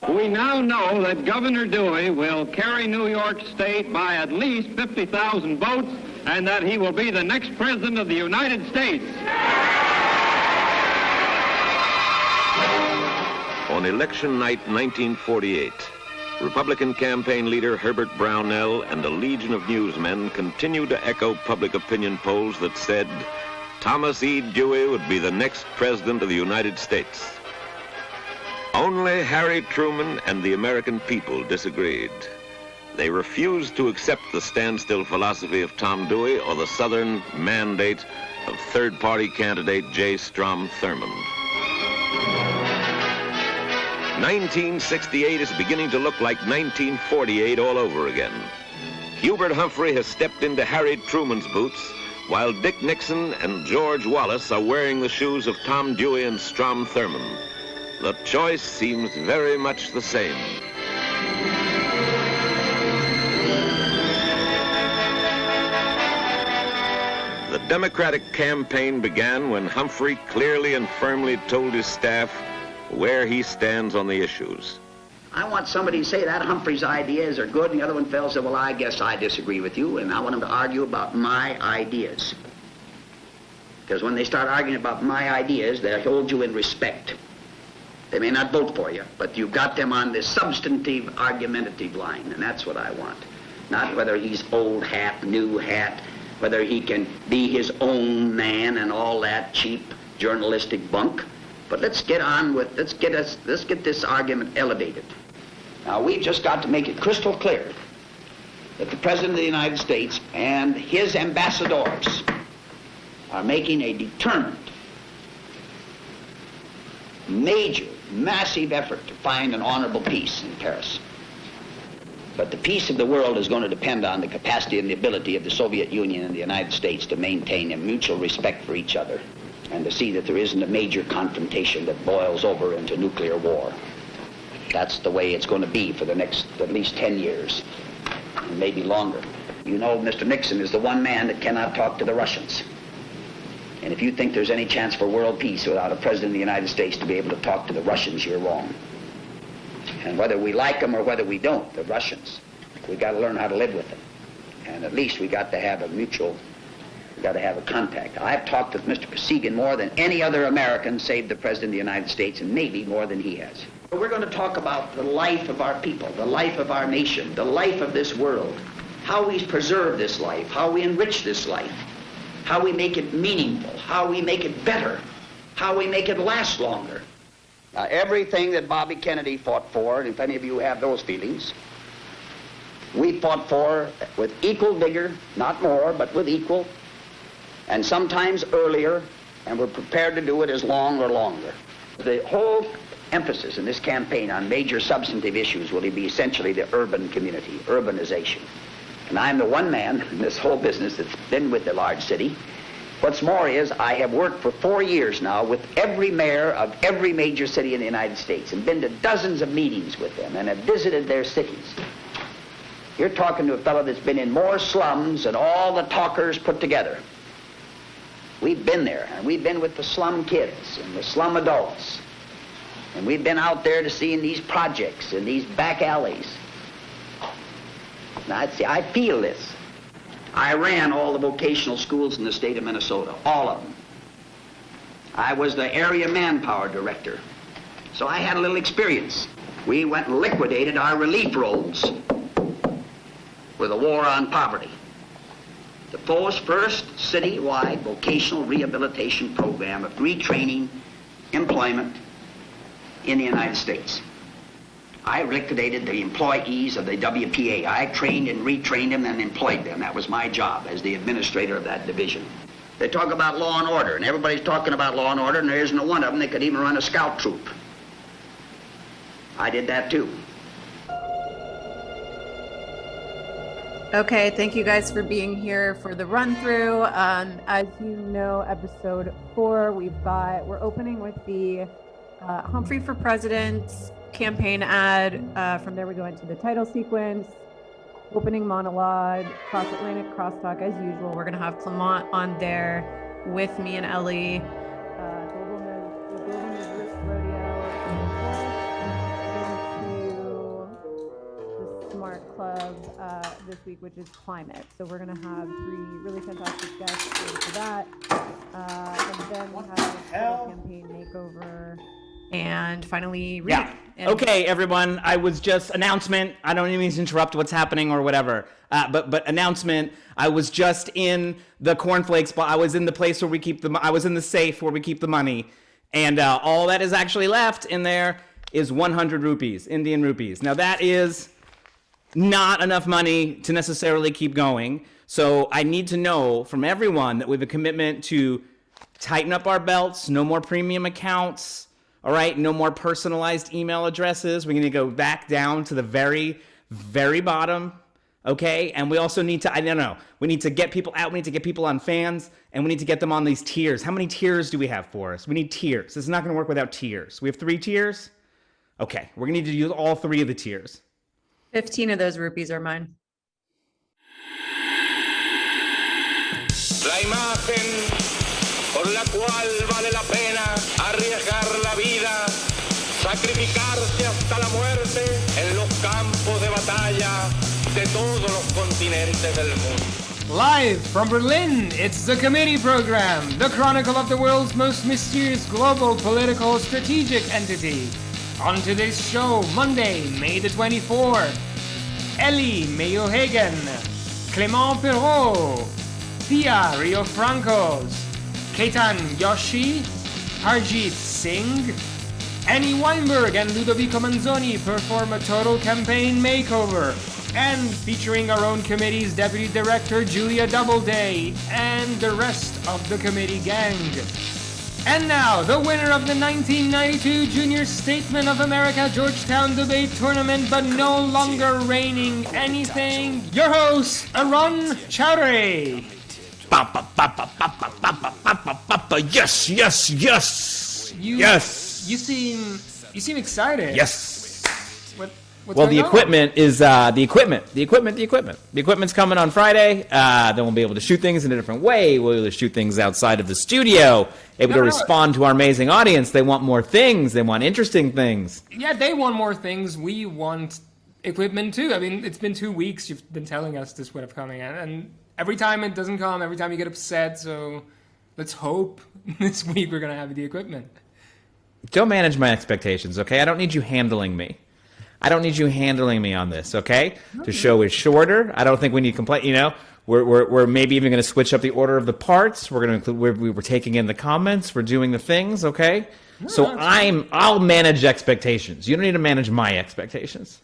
We now know that Governor Dewey will carry New York State by at least 50,000 votes and that he will be the next president of the United States. On election night 1948, Republican campaign leader Herbert Brownell and a legion of newsmen continued to echo public opinion polls that said Thomas E. Dewey would be the next president of the United States. Only Harry Truman and the American people disagreed. They refused to accept the standstill philosophy of Tom Dewey or the Southern mandate of third-party candidate J. Strom Thurmond. 1968 is beginning to look like 1948 all over again. Hubert Humphrey has stepped into Harry Truman's boots, while Dick Nixon and George Wallace are wearing the shoes of Tom Dewey and Strom Thurmond. The choice seems very much the same. The Democratic campaign began when Humphrey clearly and firmly told his staff where he stands on the issues. I want somebody to say that Humphrey's ideas are good, and the other one fell and said, well, I guess I disagree with you, and I want them to argue about my ideas. Because when they start arguing about my ideas, they'll hold you in respect. They may not vote for you, but you've got them on this substantive, argumentative line, and that's what I want. Not whether he's old hat, new hat, whether he can be his own man and all that cheap journalistic bunk. But let's get on with, let's get this argument elevated. Now, we've just got to make it crystal clear that the President of the United States and his ambassadors are making a determined, major, massive effort to find an honorable peace in Paris. But the peace of the world is going to depend on the capacity and the ability of the Soviet Union and the United States to maintain a mutual respect for each other and to see that there isn't a major confrontation that boils over into nuclear war. That's the way it's going to be for the next at least 10 years, and maybe longer. You know, Mr. Nixon is the one man that cannot talk to the Russians. And if you think there's any chance for world peace without a president of the United States to be able to talk to the Russians, you're wrong. And whether we like them or whether we don't, the Russians, we got to learn how to live with them. And at least we got to have a mutual, we got to have a contact. I've talked with Mr. Kosygin more than any other American save the President of the United States, and maybe more than he has. But we're going to talk about the life of our people, the life of our nation, the life of this world, how we preserve this life, how we enrich this life, how we make it meaningful, how we make it better, how we make it last longer. Now, everything that Bobby Kennedy fought for, and if any of you have those feelings, we fought for with equal vigor, not more, but with equal, and sometimes earlier, and we're prepared to do it as long or longer. The whole emphasis in this campaign on major substantive issues will be essentially the urban community, urbanization. And I'm the one man in this whole business that's been with the large city. What's more is I have worked for 4 years now with every mayor of every major city in the United States and been to dozens of meetings with them and have visited their cities. You're talking to a fellow that's been in more slums than all the talkers put together. We've been there, and we've been with the slum kids and the slum adults. And we've been out there to see in these projects and these back alleys. Now, see, I feel this. I ran all the vocational schools in the state of Minnesota, all of them. I was the area manpower director, so I had a little experience. We went and liquidated our relief rolls with a war on poverty. The first citywide vocational rehabilitation program of retraining employment in the United States. I liquidated the employees of the WPA. I trained and retrained them and employed them. That was my job as the administrator of that division. They talk about law and order, and everybody's talking about law and order, and there isn't a one of them that could even run a scout troop. I did that too. Okay, thank you guys for being here for the run through. As you know, episode 4, we're opening with the Humphrey for President campaign ad. From there we go into the title sequence, opening monologue, cross-Atlantic crosstalk as usual. We're gonna have Clément on there with me and Ellie. Global News Rodeo. club this week, which is climate. So we're going to have 3 really fantastic guests for that. And then we have a campaign makeover. And finally, read. Yeah. Okay, everyone. I was just announcement. I don't even mean to interrupt what's happening or whatever. But announcement. I was just in the cornflakes. But I was in the place where we keep the. I was in the safe where we keep the money, and all that is actually left in there is 100 rupees, Indian rupees. Now that is not enough money to necessarily keep going. So I need to know from everyone that we have a commitment to tighten up our belts. No more premium accounts. All right, no more personalized email addresses. We're going to go back down to the very, very bottom, okay? And we also need to, I don't know, we need to get people out. We need to get people on fans, and we need to get them on these tiers. How many tiers do we have for us? We need tiers. This is not going to work without tiers. We have 3 tiers? Okay, we're going to need to use all 3 of the tiers. 15 of those rupees are mine. La imagen por la cual vale la pena arriesgar la vida, sacrificarse hasta la muerte en los campos de batalla de todos los continentes del mundo. Live from Berlin, it's the Committee Program, the chronicle of the world's most mysterious global political strategic entity. On today's show, Monday, May the 24th, Ellie Mae O'Hagan, Clément Pairot, Thea Riofrancos, Ketan Joshi, Harjeet Singh, Annie Weinberg and Ludivico Manzoni perform a total campaign makeover, and featuring our own committee's Deputy Director Julia Doubleday and the rest of the committee gang. And now, the winner of the 1992 Junior Statesman of America Georgetown Debate Tournament, but no longer reigning anything, your host, Arun Chaudhary. Yes, yes, yes. Yes. You seem excited. Yes. What's Well, going the on? equipment is the equipment. The equipment's coming on Friday. Then we'll be able to shoot things in a different way. We'll be able to shoot things outside of the studio. Able to respond to our amazing audience. They want more things. They want interesting things. Yeah, they want more things. We want equipment too. I mean, it's been 2 weeks. You've been telling us this would have coming, and every time it doesn't come, every time you get upset. So let's hope this week we're gonna have the equipment. Don't manage my expectations, okay? I don't need you handling me. I don't need you handling me on this, okay? The show is shorter. I don't think we need to complain. You know, we're maybe even going to switch up the order of the parts. We're going to include. We're taking in the comments. We're doing the things, okay? So I'll manage expectations. You don't need to manage my expectations.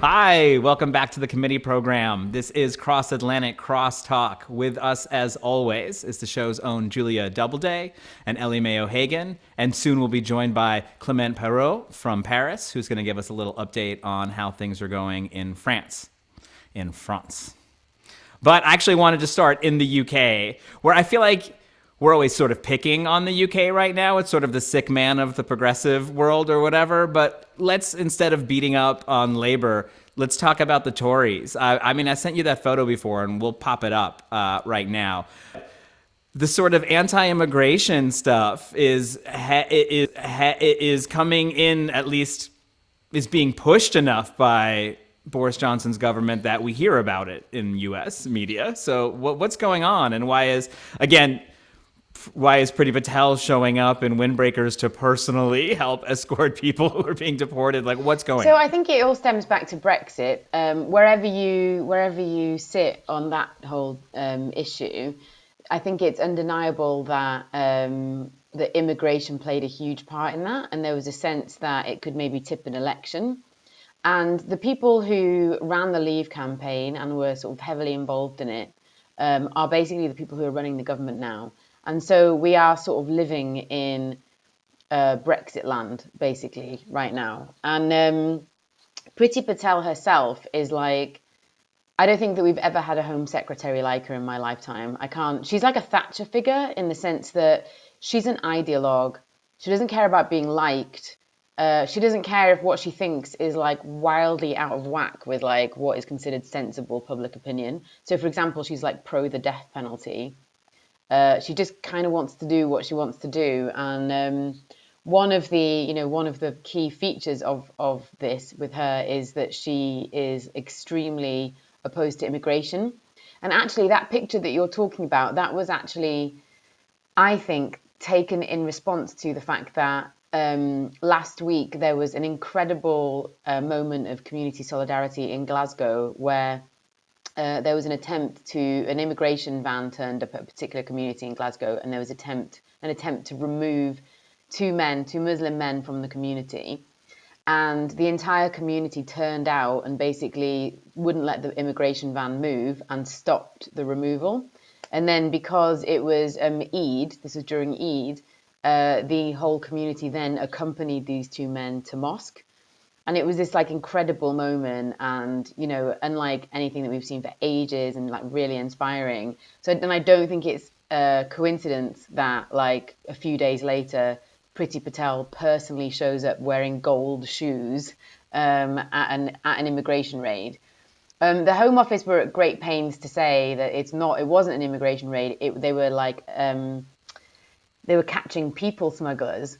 Hi, welcome back to the committee program. This is Cross Atlantic Crosstalk. With us, as always, is the show's own Julia Doubleday and Ellie Mae O'Hagan. And soon we'll be joined by Clément Pairot from Paris, who's going to give us a little update on how things are going in France. But I actually wanted to start in the UK, where I feel like we're always sort of picking on the UK right now. It's sort of the sick man of the progressive world or whatever. But let's, instead of beating up on Labour, let's talk about the Tories. I mean, I sent you that photo before, and we'll pop it up right now. The sort of anti-immigration stuff is coming in, at least is being pushed enough by Boris Johnson's government that we hear about it in U.S. media. So what's going on, and why is Priti Patel showing up in windbreakers to personally help escort people who are being deported? Like, what's going on? So I think it all stems back to Brexit. Wherever you sit on that whole issue, I think it's undeniable that the immigration played a huge part in that, and there was a sense that it could maybe tip an election. And the people who ran the Leave campaign and were sort of heavily involved in it are basically the people who are running the government now. And so we are sort of living in Brexit land, basically, right now. And Priti Patel herself is like, I don't think that we've ever had a Home Secretary like her in my lifetime. She's like a Thatcher figure in the sense that she's an ideologue. She doesn't care about being liked. she doesn't care if what she thinks is like wildly out of whack with like what is considered sensible public opinion. So, for example, she's like pro the death penalty. She just kind of wants to do what she wants to do, and one of the key features of this with her is that she is extremely opposed to immigration. And actually, that picture that you're talking about, that was actually, I think, taken in response to the fact that last week there was an incredible moment of community solidarity in Glasgow where there was an immigration van turned up at a particular community in Glasgow, and there was an attempt to remove two Muslim men from the community. And the entire community turned out and basically wouldn't let the immigration van move and stopped the removal. And then because it was Eid, this was during Eid, the whole community then accompanied these two men to mosque. And it was this like incredible moment, and, you know, unlike anything that we've seen for ages, and like really inspiring. So then I don't think it's a coincidence that like a few days later, Priti Patel personally shows up wearing gold shoes at an immigration raid. The Home Office were at great pains to say that it wasn't an immigration raid. They were catching people smugglers.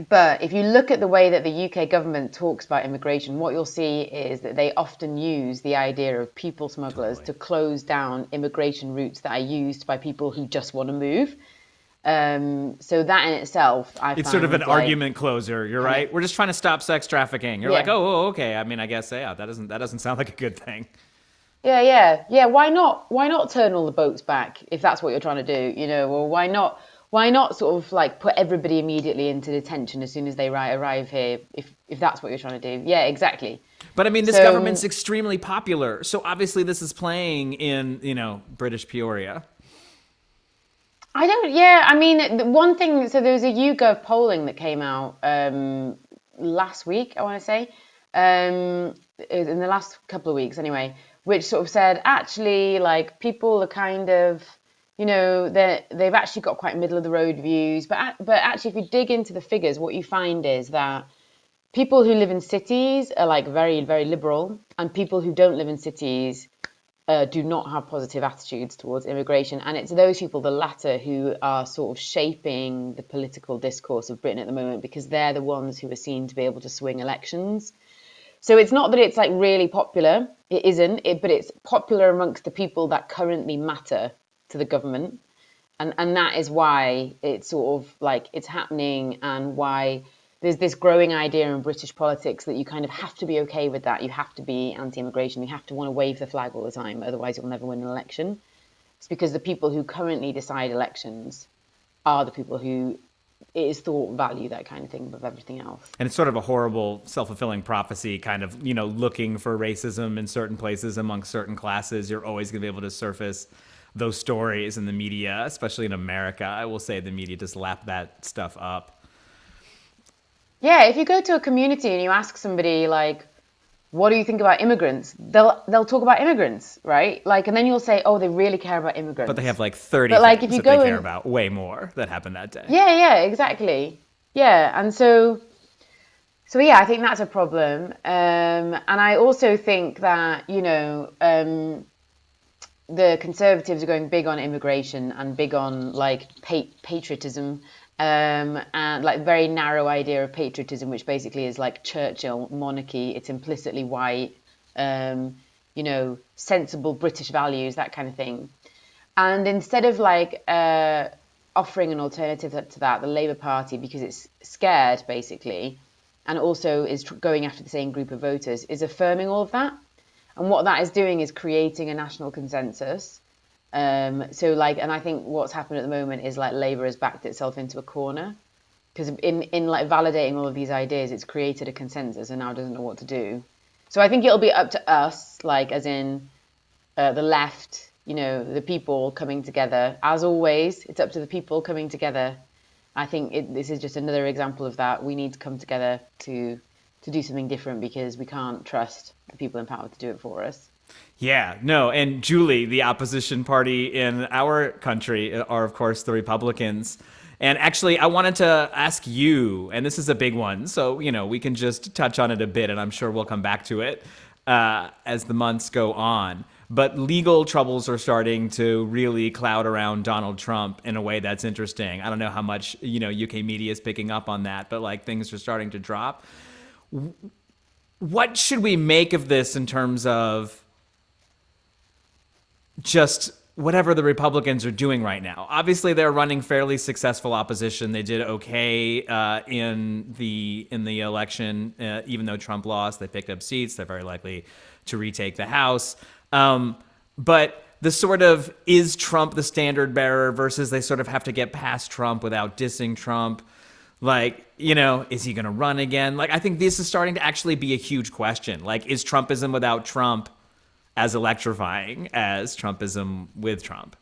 But if you look at the way that the UK government talks about immigration, what you'll see is that they often use the idea of people smugglers to close down immigration routes that are used by people who just want to move. So that in itself, it's sort of an argument closer. You're right. We're just trying to stop sex trafficking. You're like, oh, okay. I mean, I guess, that doesn't sound like a good thing. Yeah. Why not turn all the boats back if that's what you're trying to do? You know, or why not sort of like put everybody immediately into detention as soon as they arrive here, if that's what you're trying to do? Yeah, exactly. But I mean, this government's extremely popular, so obviously this is playing in, you know, British Peoria. I mean, the one thing, so there was a YouGov polling that came out last week, I want to say, in the last couple of weeks anyway, which sort of said, actually, like, people are kind of, you know, they've actually got quite middle of the road views, but actually, if you dig into the figures, what you find is that people who live in cities are like very, very liberal, and people who don't live in cities do not have positive attitudes towards immigration. And it's those people, the latter, who are sort of shaping the political discourse of Britain at the moment, because they're the ones who are seen to be able to swing elections. So it's not that it's like really popular. It isn't, but it's popular amongst the people that currently matter to the government. And that is why it's sort of like it's happening, and why there's this growing idea in British politics that you kind of have to be okay with that. You have to be anti-immigration. You have to want to wave the flag all the time. Otherwise, you'll never win an election. It's because the people who currently decide elections are the people who it is thought value that kind of thing above everything else. And it's sort of a horrible self-fulfilling prophecy, kind of, you know, looking for racism in certain places amongst certain classes. You're always going to be able to surface those stories in the media, especially in America. I will say the media just lap that stuff up. Yeah, if you go to a community and you ask somebody, like, what do you think about immigrants? They'll talk about immigrants, right? Like, and then you'll say, oh, they really care about immigrants. But they have like 30 but, like, things if you that go they care about, way more that happened that day. Yeah, exactly. Yeah, and so yeah, I think that's a problem. And I also think that, you know, the Conservatives are going big on immigration and big on like patriotism. And like very narrow idea of patriotism, which basically is like Churchill monarchy. It's implicitly white, you know, sensible British values, that kind of thing. And instead of like offering an alternative to that, the Labour Party, because it's scared basically, and also is going after the same group of voters, is affirming all of that. And what that is doing is creating a national consensus. So like, and I think what's happened at the moment is like Labour has backed itself into a corner, because in like validating all of these ideas, it's created a consensus and now doesn't know what to do. So I think it'll be up to us, like as in the left, you know, the people coming together. As always, it's up to the people coming together. I think this is just another example of that. We need to come together to do something different, because we can't trust the people in power to do it for us. Yeah, no, and Julie, the opposition party in our country are, of course, the Republicans. And actually, I wanted to ask you, and this is a big one, so, we can just touch on it a bit, and I'm sure we'll come back to it as the months go on. But legal troubles are starting to really cloud around Donald Trump in a way that's interesting. I don't know how much, UK media is picking up on that, but things are starting to drop. What should we make of this in terms of just whatever the Republicans are doing right now? Obviously, they're running fairly successful opposition. They did okay in the election, even though Trump lost. They picked up seats. They're very likely to retake the House. But the sort of, is Trump the standard bearer versus they sort of have to get past Trump without dissing Trump? Is he going to run again? I think this is starting to actually be a huge question. Is Trumpism without Trump as electrifying as Trumpism with Trump?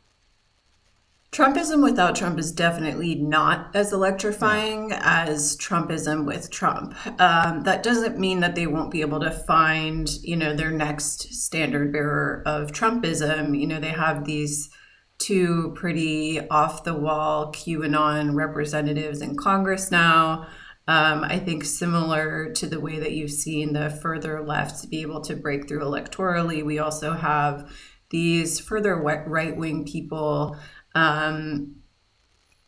Trumpism without Trump is definitely not as electrifying as Trumpism with Trump. That doesn't mean that they won't be able to find, their next standard bearer of Trumpism. They have these two pretty off-the-wall QAnon representatives in Congress now. I think similar to the way that you've seen the further left be able to break through electorally, we also have these further right-wing people and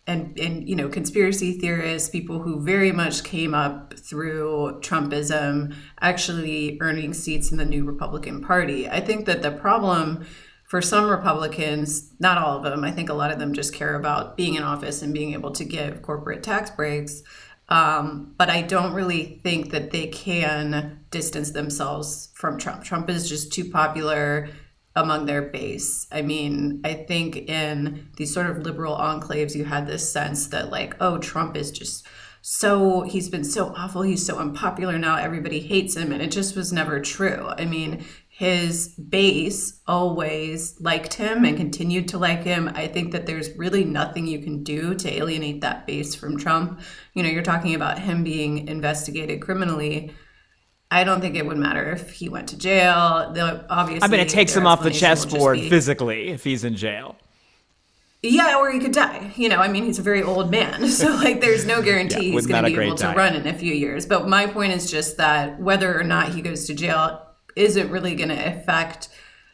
conspiracy theorists, people who very much came up through Trumpism, actually earning seats in the new Republican Party. I think that the problem for some Republicans, not all of them, I think a lot of them just care about being in office and being able to give corporate tax breaks. But I don't really think that they can distance themselves from Trump. Trump is just too popular among their base. I mean, I think in these sort of liberal enclaves, you had this sense that Trump is just he's been so awful, he's so unpopular now, everybody hates him, and it just was never true. I mean, his base always liked him and continued to like him. I think that there's really nothing you can do to alienate that base from Trump. You're talking about him being investigated criminally. I don't think it would matter if he went to jail. Obviously, it takes him off the chessboard physically if he's in jail. Yeah, or he could die. He's a very old man. So, there's no guarantee he's going to be able to run in a few years. But my point is just that whether or not he goes to jail isn't really going to affect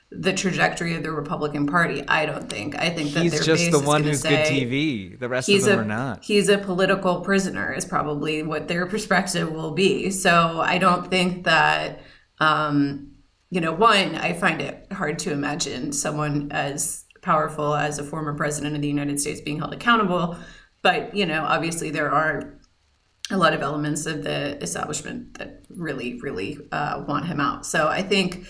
the trajectory of the Republican Party, I don't think. I think that he's their just base the is one gonna who's say, good TV. The rest of them are not. He's a political prisoner is probably what their perspective will be. So I don't think that, one, I find it hard to imagine someone as powerful as a former president of the United States being held accountable. But, obviously there are a lot of elements of the establishment that really, really want him out. So I think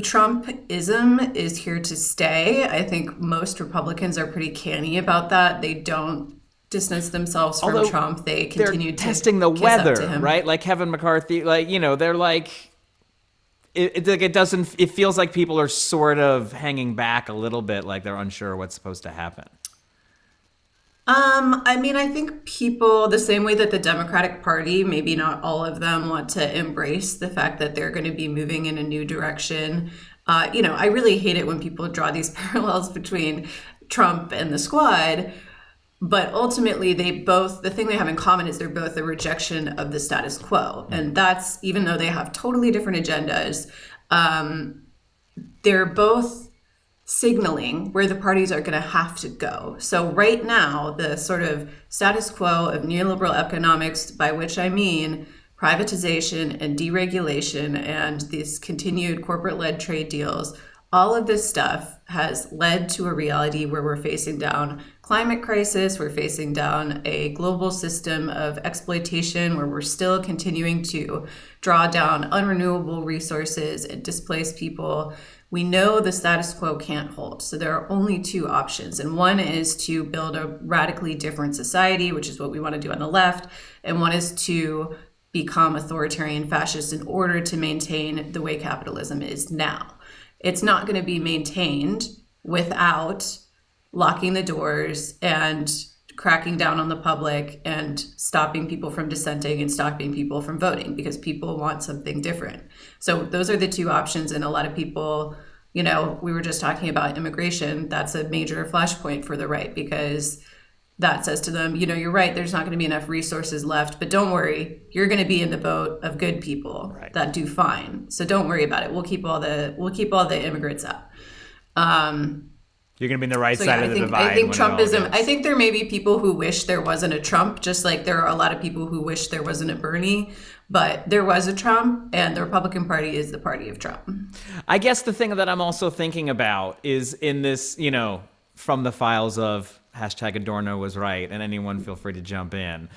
Trumpism is here to stay. I think most Republicans are pretty canny about that. They don't distance themselves from Trump. They continue to testing the kiss weather, up to him. right? Like Kevin McCarthy, they're it feels like people are sort of hanging back a little bit, like they're unsure what's supposed to happen. I think people, the same way that the Democratic Party, maybe not all of them, want to embrace the fact that they're going to be moving in a new direction. I really hate it when people draw these parallels between Trump and the Squad, but ultimately the thing they have in common is they're both a rejection of the status quo. And that's, even though they have totally different agendas, they're both signaling where the parties are going to have to go. So right now, the sort of status quo of neoliberal economics, by which I mean privatization and deregulation and these continued corporate-led trade deals, all of this stuff has led to a reality where we're facing down climate crisis, we're facing down a global system of exploitation where we're still continuing to draw down unrenewable resources and displace people. We know the status quo can't hold. So there are only two options. And one is to build a radically different society, which is what we want to do on the left. And one is to become authoritarian fascist in order to maintain the way capitalism is now. It's not going to be maintained without locking the doors and cracking down on the public and stopping people from dissenting and stopping people from voting, because people want something different. So those are the two options. And a lot of people, you know, we were just talking about immigration. That's a major flashpoint for the right, because that says to them, you know, you're right, there's not going to be enough resources left, but don't worry, you're going to be in the boat of good people that do fine. So don't worry about it. We'll keep all the immigrants out. You're going to be in the right So side yeah, of the divide. I think when it all Trumpism, gets- I think there may be people who wish there wasn't a Trump, just like there are a lot of people who wish there wasn't a Bernie, but there was a Trump, and the Republican Party is the party of Trump. I guess the thing that I'm also thinking about is in this, you know, from the files of #Adorno was right, and anyone feel free to jump in.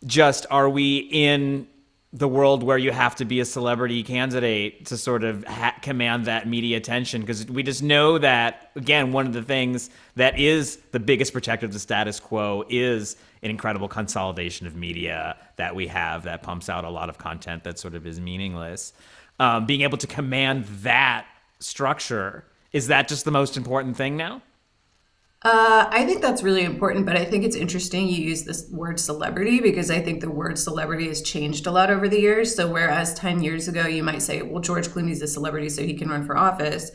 Just, are we in the world where you have to be a celebrity candidate to sort of command that media attention? Because we just know that, again, one of the things that is the biggest protector of the status quo is an incredible consolidation of media that we have that pumps out a lot of content that sort of is meaningless. Being able to command that structure, is that just the most important thing now? I think that's really important, but I think it's interesting you use this word celebrity, because I think the word celebrity has changed a lot over the years. So whereas 10 years ago, you might say, well, George Clooney's a celebrity, so he can run for office.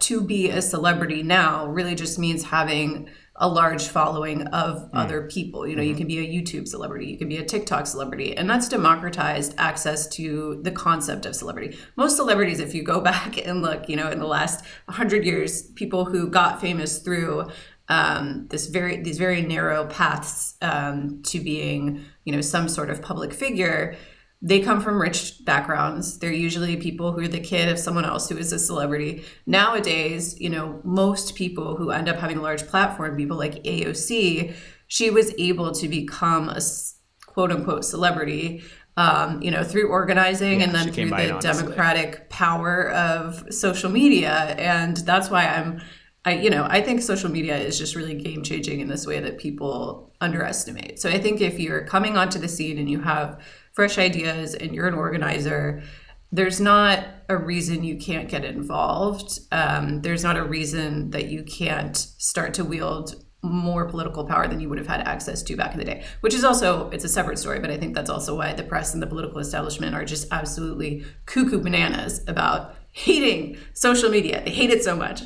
To be a celebrity now really just means having a large following of other people. You know, you can be a YouTube celebrity, you can be a TikTok celebrity, and that's democratized access to the concept of celebrity. Most celebrities, if you go back and look, you know, in the last 100 years, people who got famous through these very narrow paths to being, you know, some sort of public figure, they come from rich backgrounds. They're usually people who are the kid of someone else who is a celebrity. Nowadays, you know, most people who end up having a large platform, people like AOC, she was able to become a quote unquote celebrity, you know, through organizing and then through the democratic power of social media. And that's why I think social media is just really game changing in this way that people underestimate. So I think if you're coming onto the scene and you have fresh ideas and you're an organizer, there's not a reason you can't get involved. There's not a reason that you can't start to wield more political power than you would have had access to back in the day, which is also, it's a separate story, but I think that's also why the press and the political establishment are just absolutely cuckoo bananas about hating social media. They hate it so much.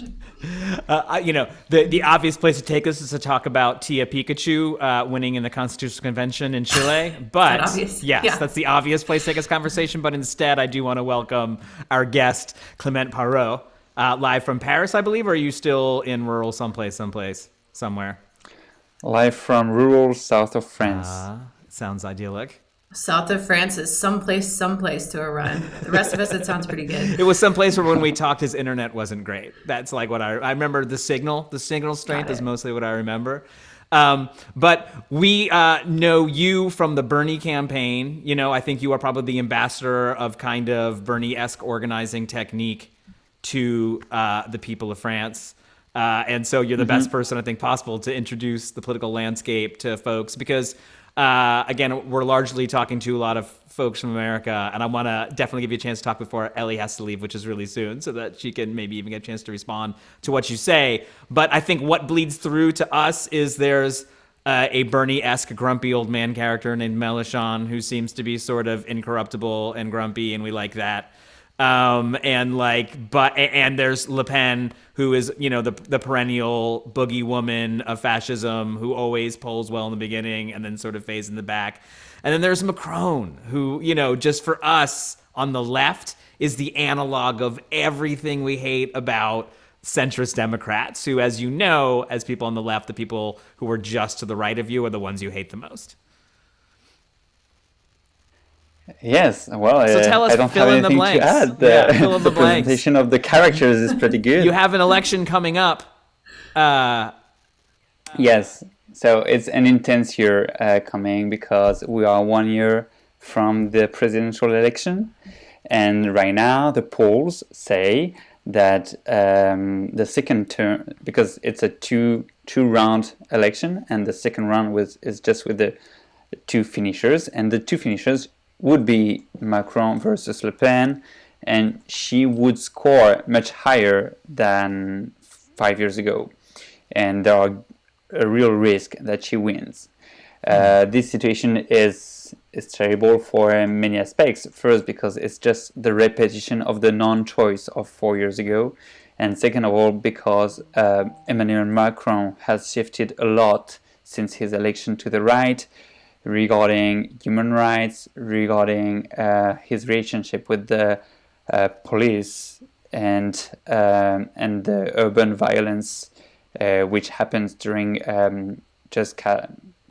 You know, the obvious place to take this is to talk about Tia Pikachu winning in the Constitutional Convention in Chile. But obvious? Yes, Yeah. that's the obvious place to take this conversation. But instead, I do want to welcome our guest, Clément Pairot, live from Paris, I believe. Or are you still in rural somewhere? Live from rural south of France. Sounds idyllic. South of France is someplace to a run. The rest of us, it sounds pretty good. It was someplace where when we talked, his internet wasn't great. That's like what I remember. The signal strength is mostly what I remember. But we know you from the Bernie campaign. You know, I think you are probably the ambassador of kind of Bernie-esque organizing technique to the people of France. And so you're the best person, I think, possible to introduce the political landscape to folks, because again, we're largely talking to a lot of folks from America, and I want to definitely give you a chance to talk before Ellie has to leave, which is really soon, so that she can maybe even get a chance to respond to what you say. But I think what bleeds through to us is there's a Bernie-esque grumpy old man character named Mélenchon who seems to be sort of incorruptible and grumpy, and we like that. And there's Le Pen, who is, you know, the perennial boogie woman of fascism, who always polls well in the beginning and then sort of fades in the back. And then there's Macron, who, you know, just for us on the left is the analog of everything we hate about centrist Democrats, who, as you know, as people on the left, the people who are just to the right of you are the ones you hate the most. Yes, well, So tell us, I don't fill have in the anything to blanks. add. Fill in the blanks. Presentation of the characters is pretty good. You have an election coming up. Yes, so it's an intense year coming, because we are 1 year from the presidential election, and right now the polls say that the second term, because it's a two round election, and the second round is just with the two finishers, and the two finishers would be Macron versus Le Pen, and she would score much higher than 5 years ago. And there are a real risk that she wins. This situation is terrible for many aspects. First, because it's just the repetition of the non-choice of 4 years ago, and second of all, because Emmanuel Macron has shifted a lot since his election to the right regarding human rights, regarding his relationship with the police and the urban violence which happens during just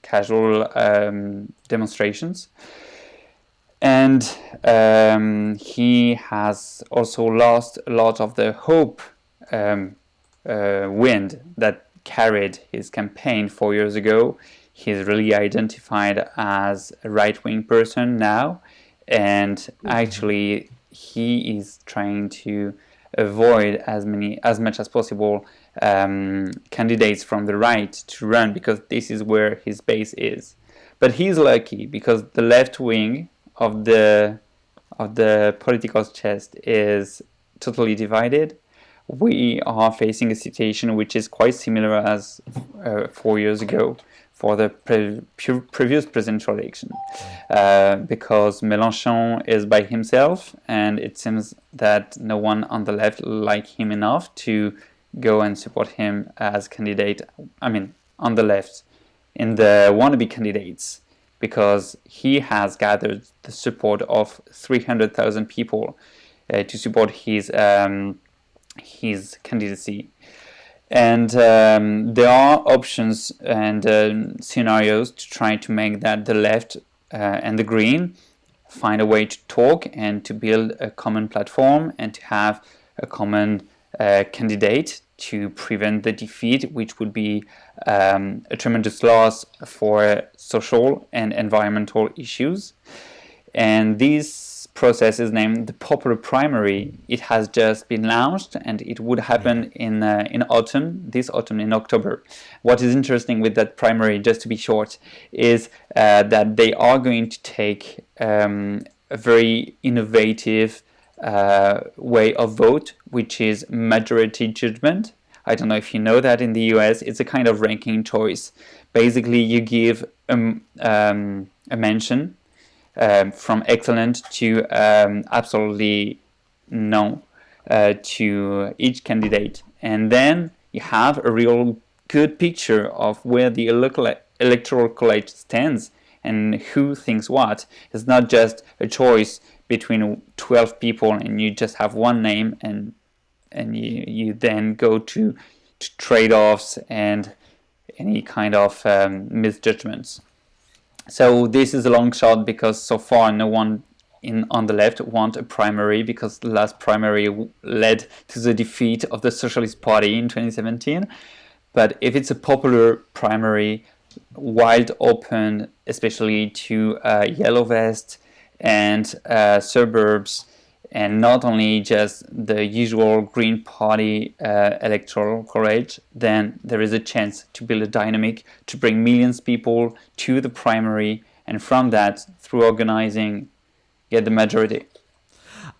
casual demonstrations. And he has also lost a lot of the hope wind that carried his campaign 4 years ago. He's really identified as a right-wing person now, and actually he is trying to avoid as much as possible candidates from the right to run, because this is where his base is. But he's lucky because the left wing of the political chest is totally divided. We are facing a situation which is quite similar as 4 years ago for the previous presidential election, because Mélenchon is by himself, and it seems that no one on the left like him enough to go and support him as candidate. I mean, on the left, in the wannabe candidates, because he has gathered the support of 300,000 people to support his candidacy. And there are options and scenarios to try to make that the left and the Green find a way to talk and to build a common platform and to have a common candidate to prevent the defeat, which would be a tremendous loss for social and environmental issues. And this process is named the popular primary. It has just been launched, and it would happen in this autumn in October. What is interesting with that primary, just to be short, is that they are going to take a very innovative way of vote, which is majority judgment. I don't know if you know that in the US, it's a kind of ranking choice. Basically, you give a mention from excellent to absolutely no to each candidate, and then you have a real good picture of where the electoral college stands and who thinks what. It's not just a choice between 12 people and you just have one name, and you then go to trade-offs and any kind of misjudgments. So this is a long shot, because so far no one on the left want a primary, because the last primary led to the defeat of the Socialist Party in 2017. But if it's a popular primary, wide open, especially to yellow vest and suburbs, and not only just the usual Green Party electoral college, then there is a chance to build a dynamic, to bring millions of people to the primary, and from that, through organizing, get the majority.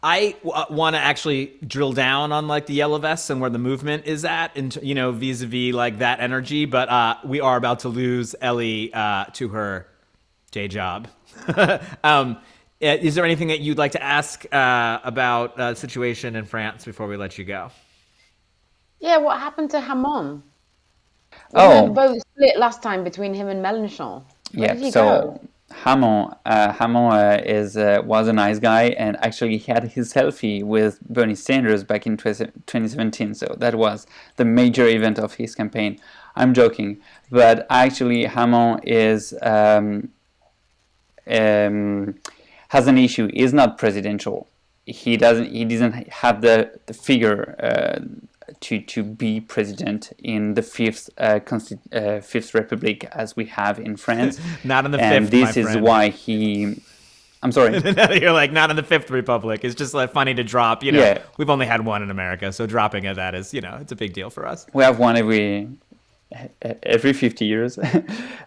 I want to actually drill down on like the yellow vests and where the movement is at, and vis-a-vis like that energy. But we are about to lose Ellie to her day job. Is there anything that you'd like to ask about the situation in France before we let you go? Yeah, what happened to Hamon? Oh, The vote split last time between him and Mélenchon. Where did he go? Hamon was a nice guy, and actually he had his selfie with Bernie Sanders back in 2017. So that was the major event of his campaign. I'm joking, but actually Hamon is has an issue. Is not presidential. He doesn't have the figure to be president in the fifth republic as we have in France. Not in the and fifth. This is why he. I'm sorry. You're like, not in the Fifth Republic. It's just like funny to drop. Yeah. We've only had one in America, so dropping of that is, it's a big deal for us. We have one every 50 years,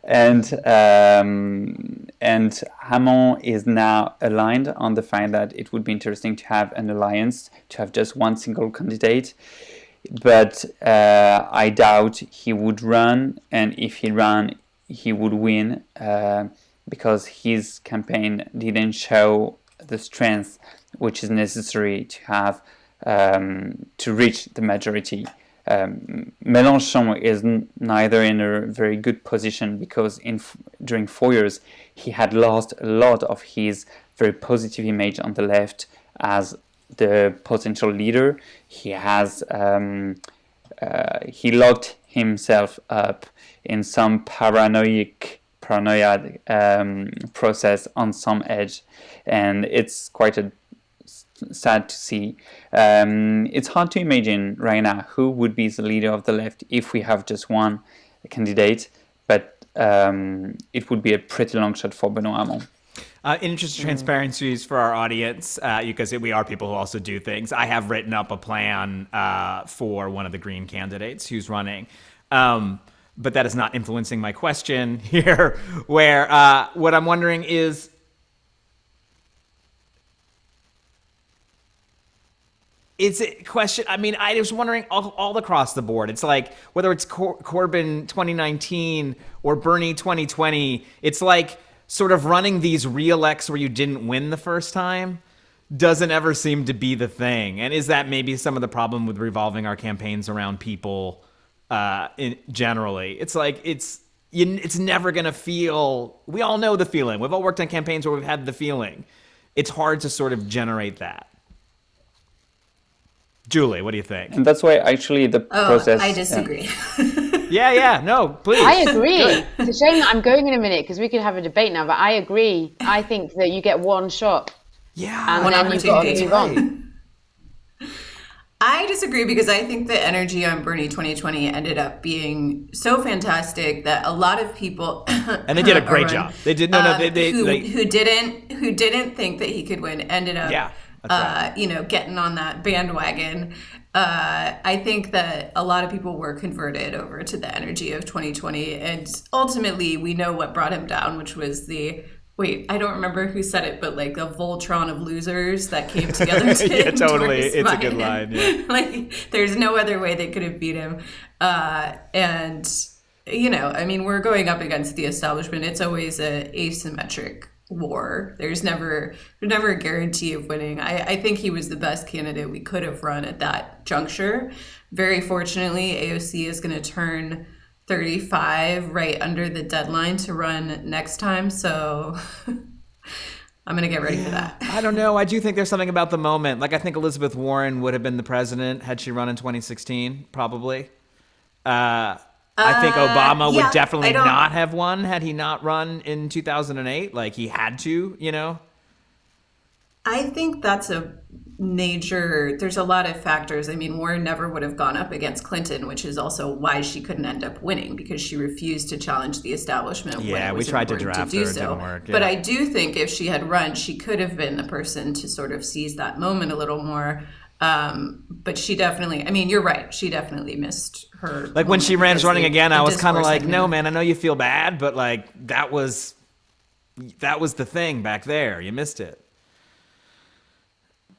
and Hamon is now aligned on the fact that it would be interesting to have an alliance, to have just one single candidate. but I doubt he would run, and if he ran, he would win, because his campaign didn't show the strength which is necessary to have to reach the majority. Mélenchon is neither in a very good position because during 4 years he had lost a lot of his very positive image on the left as the potential leader. He has he locked himself up in some paranoia process on some edge, and it's quite sad to see. It's hard to imagine right now who would be the leader of the left if we have just one candidate, but it would be a pretty long shot for Benoît Hamon. In interest of transparencies for our audience, because we are people who also do things, I have written up a plan for one of the Green candidates who's running. But that is not influencing my question here, where what I'm wondering is, it's a question. I mean, I was wondering all across the board. It's like whether it's Corbyn 2019 or Bernie 2020, it's like sort of running these re-elects where you didn't win the first time doesn't ever seem to be the thing. And is that maybe some of the problem with revolving our campaigns around people generally? It's like it's never going to feel. We all know the feeling. We've all worked on campaigns where we've had the feeling. It's hard to sort of generate that. Julie, what do you think? And that's why actually the process... I disagree. Yeah, no, please. I agree. It's a shame that I'm going in a minute because we could have a debate now, but I agree. I think that you get one shot. Yeah. And then you've got to move on. I disagree because I think the energy on Bernie 2020 ended up being so fantastic that a lot of people and they did a great job. They did who didn't think that he could win ended up right. Getting on that bandwagon. I think that a lot of people were converted over to the energy of 2020, and ultimately we know what brought him down, which was I don't remember who said it, but like a Voltron of losers that came together to yeah, totally. It's a good line. Yeah. Like, there's no other way they could have beat him. And, I mean, we're going up against the establishment. It's always a asymmetric war. There's never a guarantee of winning. I think he was the best candidate we could have run at that juncture. Very fortunately, AOC is going to turn 35 right under the deadline to run next time, so I'm gonna get ready for that. I don't know. I do think there's something about the moment. Like, I think Elizabeth Warren would have been the president had she run in 2016, probably. I think Obama would definitely not have won had he not run in 2008. Like, he had to, I think that's there's a lot of factors. I mean, Warren never would have gone up against Clinton, which is also why she couldn't end up winning, because she refused to challenge the establishment. Yeah, we tried to draft her, it didn't work. Yeah. But I do think if she had run, she could have been the person to sort of seize that moment a little more. But she definitely, I mean, you're right. She definitely missed her. Like, when she ran running again, I was kind of like, no, man, I know you feel bad, but like, that was the thing back there. You missed it.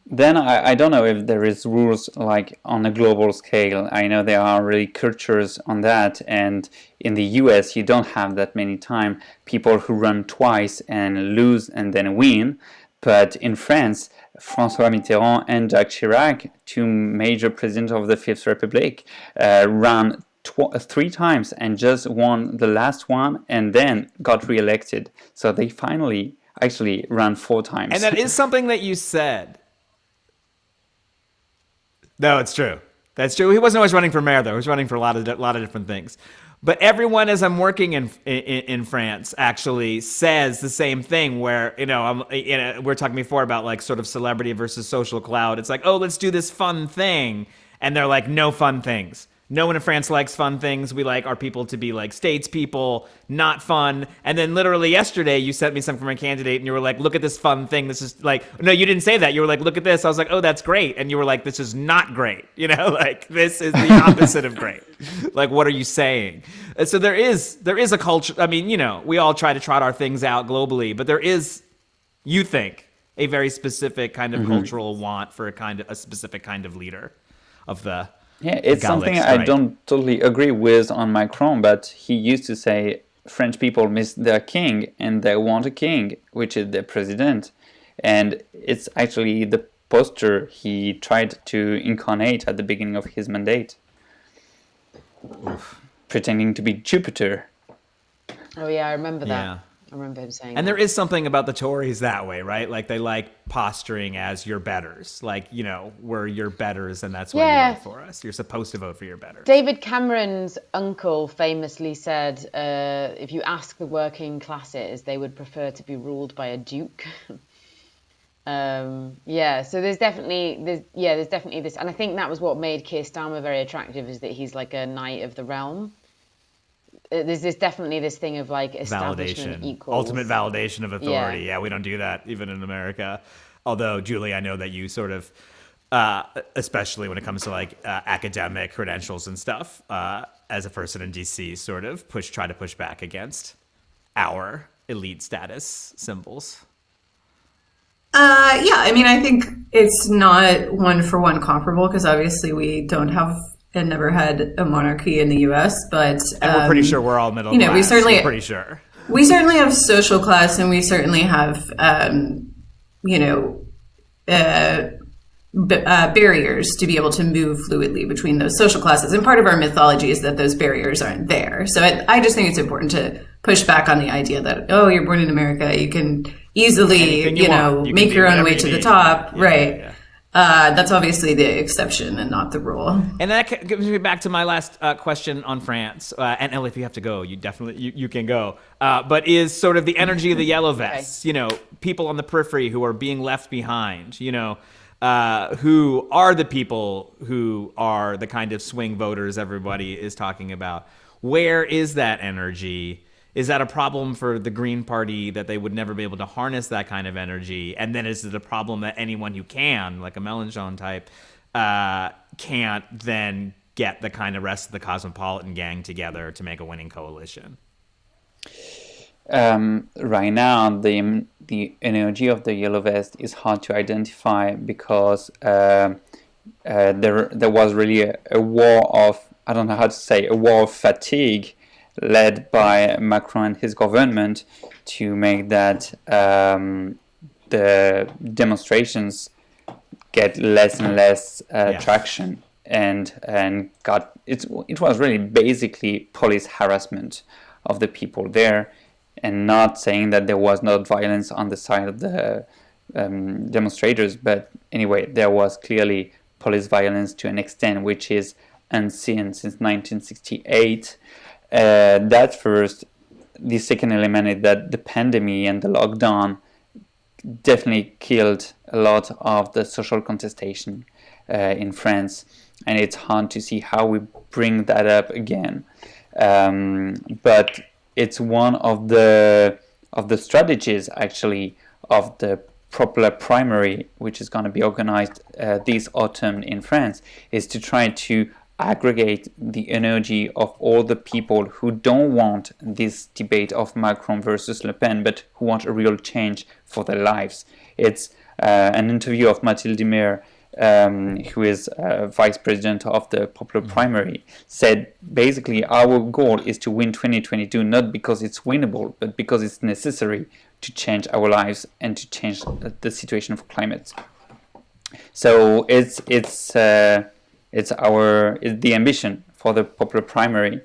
Then I don't know if there is rules like on a global scale. I know there are really cultures on that, and in the US you don't have that many time people who run twice and lose and then win. But in France, François Mitterrand and Jacques Chirac, two major presidents of the Fifth Republic, ran 3 times and just won the last one and then got re-elected. So they finally actually ran 4 times. And that is something that you said. No, it's true. That's true. He wasn't always running for mayor, though. He was running for a lot of different things. But everyone, as I'm working in France, actually says the same thing. Where we're talking before about like sort of celebrity versus social clout. It's like, oh, let's do this fun thing, and they're like, no fun things. No one in France likes fun things. We like our people to be like statespeople, not fun. And then literally yesterday, you sent me something from a candidate and you were like, look at this fun thing. This is like, no, you didn't say that. You were like, look at this. I was like, oh, that's great. And you were like, this is not great. Like, this is the opposite of great. Like, what are you saying? And so there is a culture. I mean, we all try to trot our things out globally, but there is, you think, a very specific kind of cultural want for a specific kind of leader of the... Yeah, it's Gallic something strike. I don't totally agree with on Macron, but he used to say French people miss their king and they want a king, which is their president. And it's actually the posture he tried to incarnate at the beginning of his mandate. Pretending to be Jupiter. Oh yeah, I remember that. Yeah. I remember him saying And that. there is something about the Tories that way, right? Like they like posturing as your betters. Like, you know, we're your betters and that's why Yeah. you vote for us. You're supposed to vote for your betters. David Cameron's uncle famously said, if you ask the working classes, they would prefer to be ruled by a duke. So there's definitely this, and I think that was what made Keir Starmer very attractive, is that he's like a knight of the realm. There's definitely this thing of like establishment Validation. equals Ultimate validation of authority. Yeah. Yeah, we don't do that even in America. Although, Julie, I know that you sort of, especially when it comes to like academic credentials and stuff, as a person in DC, sort of try to push back against our elite status symbols. Yeah, I mean, I think it's not one-for-one comparable because obviously we don't have and never had a monarchy in the U.S., but And we're pretty sure we're all middle class. We're pretty sure. We certainly have social class, and we certainly have, barriers to be able to move fluidly between those social classes. And part of our mythology is that those barriers aren't there. So I just think it's important to push back on the idea that, oh, you're born in America, you can easily, make your own way to the top. Yeah, right. yeah. That's obviously the exception and not the rule. And that gives me back to my last question on France. And Ellie, if you have to go, you definitely you can go. But is sort of the energy of the yellow vests, people on the periphery who are being left behind, who are the people who are the kind of swing voters everybody is talking about. Where is that energy? Is that a problem for the Green Party that they would never be able to harness that kind of energy? And then is it a problem that anyone who can, like a Mélenchon type, can't then get the kind of rest of the Cosmopolitan gang together to make a winning coalition? Right now, the energy of the yellow vest is hard to identify because there was really a war of, I don't know how to say, a war of fatigue led by Macron and his government to make that the demonstrations get less and less traction and it was really basically police harassment of the people there, and not saying that there was not violence on the side of the demonstrators, but anyway, there was clearly police violence to an extent which is unseen since 1968. That first. The second element is that the pandemic and the lockdown definitely killed a lot of the social contestation in France, and it's hard to see how we bring that up again. But it's one of the strategies actually of the popular primary, which is going to be organized this autumn in France, is to try to aggregate the energy of all the people who don't want this debate of Macron versus Le Pen, but who want a real change for their lives. It's an interview of Mathilde Maire, who is vice president of the popular primary, said basically our goal is to win 2022, not because it's winnable, but because it's necessary to change our lives and to change the situation of climate. So it's the ambition for the popular primary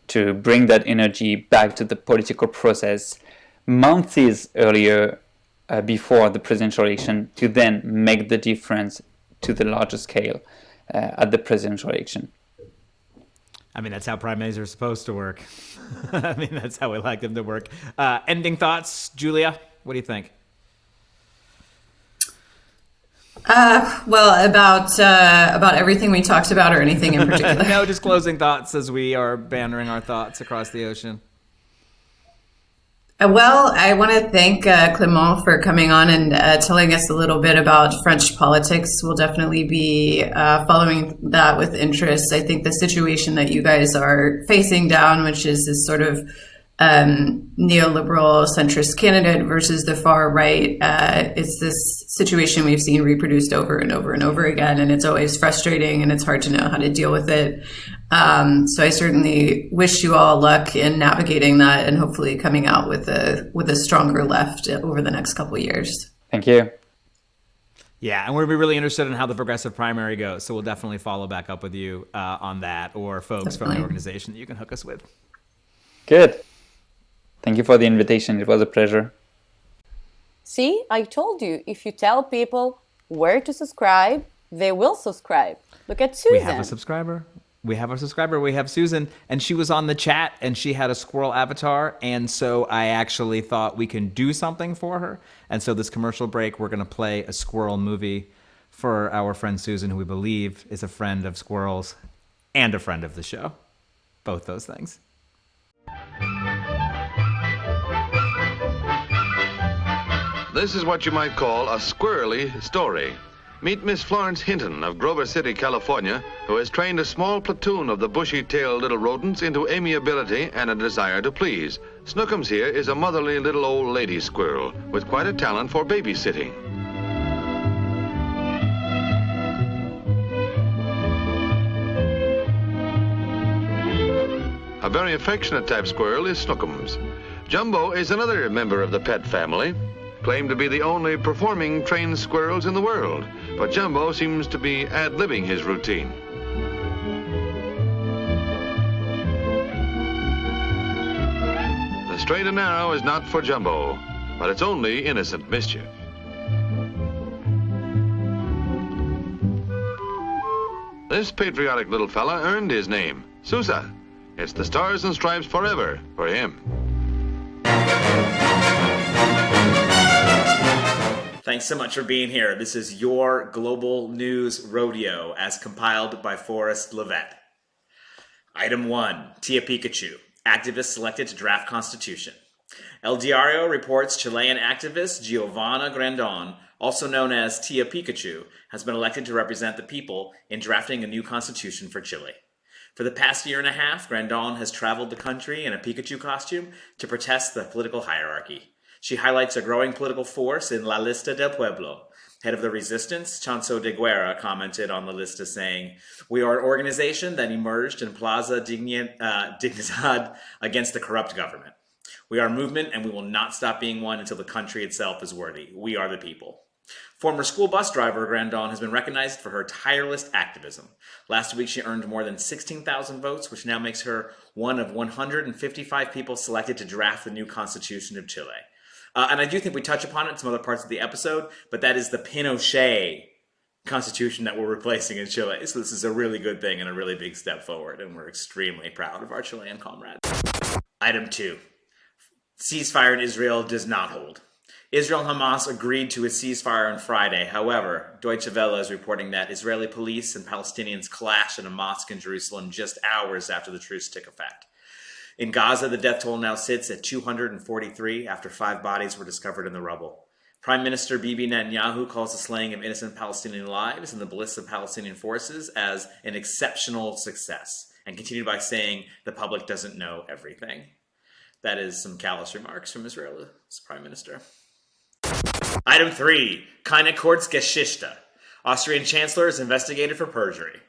to bring that energy back to the political process months earlier before the presidential election, to then make the difference to the larger scale at the presidential election. I mean, that's how primaries are supposed to work. I mean, that's how we like them to work. Ending thoughts, Julia? What do you think? Well, about everything we talked about, or anything in particular? No, just closing thoughts as we are bantering our thoughts across the ocean. Well, I want to thank Clément for coming on and telling us a little bit about French politics. We'll definitely be following that with interest. I think the situation that you guys are facing down, which is this sort of neoliberal centrist candidate versus the far right. It's this situation we've seen reproduced over and over and over again, and it's always frustrating and it's hard to know how to deal with it. So I certainly wish you all luck in navigating that and hopefully coming out with a stronger left over the next couple of years. Thank you. Yeah, and we'll be really interested in how the progressive primary goes. So we'll definitely follow back up with you on that, or folks from the organization that you can hook us with. Good. Thank you for the invitation. It was a pleasure. See, I told you, if you tell people where to subscribe, they will subscribe. Look at Susan. We have a subscriber. We have Susan, and she was on the chat, and she had a squirrel avatar, and so I actually thought we can do something for her. And so this commercial break, we're going to play a squirrel movie for our friend Susan, who we believe is a friend of squirrels and a friend of the show. Both those things. This is what you might call a squirrely story. Meet Miss Florence Hinton of Grover City, California, who has trained a small platoon of the bushy-tailed little rodents into amiability and a desire to please. Snookums here is a motherly little old lady squirrel with quite a talent for babysitting. A very affectionate type squirrel is Snookums. Jumbo is another member of the pet family, claimed to be the only performing trained squirrels in the world, but Jumbo seems to be ad-libbing his routine. The straight and narrow is not for Jumbo, but it's only innocent mischief. This patriotic little fella earned his name, Sousa. It's the stars and stripes forever for him. Thanks so much for being here. This is your Global News Rodeo as compiled by Forrest, Lovette. Item 1, Tia Pikachu, activist selected to draft constitution. El Diario reports Chilean activist Giovanna Grandon, also known as Tia Pikachu, has been elected to represent the people in drafting a new constitution for Chile. For the past year and a half, Grandon has traveled the country in a Pikachu costume to protest the political hierarchy. She highlights a growing political force in La Lista del Pueblo. Head of the resistance, Chanso de Guerra, commented on the lista saying, "We are an organization that emerged in Plaza Dignidad against the corrupt government. We are a movement and we will not stop being one until the country itself is worthy. We are the people." Former school bus driver Grandon has been recognized for her tireless activism. Last week, she earned more than 16,000 votes, which now makes her one of 155 people selected to draft the new constitution of Chile. And I do think we touch upon it in some other parts of the episode, but that is the Pinochet constitution that we're replacing in Chile. So this is a really good thing and a really big step forward, and we're extremely proud of our Chilean comrades. Item 2. Ceasefire in Israel does not hold. Israel and Hamas agreed to a ceasefire on Friday. However, Deutsche Welle is reporting that Israeli police and Palestinians clashed in a mosque in Jerusalem just hours after the truce took effect. In Gaza, the death toll now sits at 243 after 5 bodies were discovered in the rubble. Prime Minister Bibi Netanyahu calls the slaying of innocent Palestinian lives and the ballists of Palestinian forces as an exceptional success, and continued by saying the public doesn't know everything. That is some callous remarks from Israel's Prime Minister. Item 3, keine Kurzgeschichte. Austrian Chancellor is investigated for perjury.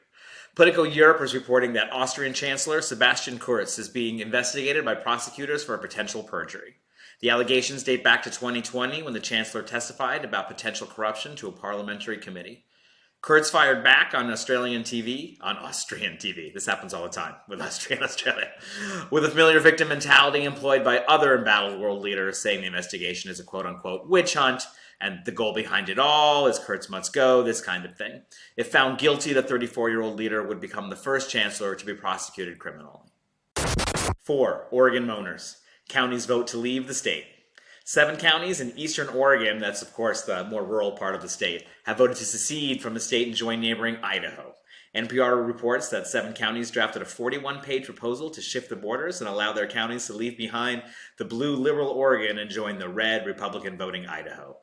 Politico Europe is reporting that Austrian Chancellor Sebastian Kurz is being investigated by prosecutors for potential perjury. The allegations date back to 2020 when the Chancellor testified about potential corruption to a parliamentary committee. Kurz fired back on Austrian TV. This happens all the time with Australia. With a familiar victim mentality employed by other embattled world leaders, saying the investigation is a quote-unquote witch hunt, and the goal behind it all is Kurz must go, this kind of thing. If found guilty, the 34-year-old leader would become the first chancellor to be prosecuted criminally. 4. Oregon Moaners. Counties vote to leave the state. 7 counties in eastern Oregon, that's of course the more rural part of the state, have voted to secede from the state and join neighboring Idaho. NPR reports that 7 counties drafted a 41-page proposal to shift the borders and allow their counties to leave behind the blue liberal Oregon and join the red Republican voting Idaho.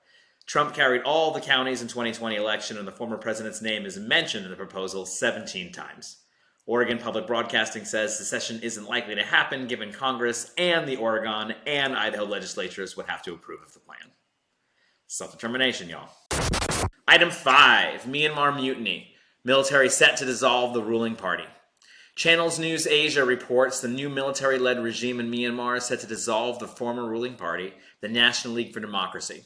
Trump carried all the counties in 2020 election, and the former president's name is mentioned in the proposal 17 times. Oregon Public Broadcasting says secession isn't likely to happen given Congress and the Oregon and Idaho legislatures would have to approve of the plan. Self-determination, y'all. Item 5, Myanmar mutiny. Military set to dissolve the ruling party. Channels News Asia reports the new military-led regime in Myanmar is set to dissolve the former ruling party, the National League for Democracy.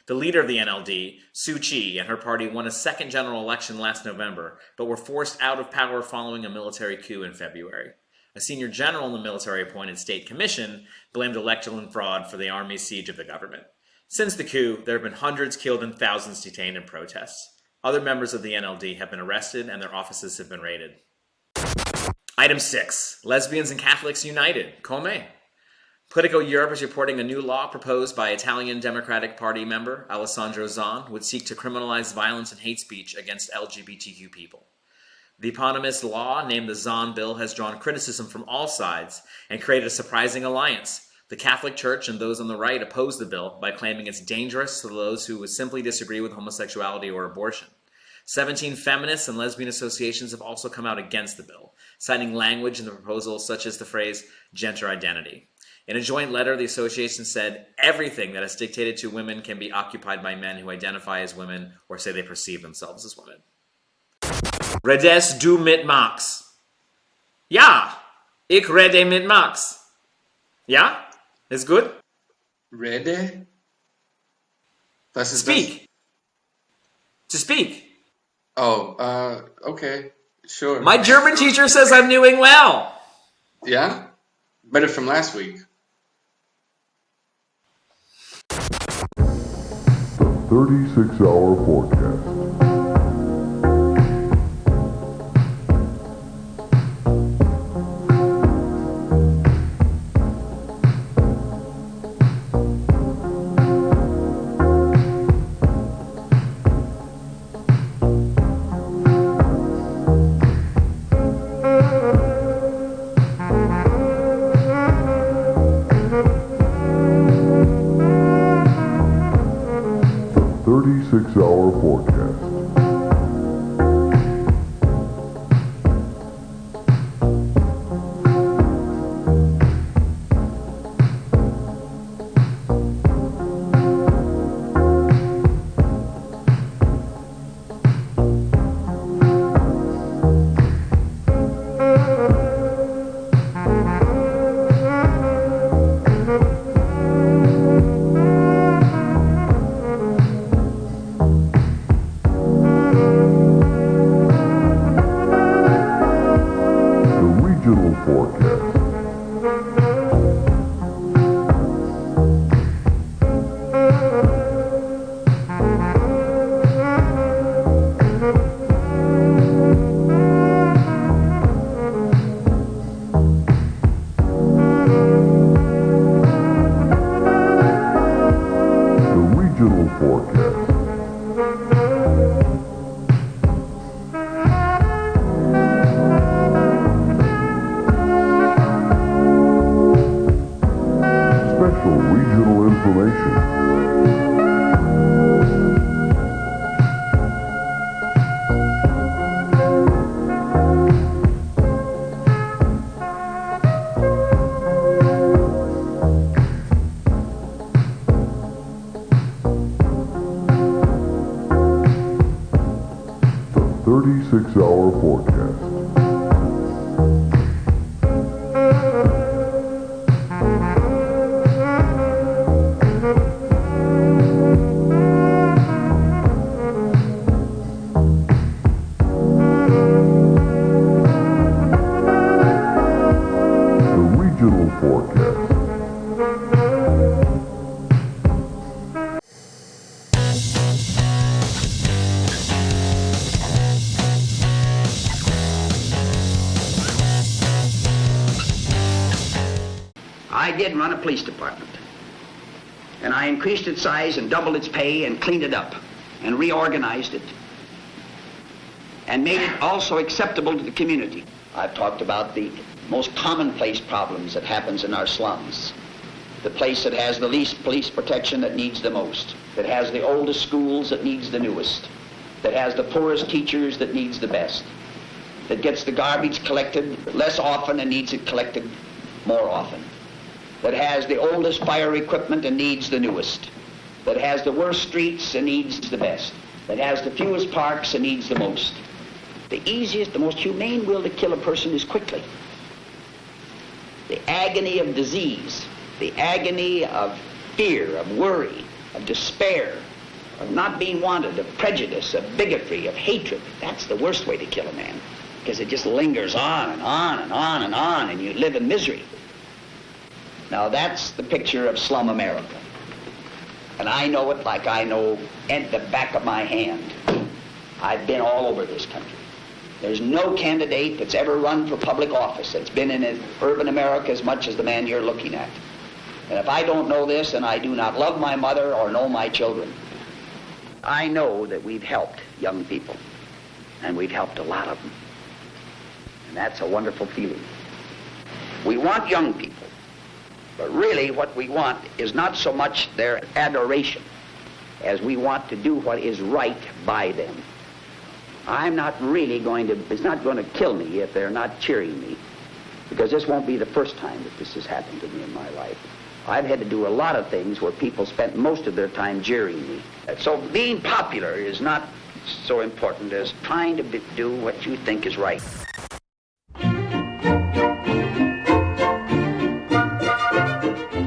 The leader of the NLD, Suu Kyi, and her party won a second general election last November, but were forced out of power following a military coup in February. A senior general in the military-appointed state commission blamed election fraud for the army's siege of the government. Since the coup, there have been hundreds killed and thousands detained in protests. Other members of the NLD have been arrested and their offices have been raided. Item 6, Lesbians and Catholics United, Come. Politico Europe is reporting a new law proposed by Italian Democratic Party member Alessandro Zan would seek to criminalize violence and hate speech against LGBTQ people. The eponymous law, named the Zan Bill, has drawn criticism from all sides and created a surprising alliance. The Catholic Church and those on the right oppose the bill by claiming it's dangerous to those who would simply disagree with homosexuality or abortion. 17 feminists and lesbian associations have also come out against the bill, citing language in the proposal such as the phrase gender identity. In a joint letter, the association said, everything that is dictated to women can be occupied by men who identify as women or say they perceive themselves as women. Redes du mit Max. Ja, ich rede mit Max. Ja, ist gut? Rede? Was ist Speak. Das? To speak. Oh, okay, sure. My German teacher says I'm doing well. Yeah? Better from last week. 36-hour forecast. I did run a police department. And I increased its size and doubled its pay and cleaned it up and reorganized it and made it also acceptable to the community. I've talked about the most commonplace problems that happens in our slums. The place that has the least police protection that needs the most, that has the oldest schools that needs the newest, that has the poorest teachers that needs the best. that gets the garbage collected less often and needs it collected more often, that has the oldest fire equipment and needs the newest, that has the worst streets and needs the best, that has the fewest parks and needs the most. The easiest, the most humane will to kill a person is quickly. The agony of disease, the agony of fear, of worry, of despair, of not being wanted, of prejudice, of bigotry, of hatred, that's the worst way to kill a man, because it just lingers on and on and on and on, and you live in misery. Now that's the picture of slum America. And I know it like I know at the back of my hand. I've been all over this country. There's no candidate that's ever run for public office that's been in urban America as much as the man you're looking at. And if I don't know this, then I do not love my mother or know my children. I know that we've helped young people, and we've helped a lot of them. And that's a wonderful feeling. We want young people, but really what we want is not so much their adoration as we want to do what is right by them. I'm not really it's not going to kill me if they're not cheering me, because this won't be the first time that this has happened to me in my life. I've had to do a lot of things where people spent most of their time jeering me. So being popular is not so important as trying to do what you think is right.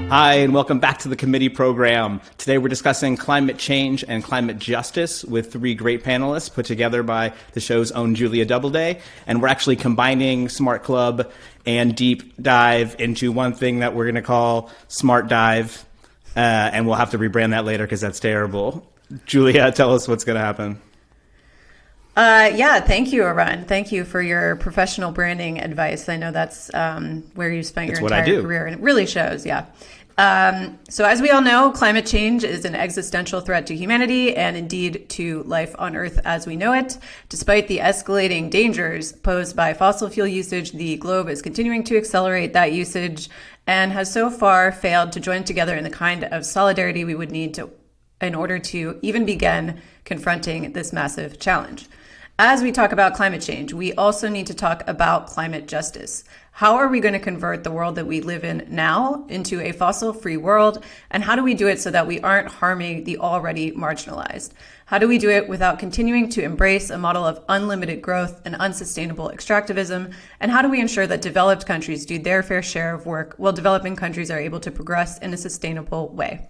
Hi, and welcome back to the committee program. Today we're discussing climate change and climate justice with three great panelists put together by the show's own Julia Doubleday. And we're actually combining Smart Club and Deep Dive into one thing that we're going to call Smart Dive. And we'll have to rebrand that later because that's terrible. Julia, tell us what's going to happen. Yeah, thank you, Arun. Thank you for your professional branding advice. I know that's where you spent your entire career, and it really shows, yeah. So as we all know, climate change is an existential threat to humanity and indeed to life on Earth as we know it. Despite the escalating dangers posed by fossil fuel usage, the globe is continuing to accelerate that usage and has so far failed to join together in the kind of solidarity we would need in order to even begin confronting this massive challenge. As we talk about climate change, we also need to talk about climate justice. How are we going to convert the world that we live in now into a fossil-free world? And how do we do it so that we aren't harming the already marginalized? How do we do it without continuing to embrace a model of unlimited growth and unsustainable extractivism? And how do we ensure that developed countries do their fair share of work while developing countries are able to progress in a sustainable way?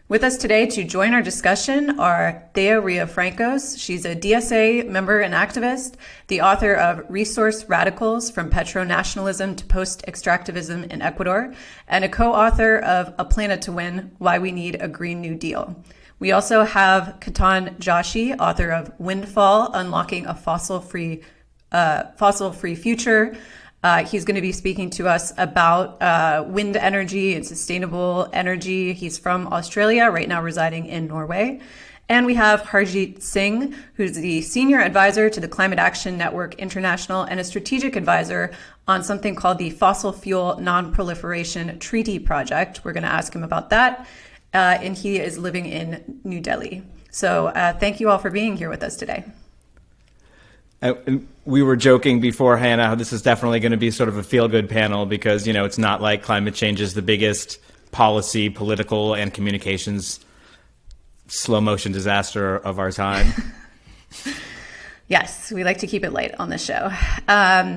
With us today to join our discussion are Thea Riofrancos. She's a DSA member and activist, the author of Resource Radicals from Petro-Nationalism to Post-Extractivism in Ecuador, and a co-author of A Planet to Win, Why We Need a Green New Deal. We also have Ketan, Joshi, author of Windfall, Unlocking a Fossil-Free Future. He's going to be speaking to us about wind energy and sustainable energy. He's from Australia, right now residing in Norway. And we have Harjeet Singh, who's the senior advisor to the Climate Action Network International and a strategic advisor on something called the Fossil Fuel Non-Proliferation Treaty Project. We're going to ask him about that. And he is living in New Delhi. So thank you all for being here with us today. We were joking beforehand how this is definitely going to be sort of a feel-good panel because, you know, it's not like climate change is the biggest policy, political, and communications slow-motion disaster of our time. Yes, we like to keep it light on the show.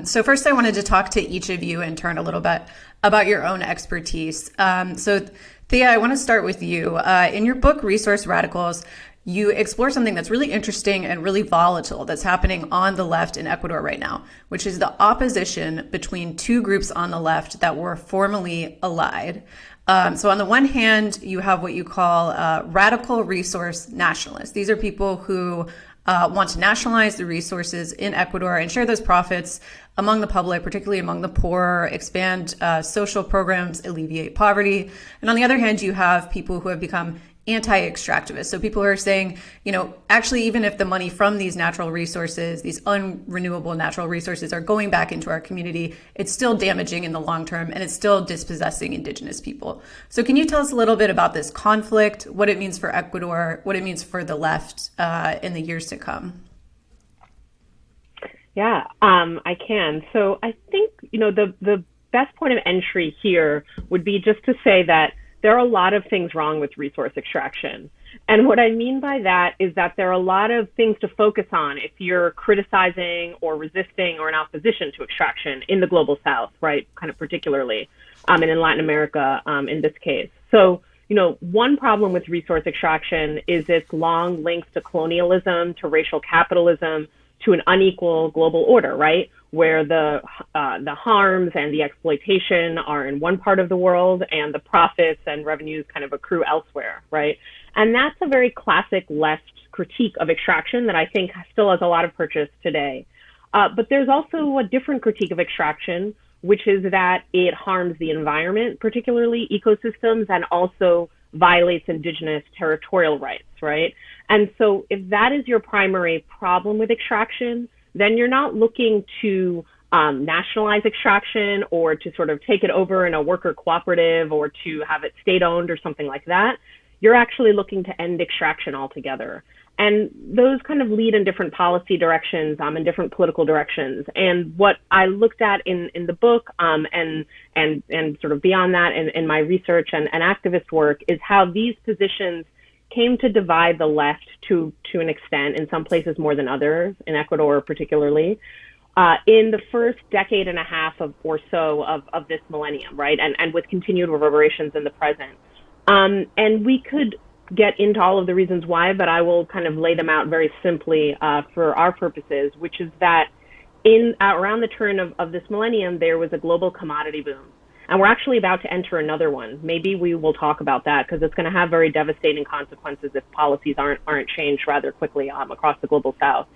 So first I wanted to talk to each of you in turn a little bit about your own expertise. So Thea, I want to start with you. In your book, Resource Radicals, you explore something that's really interesting and really volatile that's happening on the left in Ecuador right now, which is the opposition between two groups on the left that were formerly allied. So on the one hand, you have what you call radical resource nationalists. These are people who want to nationalize the resources in Ecuador and share those profits among the public, particularly among the poor, expand social programs, alleviate poverty. And on the other hand, you have people who have become anti-extractivist. So people who are saying, you know, actually, even if the money from these natural resources, these unrenewable natural resources are going back into our community, it's still damaging in the long term and it's still dispossessing indigenous people. So can you tell us a little bit about this conflict, what it means for Ecuador, what it means for the left in the years to come? Yeah, I can. So I think, the best point of entry here would be just to say that there are a lot of things wrong with resource extraction. And what I mean by that is that there are a lot of things to focus on if you're criticizing or resisting or in opposition to extraction in the global south, right? Kind of particularly, and in Latin America, in this case. So, one problem with resource extraction is its long links to colonialism, to racial capitalism, to an unequal global order, right? Where the harms and the exploitation are in one part of the world and the profits and revenues kind of accrue elsewhere, right? And that's a very classic left critique of extraction that I think still has a lot of purchase today. But there's also a different critique of extraction, which is that it harms the environment, particularly ecosystems, and also violates indigenous territorial rights, right? And so if that is your primary problem with extraction, then you're not looking to nationalize extraction or to sort of take it over in a worker cooperative or to have it state-owned or something like that. You're actually looking to end extraction altogether. And those kind of lead in different policy directions, in different political directions. And what I looked at in the book, and sort of beyond that in my research and activist work, is how these positions came to divide the left to an extent, in some places more than others, in Ecuador particularly, in the first decade and a half or so of this millennium, right? And with continued reverberations in the present. And we could get into all of the reasons why, but I will kind of lay them out very simply for our purposes, which is that around the turn of this millennium, there was a global commodity boom. And we're actually about to enter another one. Maybe we will talk about that because it's going to have very devastating consequences if policies aren't changed rather quickly across the global south.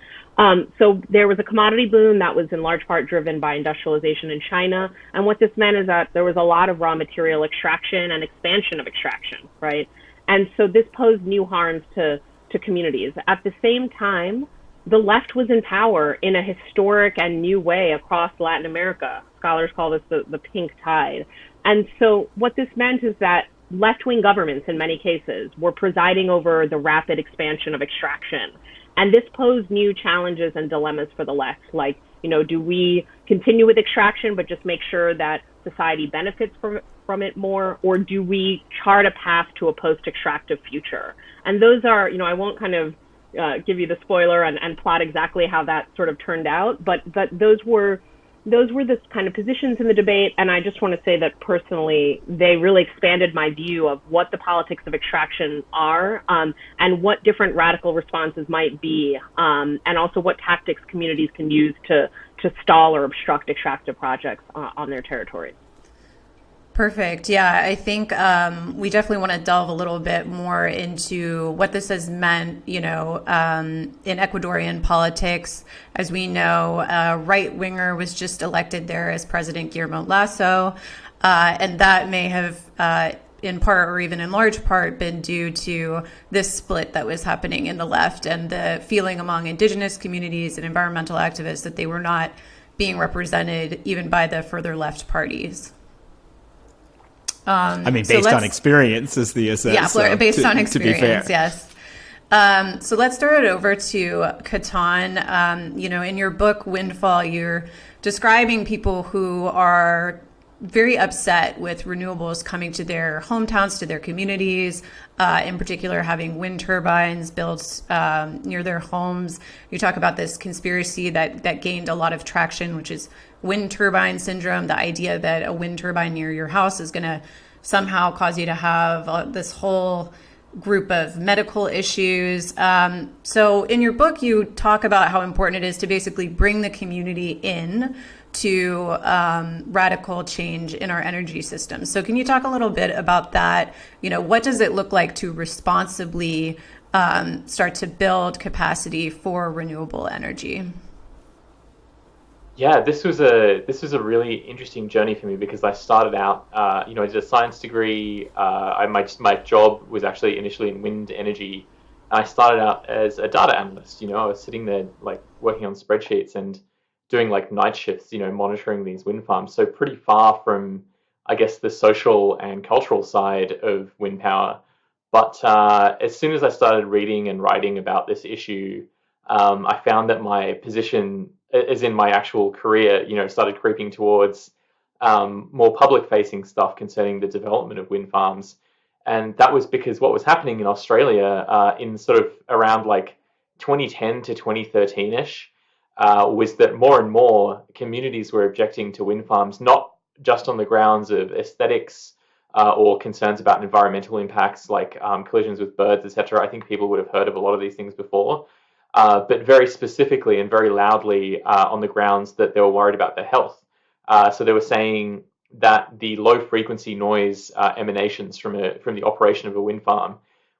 So there was a commodity boom that was in large part driven by industrialization in China. And what this meant is that there was a lot of raw material extraction and expansion of extraction, right? And so this posed new harms to communities. At the same time, the left was in power in a historic and new way across Latin America. Scholars call this the pink tide. And so what this meant is that left-wing governments, in many cases, were presiding over the rapid expansion of extraction. And this posed new challenges and dilemmas for the left, like, do we continue with extraction but just make sure that society benefits from it more, or do we chart a path to a post-extractive future? And those are, I won't kind of give you the spoiler and plot exactly how that sort of turned out, but those were the kind of positions in the debate. And I just want to say that personally, they really expanded my view of what the politics of extraction are, and what different radical responses might be, and also what tactics communities can use to stall or obstruct extractive projects on their territories. Perfect. Yeah, I think we definitely want to delve a little bit more into what this has meant, in Ecuadorian politics. As we know, a right-winger was just elected there as President Guillermo Lasso, and that may have, in part or even in large part, been due to this split that was happening in the left and the feeling among indigenous communities and environmental activists that they were not being represented even by the further left parties. Based on experience is the assessment. Yeah, based on experience, to be fair. Yes. So let's throw it over to Ketan. In your book, Windfall, you're describing people who are very upset with renewables coming to their hometowns, to their communities, in particular having wind turbines built near their homes. You talk about this conspiracy that gained a lot of traction, which is wind turbine syndrome, the idea that a wind turbine near your house is going to somehow cause you to have this whole group of medical issues. So in your book, you talk about how important it is to basically bring the community in to radical change in our energy system. So can you talk a little bit about that? What does it look like to responsibly start to build capacity for renewable energy? Yeah, this was a really interesting journey for me because I started out, I did a science degree. My job was actually initially in wind energy. I started out as a data analyst. I was sitting there working on spreadsheets and doing night shifts, monitoring these wind farms. So pretty far from, I guess, the social and cultural side of wind power. But as soon as I started reading and writing about this issue, I found that my position as in my actual career, started creeping towards more public-facing stuff concerning the development of wind farms. And that was because what was happening in Australia in sort of around like 2010 to 2013-ish was that more and more communities were objecting to wind farms, not just on the grounds of aesthetics or concerns about environmental impacts like collisions with birds, etc. I think people would have heard of a lot of these things before, but very specifically and very loudly on the grounds that they were worried about their health. So they were saying that the low frequency noise emanations from the operation of a wind farm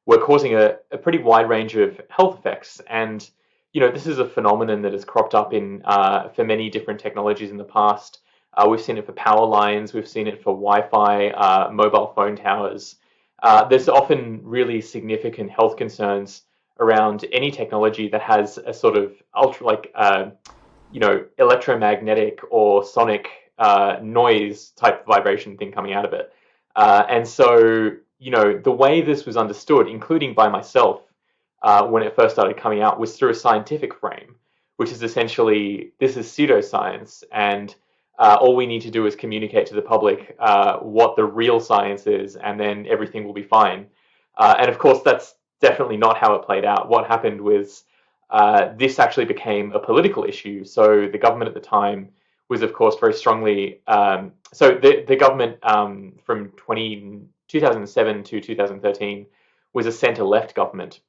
were causing a pretty wide range of health effects. And, this is a phenomenon that has cropped up for many different technologies in the past. We've seen it for power lines, we've seen it for Wi-Fi, mobile phone towers. There's often really significant health concerns around any technology that has a sort of electromagnetic or sonic noise type vibration thing coming out of it. And so, the way this was understood, including by myself, when it first started coming out, was through a scientific frame, which is essentially, this is pseudoscience, and all we need to do is communicate to the public what the real science is, and then everything will be fine. And of course, that's definitely not how it played out. What happened was this actually became a political issue. So the government at the time was, of course, very strongly... so the government from 2007 to 2013 was a centre-left government.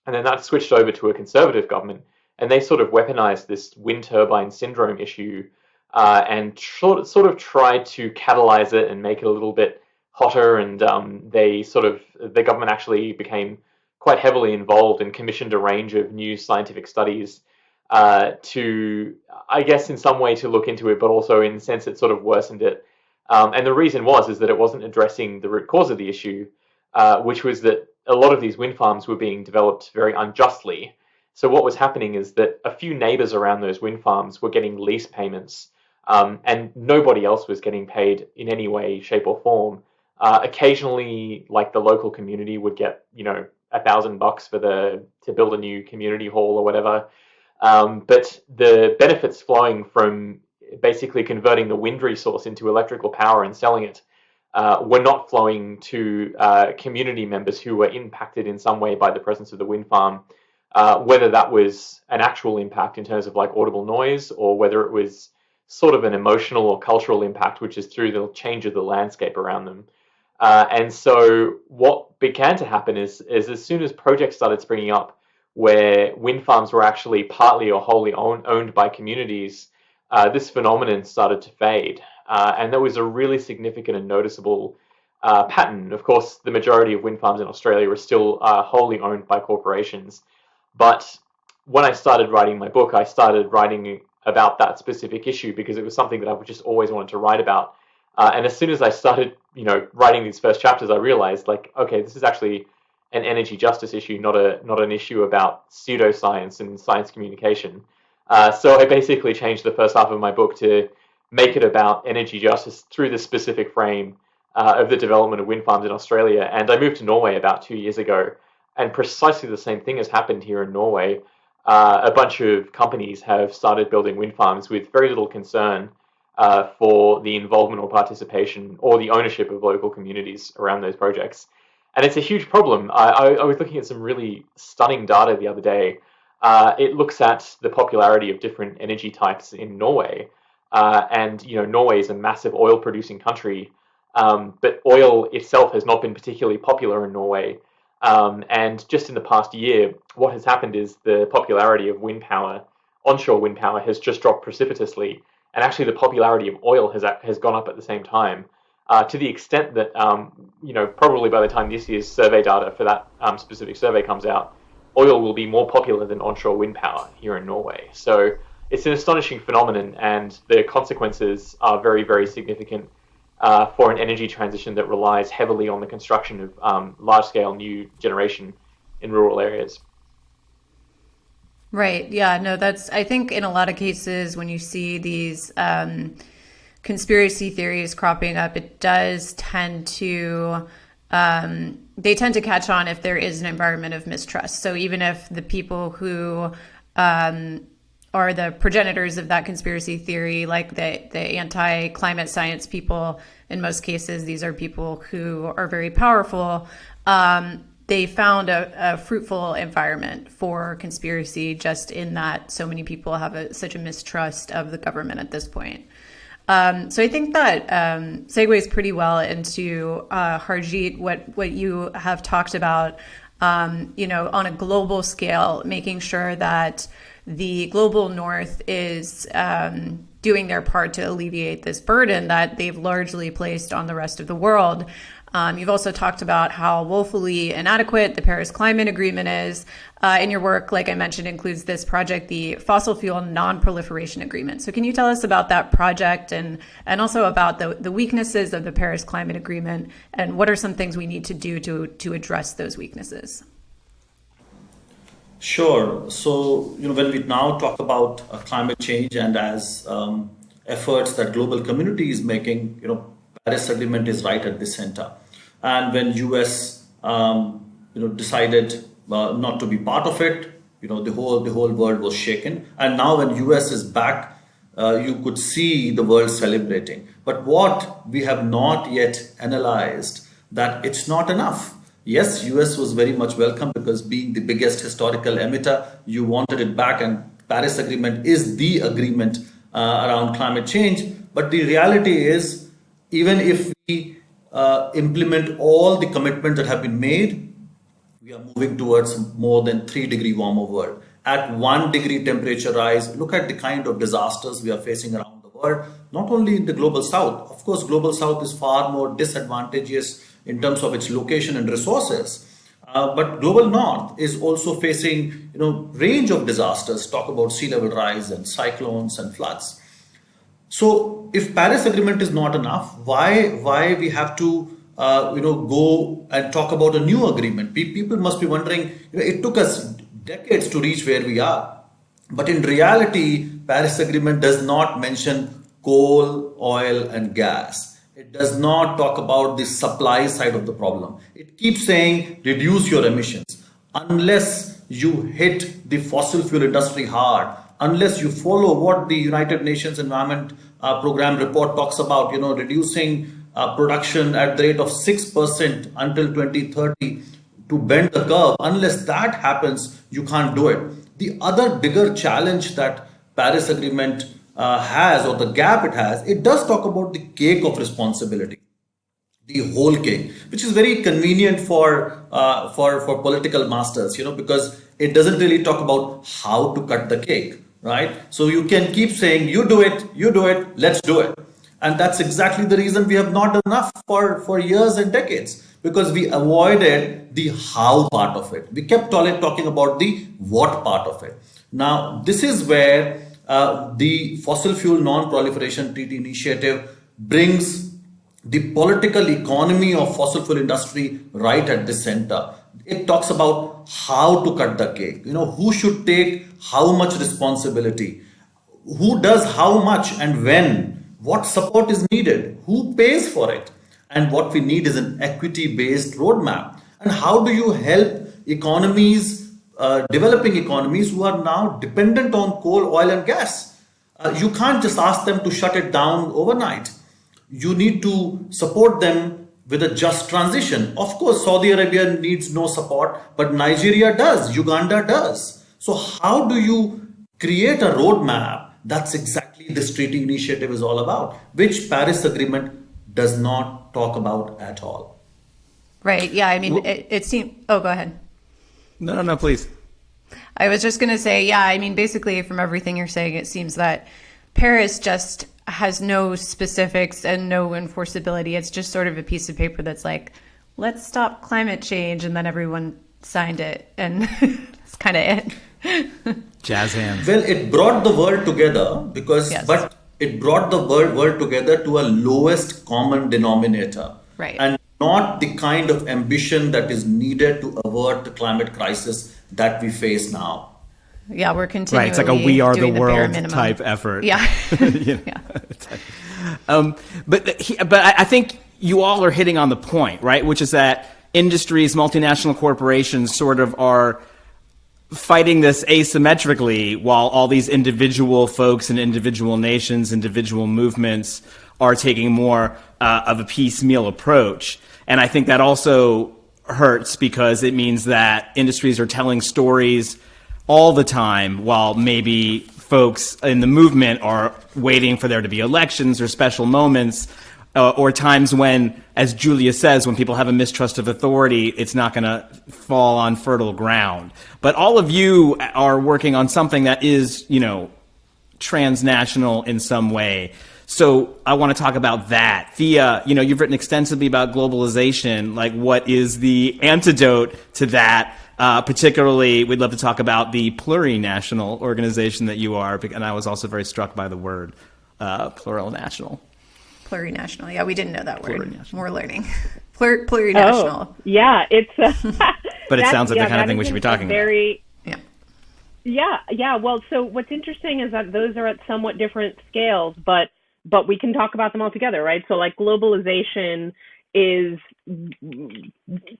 And then that switched over to a conservative government. And they sort of weaponized this wind turbine syndrome issue and sort of tried to catalyze it and make it a little bit hotter. And the government actually became quite heavily involved and commissioned a range of new scientific studies to, I guess, in some way to look into it, but also in the sense it sort of worsened it. And the reason is that it wasn't addressing the root cause of the issue, which was that a lot of these wind farms were being developed very unjustly. So what was happening is that a few neighbors around those wind farms were getting lease payments, and nobody else was getting paid in any way, shape or form. Occasionally, like the local community would get, $1,000 to build a new community hall or whatever. But the benefits flowing from basically converting the wind resource into electrical power and selling it were not flowing to community members who were impacted in some way by the presence of the wind farm, whether that was an actual impact in terms of like audible noise, or whether it was sort of an emotional or cultural impact, which is through the change of the landscape around them. And so what began to happen is as soon as projects started springing up where wind farms were actually partly or wholly owned by communities, this phenomenon started to fade. And there was a really significant and noticeable pattern. Of course, the majority of wind farms in Australia were still wholly owned by corporations. But when I started writing my book, I started writing about that specific issue because it was something that I just always wanted to write about. And as soon as I started, writing these first chapters, I realized, okay, this is actually an energy justice issue, not an issue about pseudoscience and science communication. So I basically changed the first half of my book to make it about energy justice through the specific frame of the development of wind farms in Australia. And I moved to Norway about 2 years ago, and precisely the same thing has happened here in Norway. A bunch of companies have started building wind farms with very little concern for the involvement or participation or the ownership of local communities around those projects. And it's a huge problem. I was looking at some really stunning data the other day. It looks at the popularity of different energy types in Norway. And Norway is a massive oil producing country, but oil itself has not been particularly popular in Norway. And just in the past year, what has happened is the popularity of wind power, onshore wind power, has just dropped precipitously. And actually the popularity of oil has gone up at the same time, to the extent that, probably by the time this year's survey data for that specific survey comes out, oil will be more popular than onshore wind power here in Norway. So it's an astonishing phenomenon, and the consequences are very, very significant for an energy transition that relies heavily on the construction of large-scale new generation in rural areas. Right. Yeah. No, I think in a lot of cases when you see these conspiracy theories cropping up, it does tend to, they tend to catch on if there is an environment of mistrust. So even if the people who are the progenitors of that conspiracy theory, like the anti-climate science people. In most cases, these are people who are very powerful. They found a fruitful environment for conspiracy, just in that so many people have such a mistrust of the government at this point. So I think that segues pretty well into Harjeet, what you have talked about, on a global scale, making sure that the global north is doing their part to alleviate this burden that they've largely placed on the rest of the world. You've also talked about how woefully inadequate the Paris Climate Agreement is. In your work, like I mentioned, includes this project, the Fossil Fuel Non-Proliferation Agreement. So can you tell us about that project and also about the weaknesses of the Paris Climate Agreement, and what are some things we need to do to address those weaknesses? Sure. So, when we now talk about climate change and as efforts that global community is making, Paris Agreement is right at the center. And when US, decided not to be part of it, the whole world was shaken. And now when US is back, you could see the world celebrating. But what we have not yet analyzed, that it's not enough. Yes, US was very much welcome because being the biggest historical emitter, you wanted it back, and Paris Agreement is the agreement around climate change. But the reality is, even if we implement all the commitments that have been made, we are moving towards more than 3-degree warmer world. At 1 degree temperature rise, look at the kind of disasters we are facing around the world, not only in the global south. Of course, global south is far more disadvantageous in terms of its location and resources. But global north is also facing, range of disasters. Talk about sea level rise and cyclones and floods. So if Paris Agreement is not enough, why we have to go and talk about a new agreement? People must be wondering, it took us decades to reach where we are. But in reality, Paris Agreement does not mention coal, oil, and gas. It does not talk about the supply side of the problem. It keeps saying, reduce your emissions. Unless you hit the fossil fuel industry hard, unless you follow what the United Nations Environment Program report talks about, reducing production at the rate of 6% until 2030 to bend the curve, unless that happens, you can't do it. The other bigger challenge that Paris Agreement has, or the gap it has, it does talk about the cake of responsibility, the whole cake, which is very convenient for political masters, because it doesn't really talk about how to cut the cake, right? So you can keep saying, you do it, let's do it. And that's exactly the reason we have not done enough for years and decades, because we avoided the how part of it. We kept talking about the what part of it. Now, this is where the Fossil Fuel Non-Proliferation Treaty Initiative brings the political economy of fossil fuel industry right at the center. It talks about how to cut the cake, who should take how much responsibility, who does how much and when, what support is needed, who pays for it, and what we need is an equity-based roadmap. And how do you help economies, developing economies who are now dependent on coal, oil, and gas? You can't just ask them to shut it down overnight. You need to support them with a just transition. Of course, Saudi Arabia needs no support, but Nigeria does, Uganda does. So how do you create a roadmap? That's exactly this treaty initiative is all about, which Paris Agreement does not talk about at all. Right. Yeah. I mean, it seems. Oh, go ahead. No, please. I was just going to say, yeah, I mean, basically from everything you're saying, it seems that Paris just has no specifics and no enforceability. It's just sort of a piece of paper that's like, let's stop climate change. And then everyone signed it. And that's kind of it. Jazz hands. Well, it brought the world together but it brought the world together to a lowest common denominator. Right. And not the kind of ambition that is needed to avert the climate crisis that we face now. Yeah, we're continually right. It's like a "we are the world" minimum type effort. Yeah. Yeah. But I think you all are hitting on the point, right? Which is that industries, multinational corporations, sort of are fighting this asymmetrically while all these individual folks and individual nations, individual movements are taking more of a piecemeal approach. And I think that also hurts because it means that industries are telling stories all the time while maybe folks in the movement are waiting for there to be elections or special moments or times when, as Julia says, when people have a mistrust of authority, it's not going to fall on fertile ground. But all of you are working on something that is, transnational in some way. So I want to talk about that. Thea, you've written extensively about globalization. Like, what is the antidote to that? Particularly, we'd love to talk about the plurinational organization that you are. And I was also very struck by the word plurinational. Plurinational. Yeah, we didn't know that word. More learning. Plurinational. Oh, yeah, it's. But it sounds like the kind of thing we should be talking about. Yeah. Well, so what's interesting is that those are at somewhat different scales, but we can talk about them all together, right? So, like, globalization is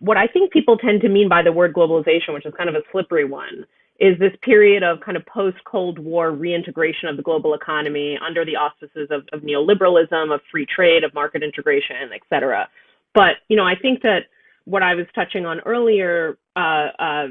what I think people tend to mean by the word globalization, which is kind of a slippery one, is this period of kind of post-Cold War reintegration of the global economy under the auspices of neoliberalism, of free trade, of market integration, et cetera. But, I think that what I was touching on earlier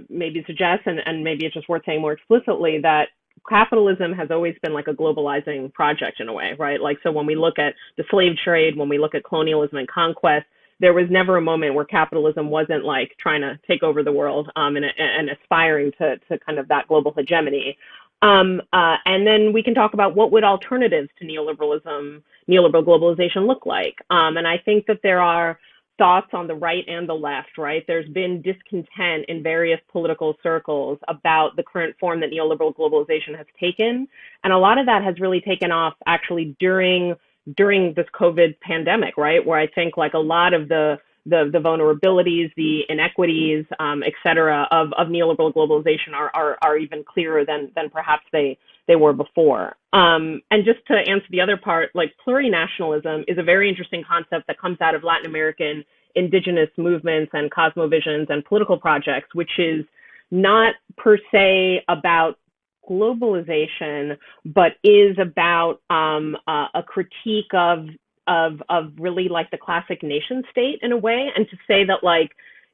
maybe suggests, and maybe it's just worth saying more explicitly, that capitalism has always been like a globalizing project in a way, right? Like, so when we look at the slave trade, when we look at colonialism and conquest, there was never a moment where capitalism wasn't like trying to take over the world and aspiring to kind of that global hegemony. And then we can talk about what would alternatives to neoliberal globalization look like. And I think that there are thoughts on the right and the left, right? There's been discontent in various political circles about the current form that neoliberal globalization has taken. And a lot of that has really taken off actually during this COVID pandemic, right? Where I think like a lot of the vulnerabilities, the inequities, et cetera, of neoliberal globalization are even clearer than perhaps they were before. And just to answer the other part, like, plurinationalism is a very interesting concept that comes out of Latin American indigenous movements and cosmovisions and political projects, which is not per se about globalization, but is about a critique of really like the classic nation state in a way, and to say that like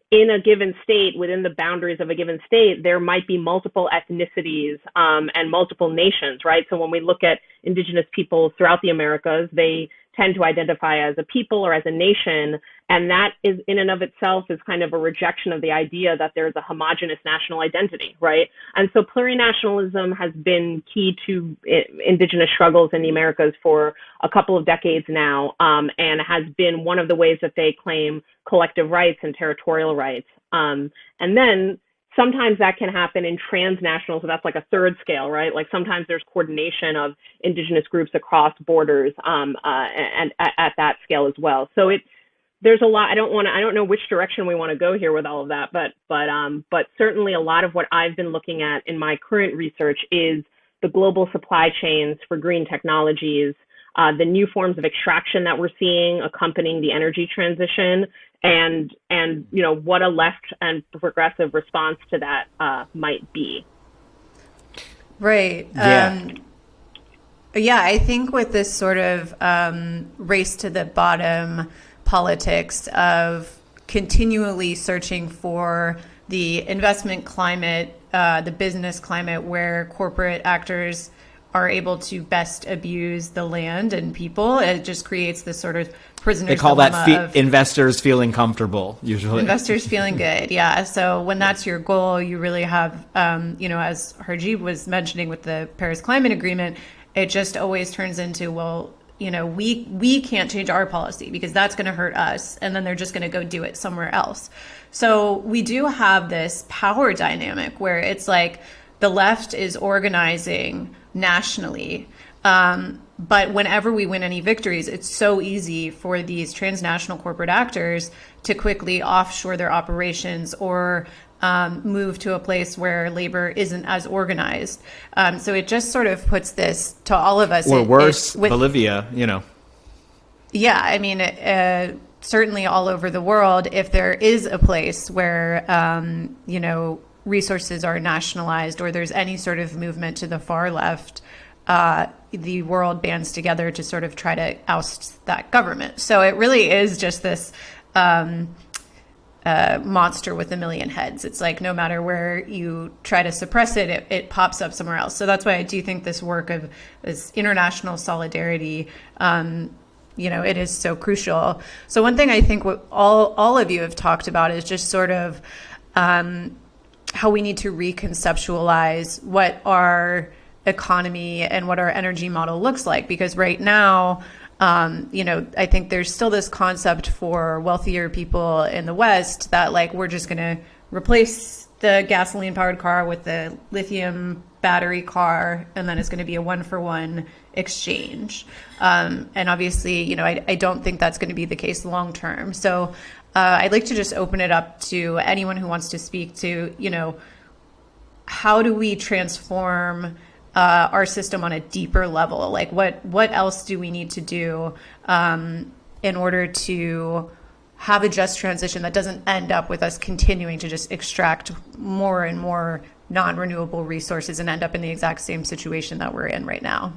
in a given state, within the boundaries of a given state, there might be multiple ethnicities and multiple nations, right? So when we look at indigenous peoples throughout the Americas, they tend to identify as a people or as a nation. And that is in and of itself is kind of a rejection of the idea that there's a homogenous national identity, right? And so plurinationalism has been key to indigenous struggles in the Americas for a couple of decades now, and has been one of the ways that they claim collective rights and territorial rights. And then sometimes that can happen in transnational, so that's like a third scale, right? Like sometimes there's coordination of indigenous groups across borders, and at that scale as well. So there's a lot. I don't know which direction we want to go here with all of that, but certainly a lot of what I've been looking at in my current research is the global supply chains for green technologies, the new forms of extraction that we're seeing accompanying the energy transition, and what a left and progressive response to that might be. Right. Yeah, I think with this sort of race to the bottom politics of continually searching for the investment climate, the business climate where corporate actors are able to best abuse the land and people, it just creates this sort of prisoner's They call dilemma that investors feeling comfortable, usually. Investors feeling good, yeah. So when that's your goal, you really have, as Harjeet was mentioning with the Paris Climate Agreement, it just always turns into, well, we can't change our policy because that's going to hurt us, and then they're just going to go do it somewhere else. So we do have this power dynamic where it's like the left is organizing nationally, but whenever we win any victories, it's so easy for these transnational corporate actors to quickly offshore their operations or move to a place where labor isn't as organized. So it just sort of puts this to all of us. Or worse, Bolivia, Yeah, I mean, certainly all over the world, if there is a place where, resources are nationalized or there's any sort of movement to the far left, the world bands together to sort of try to oust that government. So it really is just this monster with a million heads. It's like no matter where you try to suppress it, it pops up somewhere else. So that's why I do think this work of this international solidarity, it is so crucial. So one thing I think what all of you have talked about is just sort of how we need to reconceptualize what our economy and what our energy model looks like. Because right now, I think there's still this concept for wealthier people in the West that like we're just going to replace the gasoline powered car with the lithium battery car, and then it's going to be a 1-for-1 exchange. And obviously, I don't think that's going to be the case long term. So I'd like to just open it up to anyone who wants to speak to, how do we transform our system on a deeper level? Like what else do we need to do in order to have a just transition that doesn't end up with us continuing to just extract more and more non-renewable resources and end up in the exact same situation that we're in right now?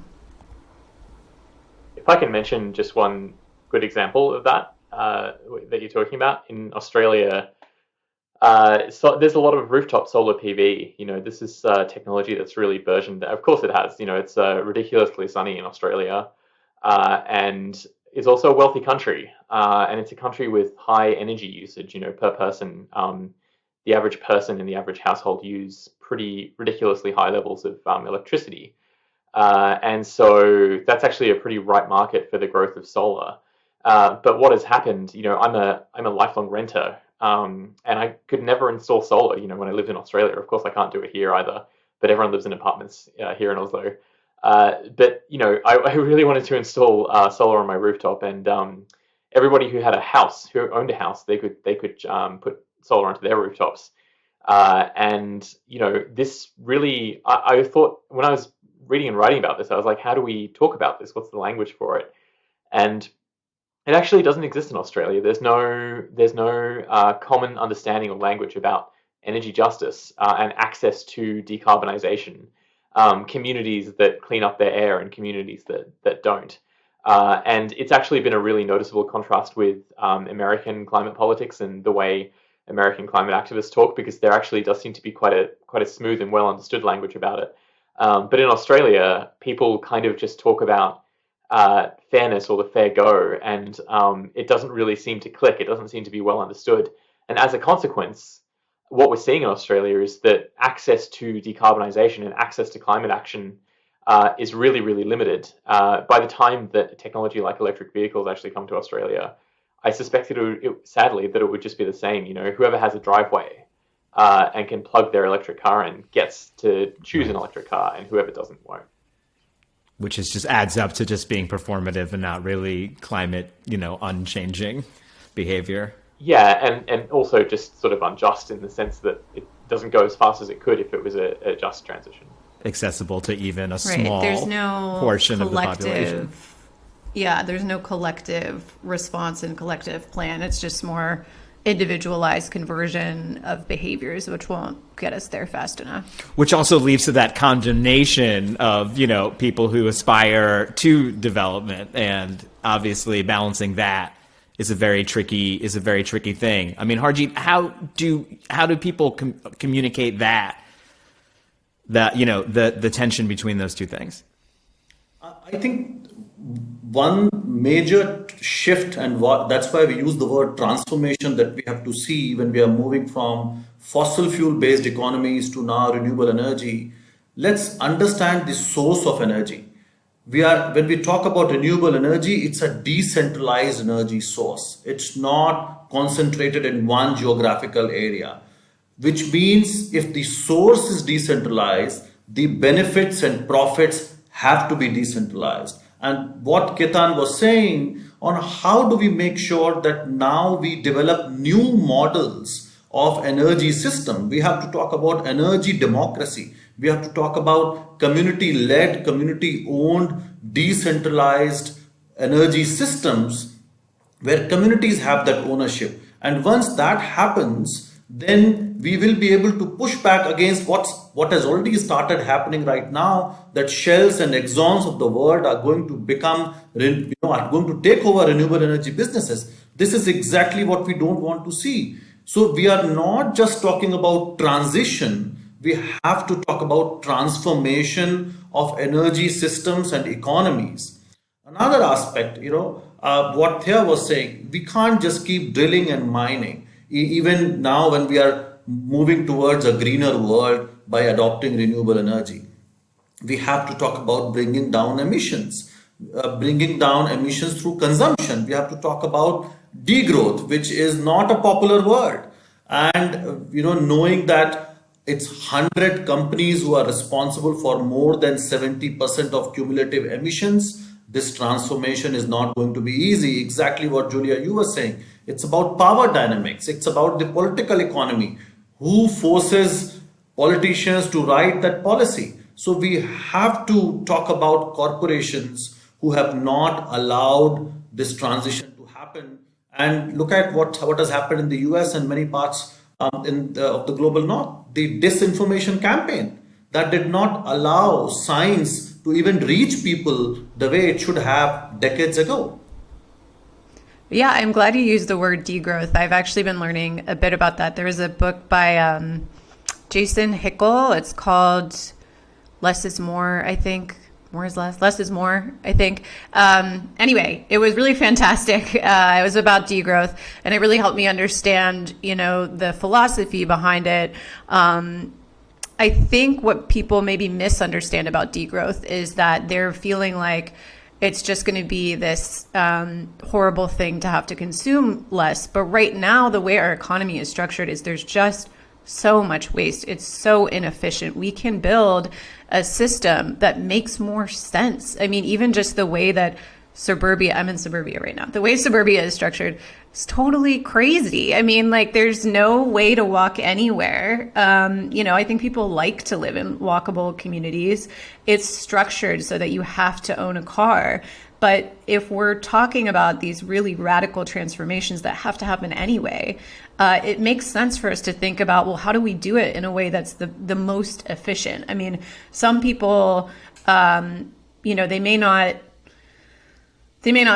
If I can mention just one good example of that that you're talking about, in Australia, so there's a lot of rooftop solar PV. This is technology that's really burgeoned. Of course it has. It's ridiculously sunny in Australia, and it's also a wealthy country, and it's a country with high energy usage. Per person, the average person in the average household use pretty ridiculously high levels of electricity, and so that's actually a pretty ripe market for the growth of solar. But what has happened? I'm a lifelong renter. And I could never install solar, when I lived in Australia. Of course, I can't do it here either, but everyone lives in apartments here in Oslo. But, I really wanted to install solar on my rooftop, and everybody who had a house, who owned a house, they could put solar onto their rooftops. And, this really, I thought when I was reading and writing about this, I was like, how do we talk about this? What's the language for it? And it actually doesn't exist in Australia. There's no common understanding or language about energy justice and access to decarbonisation. Communities that clean up their air and communities that don't. And it's actually been a really noticeable contrast with American climate politics and the way American climate activists talk, because there actually does seem to be quite a smooth and well understood language about it. But in Australia, people kind of just talk about fairness or the fair go, and it doesn't really seem to click. It doesn't seem to be well understood. And as a consequence, what we're seeing in Australia is that access to decarbonisation and access to climate action is really, really limited. By the time that technology like electric vehicles actually come to Australia, I suspect sadly that it would just be the same. Whoever has a driveway and can plug their electric car in gets to choose an electric car, and whoever doesn't won't. Which just adds up to just being performative and not really climate, unchanging behavior. Yeah, and also just sort of unjust in the sense that it doesn't go as fast as it could if it was a just transition. Accessible to even a small There's no portion of the population. Yeah, there's no collective response and collective plan. It's just more individualized conversion of behaviors, which won't get us there fast enough. Which also leads to that condemnation of, people who aspire to development, and obviously balancing that is a very tricky thing. I mean, Harjeet, how do people communicate that the tension between those two things? I think one major shift, and that's why we use the word transformation, that we have to see when we are moving from fossil fuel based economies to now renewable energy. Let's understand the source of energy. When we talk about renewable energy, it's a decentralized energy source. It's not concentrated in one geographical area, which means if the source is decentralized, the benefits and profits have to be decentralized. And what Ketan was saying on how do we make sure that now we develop new models of energy system. We have to talk about energy democracy. We have to talk about community-led, community-owned, decentralized energy systems where communities have that ownership. And once that happens, then we will be able to push back against what has already started happening right now, that shells and exxons of the world are going to become, are going to take over renewable energy businesses. This is exactly what we don't want to see. So we are not just talking about transition, we have to talk about transformation of energy systems and economies. Another aspect, what Thea was saying, we can't just keep drilling and mining. Even now when we are moving towards a greener world by adopting renewable energy, we have to talk about bringing down emissions through consumption. We have to talk about degrowth, which is not a popular word. And, knowing that it's 100 companies who are responsible for more than 70% of cumulative emissions, this transformation is not going to be easy. Exactly what Julia, you were saying. It's about power dynamics. It's about the political economy. Who forces politicians to write that policy? So we have to talk about corporations who have not allowed this transition to happen. And look at what has happened in the US and many parts of the global north. The disinformation campaign that did not allow science to even reach people the way it should have decades ago. Yeah, I'm glad you used the word degrowth. I've actually been learning a bit about that. There was a book by Jason Hickel. It's called Less is More, I think. More is less. Less is more, I think. Anyway, it was really fantastic. It was about degrowth, and it really helped me understand, the philosophy behind it. I think what people maybe misunderstand about degrowth is that they're feeling like it's just going to be this horrible thing to have to consume less. But right now, the way our economy is structured is there's just so much waste. It's so inefficient. We can build a system that makes more sense. I mean, even just the way that suburbia, I'm in suburbia right now, the way suburbia is structured is totally crazy. I mean, there's no way to walk anywhere. I think people like to live in walkable communities. It's structured so that you have to own a car. But if we're talking about these really radical transformations that have to happen anyway, it makes sense for us to think about, well, how do we do it in a way that's the most efficient? I mean, some people, they may not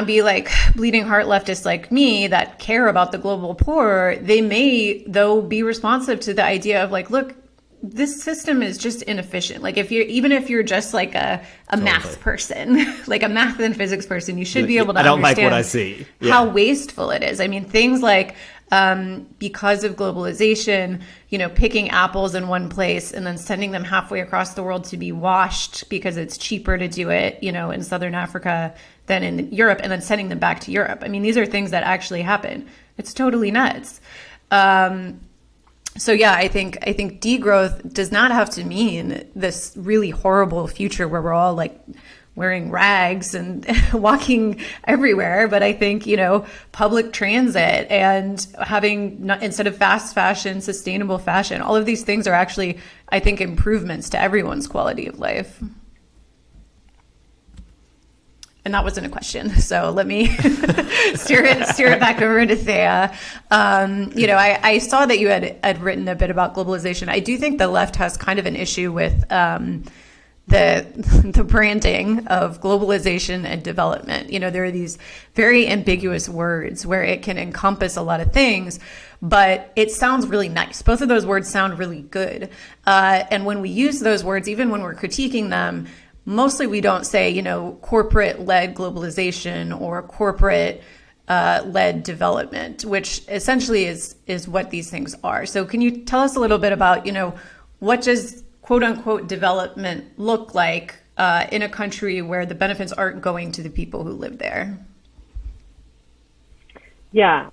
be like bleeding heart leftists like me that care about the global poor. They may, though, be responsive to the idea of look, this system is just inefficient. If you're just like a math person, like a math and physics person, you should be able to I don't understand like what I see. Yeah. How wasteful it is. I mean, things like because of globalization, picking apples in one place and then sending them halfway across the world to be washed because it's cheaper to do it, in Southern Africa than in Europe, and then sending them back to Europe. I mean, these are things that actually happen. It's totally nuts. So yeah, I think degrowth does not have to mean this really horrible future where we're all wearing rags and walking everywhere. But I think, public transit and having, instead of fast fashion, sustainable fashion, all of these things are actually, I think, improvements to everyone's quality of life. And that wasn't a question, so let me steer it back over to Thea. I saw that you had written a bit about globalization. I do think the left has kind of an issue with the branding of globalization and development. There are these very ambiguous words where it can encompass a lot of things, but it sounds really nice. Both of those words sound really good. And when we use those words, even when we're critiquing them, mostly we don't say, corporate-led globalization or corporate-led development, which essentially is what these things are. So can you tell us a little bit about, what does quote-unquote development look like in a country where the benefits aren't going to the people who live there? Yeah,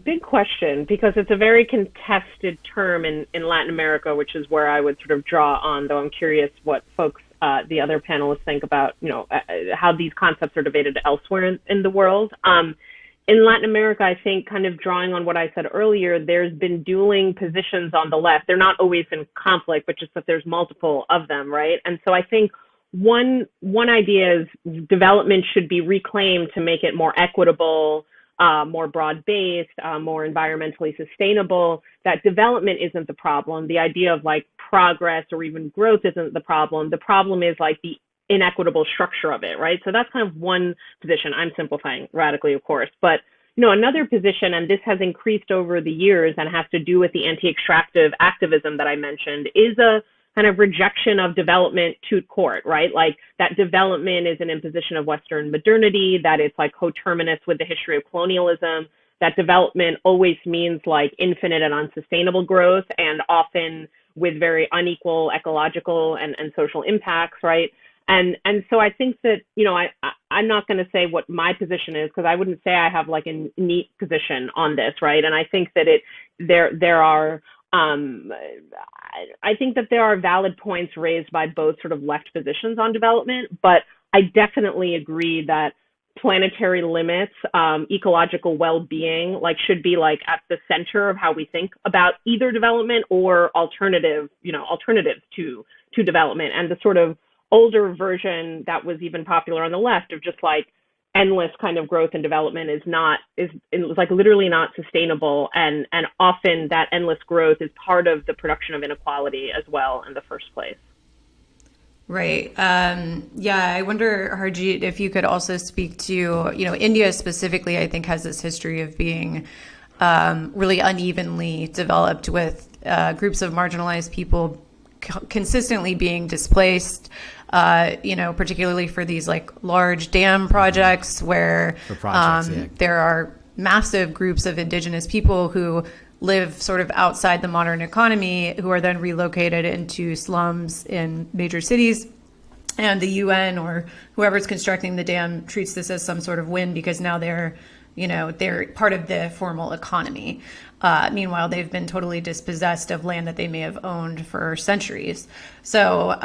big question, because it's a very contested term in Latin America, which is where I would sort of draw on, though I'm curious what folks, the other panelists think about, how these concepts are debated elsewhere in the world. In Latin America, I think, kind of drawing on what I said earlier, there's been dueling positions on the left. They're not always in conflict, but just that there's multiple of them, right? And so I think one idea is development should be reclaimed to make it more equitable, more broad-based, more environmentally sustainable, that development isn't the problem. The idea of like progress or even growth isn't the problem. The problem is like the inequitable structure of it, right? So that's kind of one position. I'm simplifying radically, of course, but another position, and this has increased over the years and has to do with the anti-extractive activism that I mentioned, is a kind of rejection of development to court, right? Like that development is an imposition of Western modernity, that it's like coterminous with the history of colonialism, that development always means like infinite and unsustainable growth, and often with very unequal ecological and social impacts, right? And so I think that, I'm not going to say what my position is, because I wouldn't say I have like a neat position on this, right? And I think that there are valid points raised by both sort of left positions on development, but I definitely agree that planetary limits, ecological well-being, like should be like at the center of how we think about either development or alternatives to development. And the sort of older version that was even popular on the left of just like endless kind of growth and development is like literally not sustainable, and often that endless growth is part of the production of inequality as well in the first place. Right. Yeah, I wonder, Harjeet, if you could also speak to, India specifically, I think has this history of being really unevenly developed, with groups of marginalized people consistently being displaced, particularly for these like large dam projects where there are massive groups of indigenous people who live sort of outside the modern economy, who are then relocated into slums in major cities. And the UN or whoever's constructing the dam treats this as some sort of win, because now they're part of the formal economy. Meanwhile, they've been totally dispossessed of land that they may have owned for centuries. So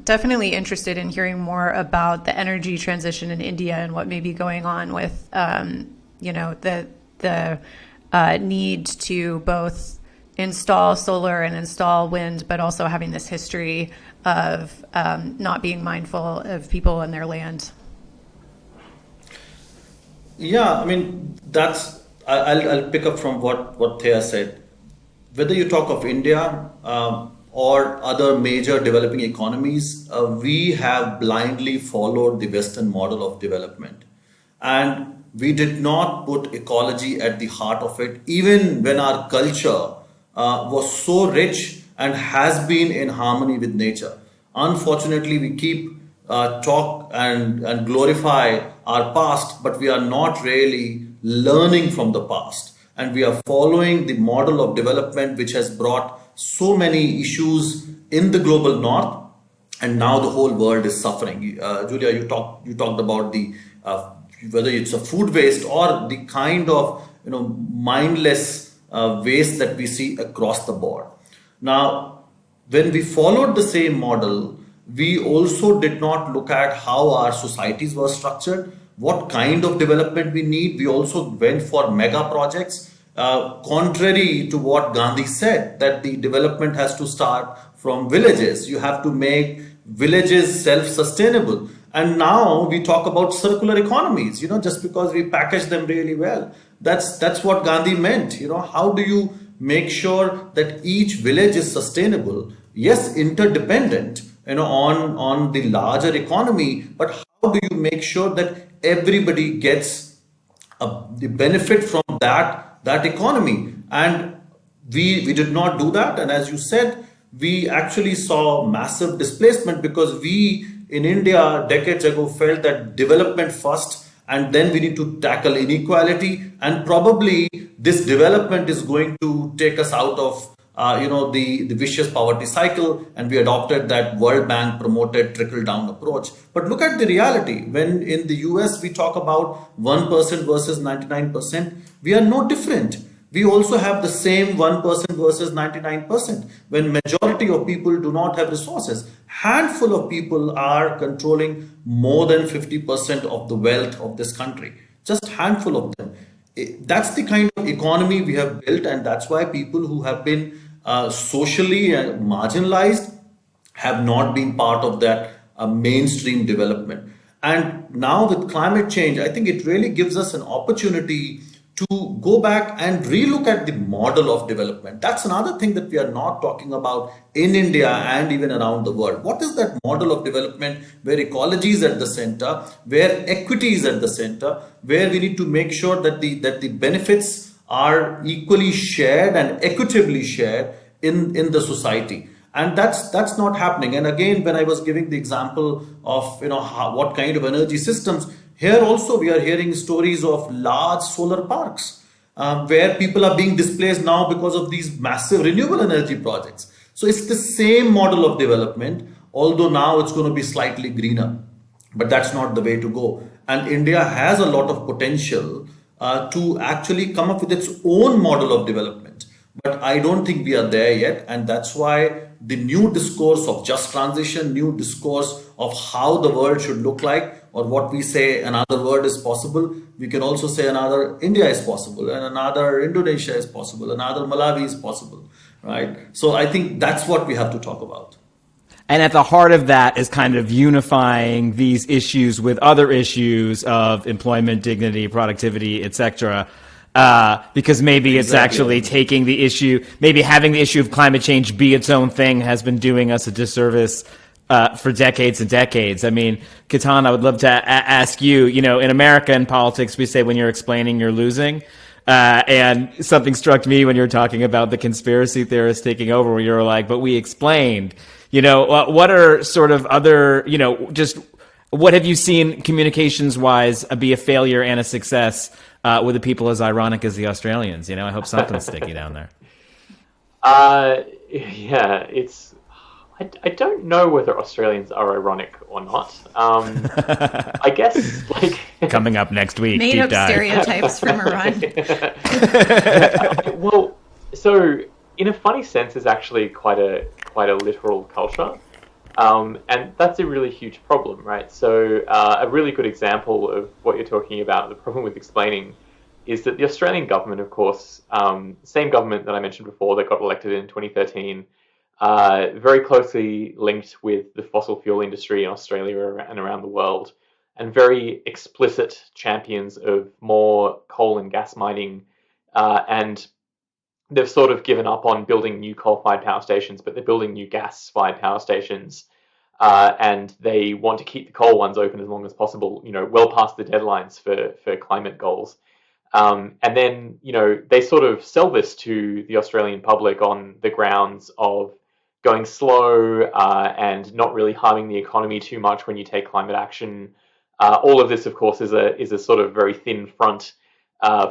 definitely interested in hearing more about the energy transition in India and what may be going on with, the need to both install solar and install wind, but also having this history of not being mindful of people and their land. Yeah, I mean, I'll pick up from what Thea said. Whether you talk of India or other major developing economies, we have blindly followed the Western model of development. And we did not put ecology at the heart of it, even when our culture was so rich and has been in harmony with nature. Unfortunately, we keep talk and glorify our past, but we are not really learning from the past. And we are following the model of development which has brought so many issues in the global north, and now the whole world is suffering. Julia, you talked about the whether it's a food waste or the kind of mindless waste that we see across the board. Now, when we followed the same model, we also did not look at how our societies were structured, what kind of development we need. We also went for mega projects, contrary to what Gandhi said, that the development has to start from villages. You have to make villages self-sustainable. And now we talk about circular economies, just because we package them really well. That's what Gandhi meant. How do you make sure that each village is sustainable? Yes, interdependent, on the larger economy, but how do you make sure that everybody gets the benefit from that economy? And we did not do that. And as you said, we actually saw massive displacement because we in India decades ago felt that development first, and then we need to tackle inequality. And probably this development is going to take us out of the vicious poverty cycle, and we adopted that World Bank promoted trickle-down approach. But look at the reality. When in the US we talk about 1% versus 99%, we are no different. We also have the same 1% versus 99%. When majority of people do not have resources, handful of people are controlling more than 50% of the wealth of this country. Just handful of them. That's the kind of economy we have built, and that's why people who have been socially marginalized have not been part of that mainstream development. And now with climate change, I think it really gives us an opportunity to go back and relook at the model of development. That's another thing that we are not talking about in India and even around the world. What is that model of development where ecology is at the center, where equity is at the center, where we need to make sure that the benefits are equally shared and equitably shared in the society? And that's not happening. And again, when I was giving the example of what kind of energy systems, here also we are hearing stories of large solar parks where people are being displaced now because of these massive renewable energy projects. So it's the same model of development, although now it's going to be slightly greener. But that's not the way to go. And India has a lot of potential to actually come up with its own model of development. But I don't think we are there yet. And that's why the new discourse of just transition, new discourse of how the world should look like, or what we say another world is possible, we can also say another India is possible, and another Indonesia is possible, another Malawi is possible, right? So I think that's what we have to talk about. And at the heart of that is kind of unifying these issues with other issues of employment, dignity, productivity, etc. Because maybe it's actually taking the issue, maybe having the issue of climate change be its own thing has been doing us a disservice for decades and decades. I mean, Ketan, I would love to ask you, in America in politics, we say when you're explaining, you're losing. And something struck me when you were talking about the conspiracy theorists taking over, where you were like, but we explained. What are sort of other, just what have you seen communications-wise be a failure and a success with the people as ironic as the Australians? I hope something's sticky down there. Yeah, it's... I don't know whether Australians are ironic or not. I guess, Coming up next week, made deep up dive. stereotypes from Iran. Well, so in a funny sense, it's actually quite a literal culture. And that's a really huge problem, right? So a really good example of what you're talking about, the problem with explaining, is that the Australian government, of course, same government that I mentioned before that got elected in 2013, very closely linked with the fossil fuel industry in Australia and around the world, and very explicit champions of more coal and gas mining. And they've sort of given up on building new coal-fired power stations, but they're building new gas-fired power stations. And they want to keep the coal ones open as long as possible, well past the deadlines for climate goals. And then, they sort of sell this to the Australian public on the grounds of going slow and not really harming the economy too much when you take climate action. All of this, of course, is a sort of very thin front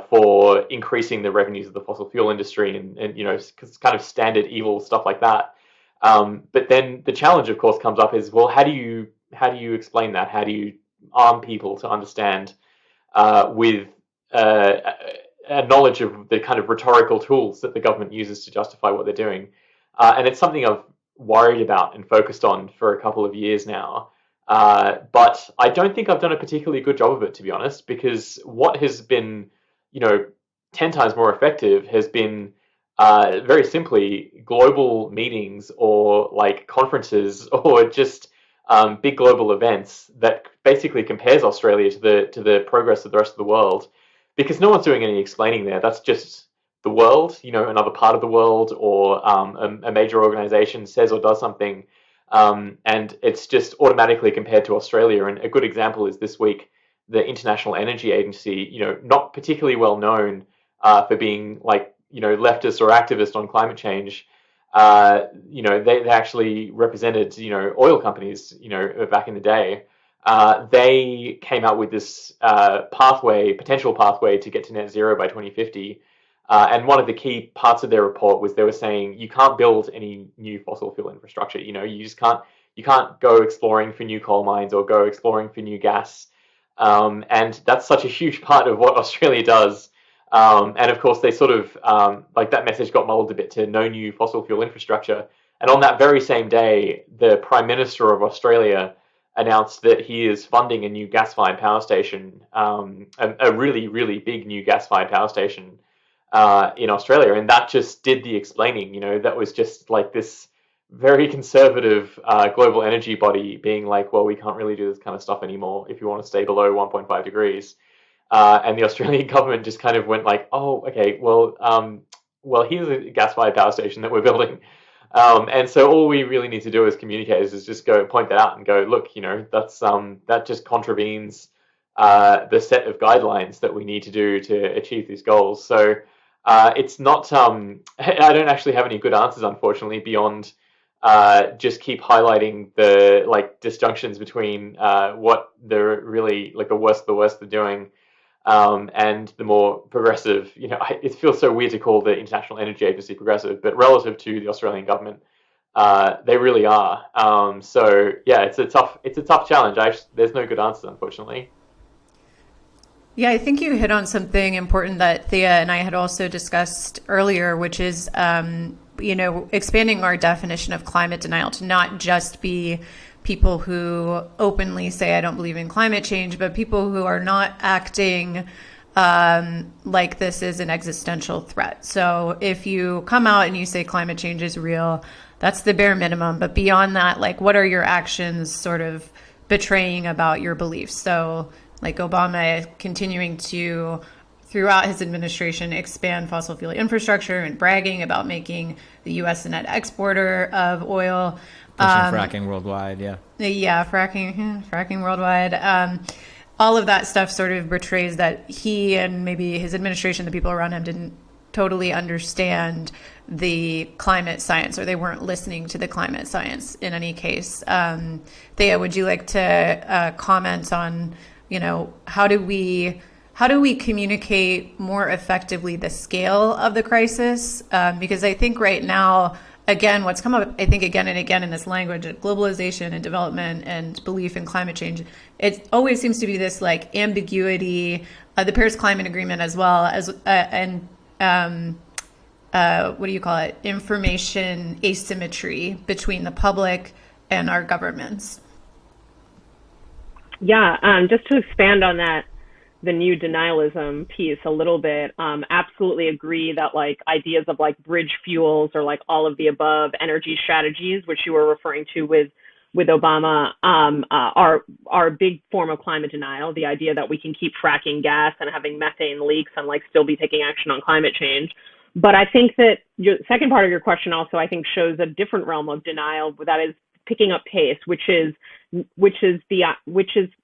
for increasing the revenues of the fossil fuel industry and it's kind of standard evil stuff like that. But then the challenge, of course, comes up is, well, how do you explain that? How do you arm people to understand with a knowledge of the kind of rhetorical tools that the government uses to justify what they're doing? And it's something I've worried about and focused on for a couple of years now. But I don't think I've done a particularly good job of it, to be honest, because what has been, 10 times more effective has been very simply global meetings or conferences or just big global events that basically compares Australia to the progress of the rest of the world, because no one's doing any explaining there. That's just the world, another part of the world, or a major organization says or does something, and it's just automatically compared to Australia. And a good example is this week, the International Energy Agency, not particularly well known for being leftist or activist on climate change. They actually represented, oil companies, back in the day. They came out with this potential pathway to get to net zero by 2050. And one of the key parts of their report was they were saying you can't build any new fossil fuel infrastructure. You just can't go exploring for new coal mines or go exploring for new gas. And that's such a huge part of what Australia does. And of course, they sort of that message got muddled a bit to no new fossil fuel infrastructure. And on that very same day, the Prime Minister of Australia announced that he is funding a new gas-fired power station, a really, really big new gas-fired power station in Australia. And that just did the explaining. That was just this very conservative global energy body being like, well, we can't really do this kind of stuff anymore if you want to stay below 1.5 degrees. And the Australian government just kind of went like, oh, okay, well, here's a gas-fired power station that we're building. And so all we really need to do as communicators is just go point that out and go, look, that's that just contravenes the set of guidelines that we need to do to achieve these goals. So it's not, I don't actually have any good answers, unfortunately, beyond just keep highlighting the disjunctions between what they're really the worst are doing and the more progressive. It feels so weird to call the International Energy Agency progressive, but relative to the Australian government, they really are. So yeah, it's a tough challenge. There's no good answers, unfortunately. Yeah, I think you hit on something important that Thea and I had also discussed earlier, which is, expanding our definition of climate denial to not just be people who openly say, I don't believe in climate change, but people who are not acting like this is an existential threat. So if you come out and you say climate change is real, that's the bare minimum. But beyond that, what are your actions sort of betraying about your beliefs? So Obama continuing to, throughout his administration, expand fossil fuel infrastructure and bragging about making the U.S. a net exporter of oil. Pushing fracking worldwide, yeah. Yeah, fracking worldwide. All of that stuff sort of betrays that he and maybe his administration, the people around him, didn't totally understand the climate science, or they weren't listening to the climate science in any case. Thea, would you like to comment on how do we communicate more effectively the scale of the crisis? Because I think right now, again, what's come up, I think again and again in this language of globalization and development and belief in climate change, it always seems to be this ambiguity, the Paris Climate Agreement as well as, what do you call it? Information asymmetry between the public and our governments. Yeah, just to expand on that, the new denialism piece a little bit, absolutely agree that ideas of bridge fuels or all of the above energy strategies, which you were referring to with Obama, are a big form of climate denial. The idea that we can keep fracking gas and having methane leaks and still be taking action on climate change. But I think that your second part of your question also, I think, shows a different realm of denial that is picking up pace, which is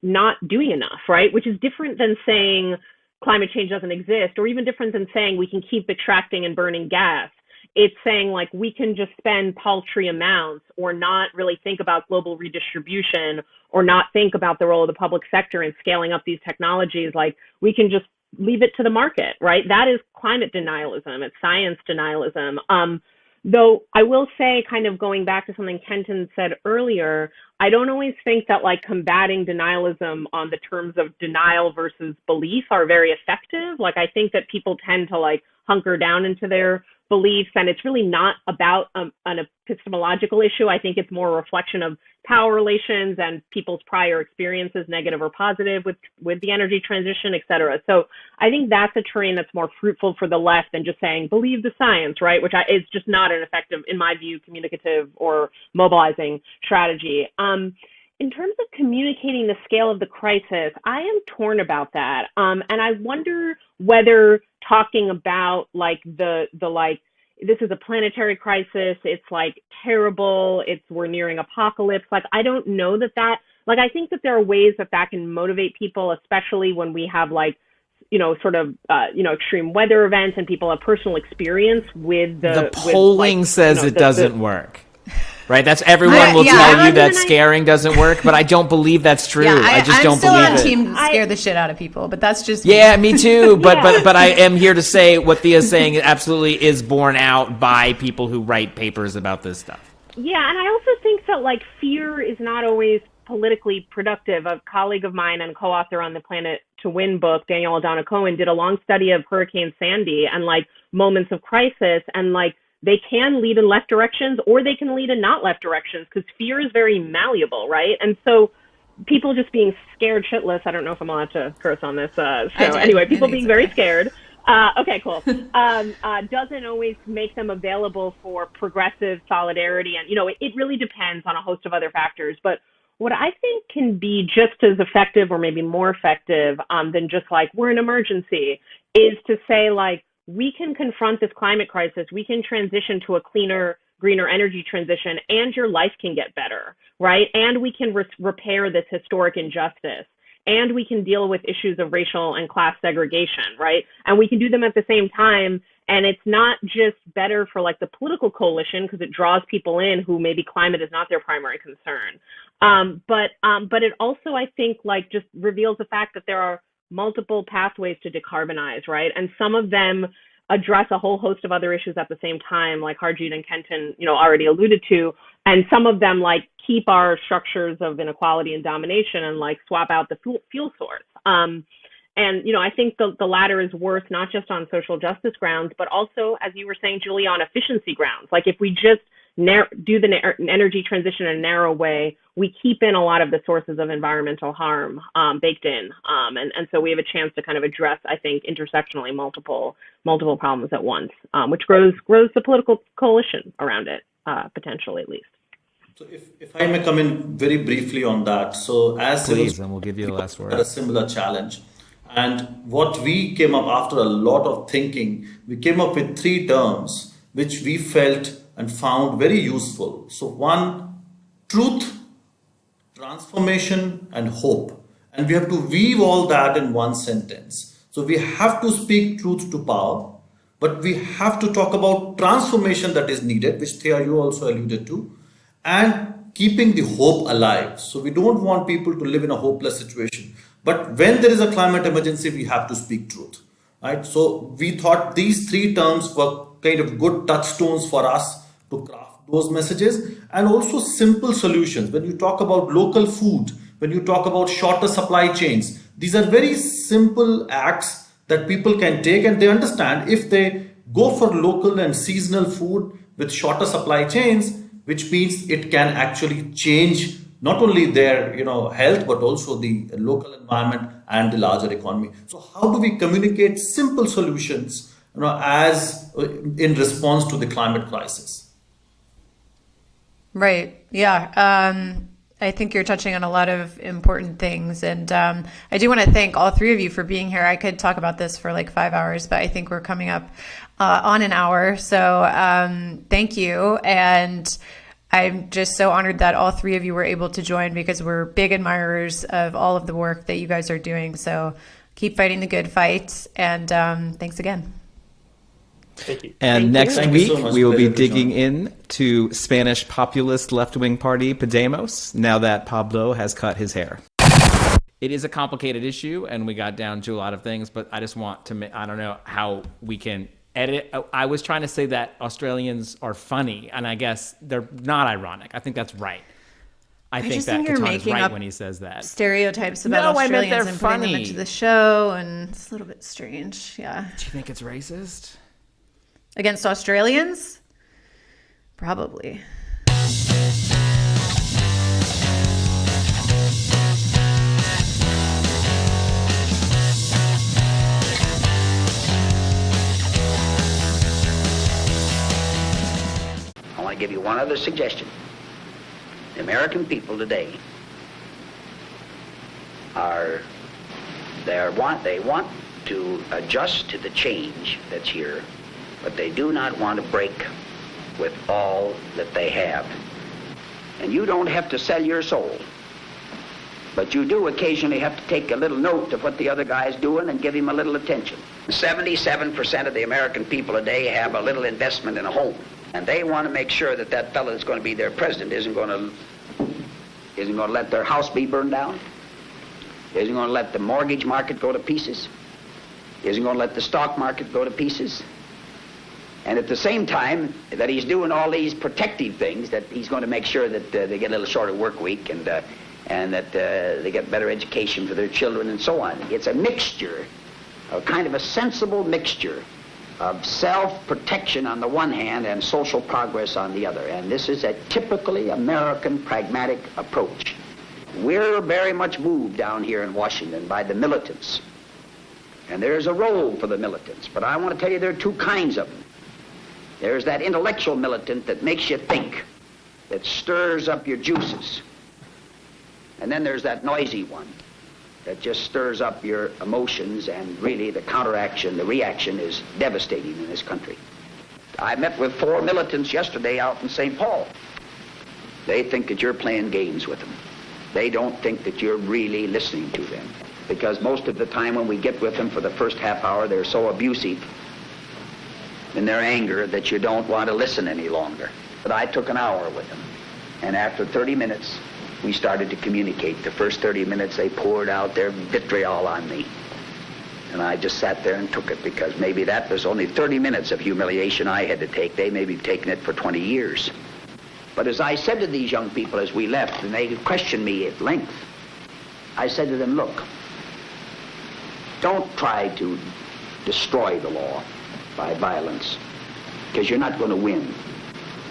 not doing enough, right? Which is different than saying climate change doesn't exist, or even different than saying we can keep extracting and burning gas. It's saying we can just spend paltry amounts, or not really think about global redistribution, or not think about the role of the public sector in scaling up these technologies. We can just leave it to the market, right? That is climate denialism. It's science denialism. Though I will say, kind of going back to something Kenton said earlier, I don't always think that combating denialism on the terms of denial versus belief are very effective. I think that people tend to hunker down into their beliefs, and it's really not about an epistemological issue. I think it's more a reflection of power relations and people's prior experiences, negative or positive, with the energy transition, et cetera. So I think that's a terrain that's more fruitful for the left than just saying, believe the science, right? Which is just not an effective, in my view, communicative or mobilizing strategy. In terms of communicating the scale of the crisis, I am torn about that. And I wonder whether talking about this is a planetary crisis, it's terrible, we're nearing apocalypse. I don't know that I think that there are ways that can motivate people, especially when we have extreme weather events and people have personal experience with the polling says it doesn't work. Right, that's everyone will tell you that scaring doesn't work, but I don't believe that's true. Yeah, I just don't believe it. I'm still on team scare the shit out of people, but that's just me too. But I am here to say what Thea's saying absolutely is borne out by people who write papers about this stuff. Yeah, and I also think that fear is not always politically productive. A colleague of mine and co-author on the Planet to Win book, Danielle Aldana Cohen, did a long study of Hurricane Sandy and moments of crisis, and they can lead in left directions or they can lead in not left directions, because fear is very malleable, right? And so people just being scared shitless, I don't know if I'm allowed to curse on this show. Anyway, people being very scared Okay, cool. Doesn't always make them available for progressive solidarity. And, it really depends on a host of other factors. But what I think can be just as effective or maybe more effective than just like, we're an emergency, is to say, like, we can confront this climate crisis. We can transition to a cleaner, greener energy transition, and your life can get better, right? And we can repair this historic injustice. And we can deal with issues of racial and class segregation, right? And we can do them at the same time. And it's not just better for like the political coalition because it draws people in who maybe climate is not their primary concern. But it also, I think, like just reveals the fact that there are multiple pathways to decarbonize, right? And some of them address a whole host of other issues at the same time, like Harjeet and Ketan, already alluded to. And some of them like keep our structures of inequality and domination and like swap out the fuel source. And, I think the latter is worse, not just on social justice grounds, but also, as you were saying, Julia, on efficiency grounds. Like if we just do the energy transition in a narrow way, we keep in a lot of the sources of environmental harm baked in. And so we have a chance to kind of address, I think, intersectionally multiple problems at once, which grows the political coalition around it, potentially at least. So if I may come in very briefly on that. So as please, and we'll give you the last word. Had a similar challenge. And what we came up after a lot of thinking, we came up with 3 terms which we felt and found very useful. So one, truth, transformation, and hope. And we have to weave all that in one sentence. So we have to speak truth to power, but we have to talk about transformation that is needed, which Thea, you also alluded to, and keeping the hope alive. So we don't want people to live in a hopeless situation. But when there is a climate emergency, we have to speak truth, right? So we thought these 3 terms were kind of good touchstones for us to craft those messages, and also simple solutions. When you talk about local food, when you talk about shorter supply chains, these are very simple acts that people can take, and they understand if they go for local and seasonal food with shorter supply chains, which means it can actually change not only their health, but also the local environment and the larger economy. So how do we communicate simple solutions as in response to the climate crisis? Right. Yeah. I think you're touching on a lot of important things. And I do want to thank all 3 of you for being here. I could talk about this for like 5 hours, but I think we're coming up on an hour. So thank you. And I'm just so honored that all 3 of you were able to join, because we're big admirers of all of the work that you guys are doing. So keep fighting the good fight. And thanks again. Thank you. And next week, we will be digging in to Spanish populist left-wing party Podemos, now that Pablo has cut his hair. It is a complicated issue, and we got down to a lot of things, but I just want to, I don't know how we can edit. I was trying to say that Australians are funny, and I guess they're not ironic. I think that's right. I think that Ketan is right when he says that. Stereotypes about Australians and putting them into the show, and it's a little bit strange. Yeah. Do you think it's racist? Against Australians? Probably. I want to give you one other suggestion. The American people today they want to adjust to the change that's here, but they do not want to break with all that they have. And you don't have to sell your soul, but you do occasionally have to take a little note of what the other guy's doing and give him a little attention. 77% of the American people today have a little investment in a home, and they want to make sure that that fellow that's going to be their president isn't going to let their house be burned down, isn't going to let the mortgage market go to pieces, isn't going to let the stock market go to pieces. And at the same time that he's doing all these protective things, that he's going to make sure that they get a little shorter work week, and that they get better education for their children and so on. It's a mixture, a kind of a sensible mixture of self-protection on the one hand and social progress on the other. And this is a typically American pragmatic approach. We're very much moved down here in Washington by the militants And there's a role for the militants, but I want to tell you there are two kinds of them. There's that intellectual militant that makes you think, that stirs up your juices. And then there's that noisy one that just stirs up your emotions, and really the counteraction, the reaction is devastating in this country. I met with 4 militants yesterday out in St. Paul. They think that you're playing games with them. They don't think that you're really listening to them, because most of the time when we get with them for the first half hour, they're so abusive in their anger that you don't want to listen any longer. But I took an hour with them, and after 30 minutes, we started to communicate. The first 30 minutes, they poured out their vitriol on me. And I just sat there and took it, because maybe that was only 30 minutes of humiliation I had to take. They may be taking it for 20 years. But as I said to these young people as we left, and they questioned me at length, I said to them, look, don't try to destroy the law by violence, because you're not going to win.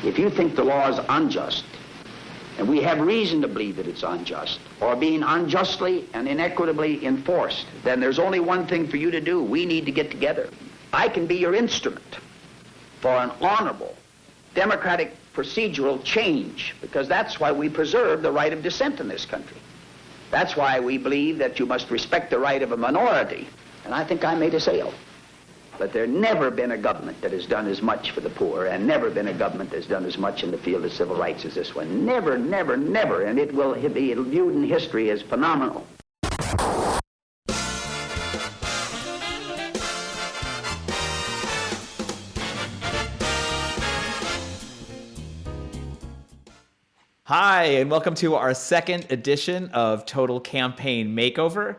If you think the law is unjust, and we have reason to believe that it's unjust, or being unjustly and inequitably enforced, then there's only one thing for you to do. We need to get together. I can be your instrument for an honorable, democratic, procedural change, because that's why we preserve the right of dissent in this country. That's why we believe that you must respect the right of a minority. And I think I made a sale. But there's never been a government that has done as much for the poor, and never been a government that's done as much in the field of civil rights as this one. Never, never, never. And it will be viewed in history as phenomenal. Hi, and welcome to our second edition of Total Campaign Makeover,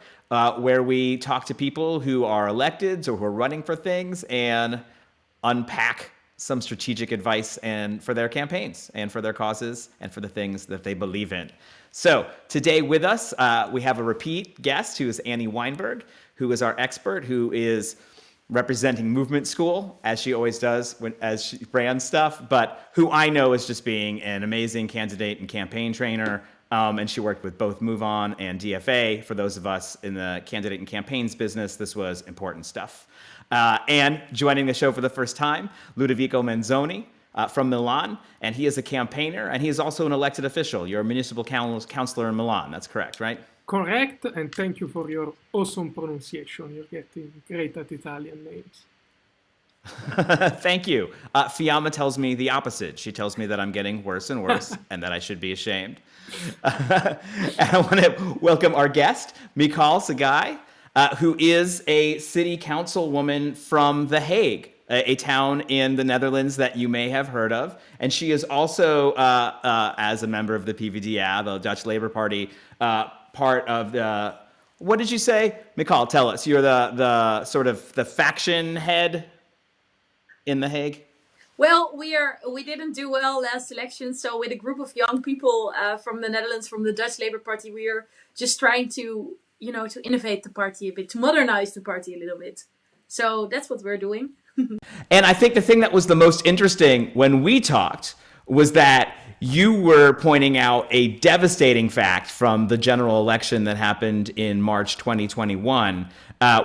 where we talk to people who are electeds or who are running for things and unpack some strategic advice and for their campaigns and for their causes and for the things that they believe in. So today with us, we have a repeat guest who is Annie Weinberg, who is our expert, who is representing Movement School, as she always does as she brands stuff, but who I know as just being an amazing candidate and campaign trainer. And she worked with both Move On and DFA. For those of us in the candidate and campaigns business, this was important stuff. And joining the show for the first time, Ludivico Manzoni from Milan. And he is a campaigner, and he is also an elected official. You're a municipal councilor in Milan. That's correct, right? Correct, and thank you for your awesome pronunciation. You're getting great at Italian names. Thank you. Fiamma tells me the opposite. She tells me that I'm getting worse and worse and that I should be ashamed. And I want to welcome our guest, Mikal Tseggai, who is a city councilwoman from The Hague, a town in the Netherlands that you may have heard of. And she is also, as a member of the PvdA, the Dutch Labour Party, part of the, what did you say? Mikal, tell us. You're the sort of the faction head in The Hague? Well, we didn't do well last election, so with a group of young people from the Netherlands, from the Dutch Labour Party, we are just trying to, to innovate the party a bit, to modernize the party a little bit. So that's what we're doing. And I think the thing that was the most interesting when we talked was that you were pointing out a devastating fact from the general election that happened in March 2021,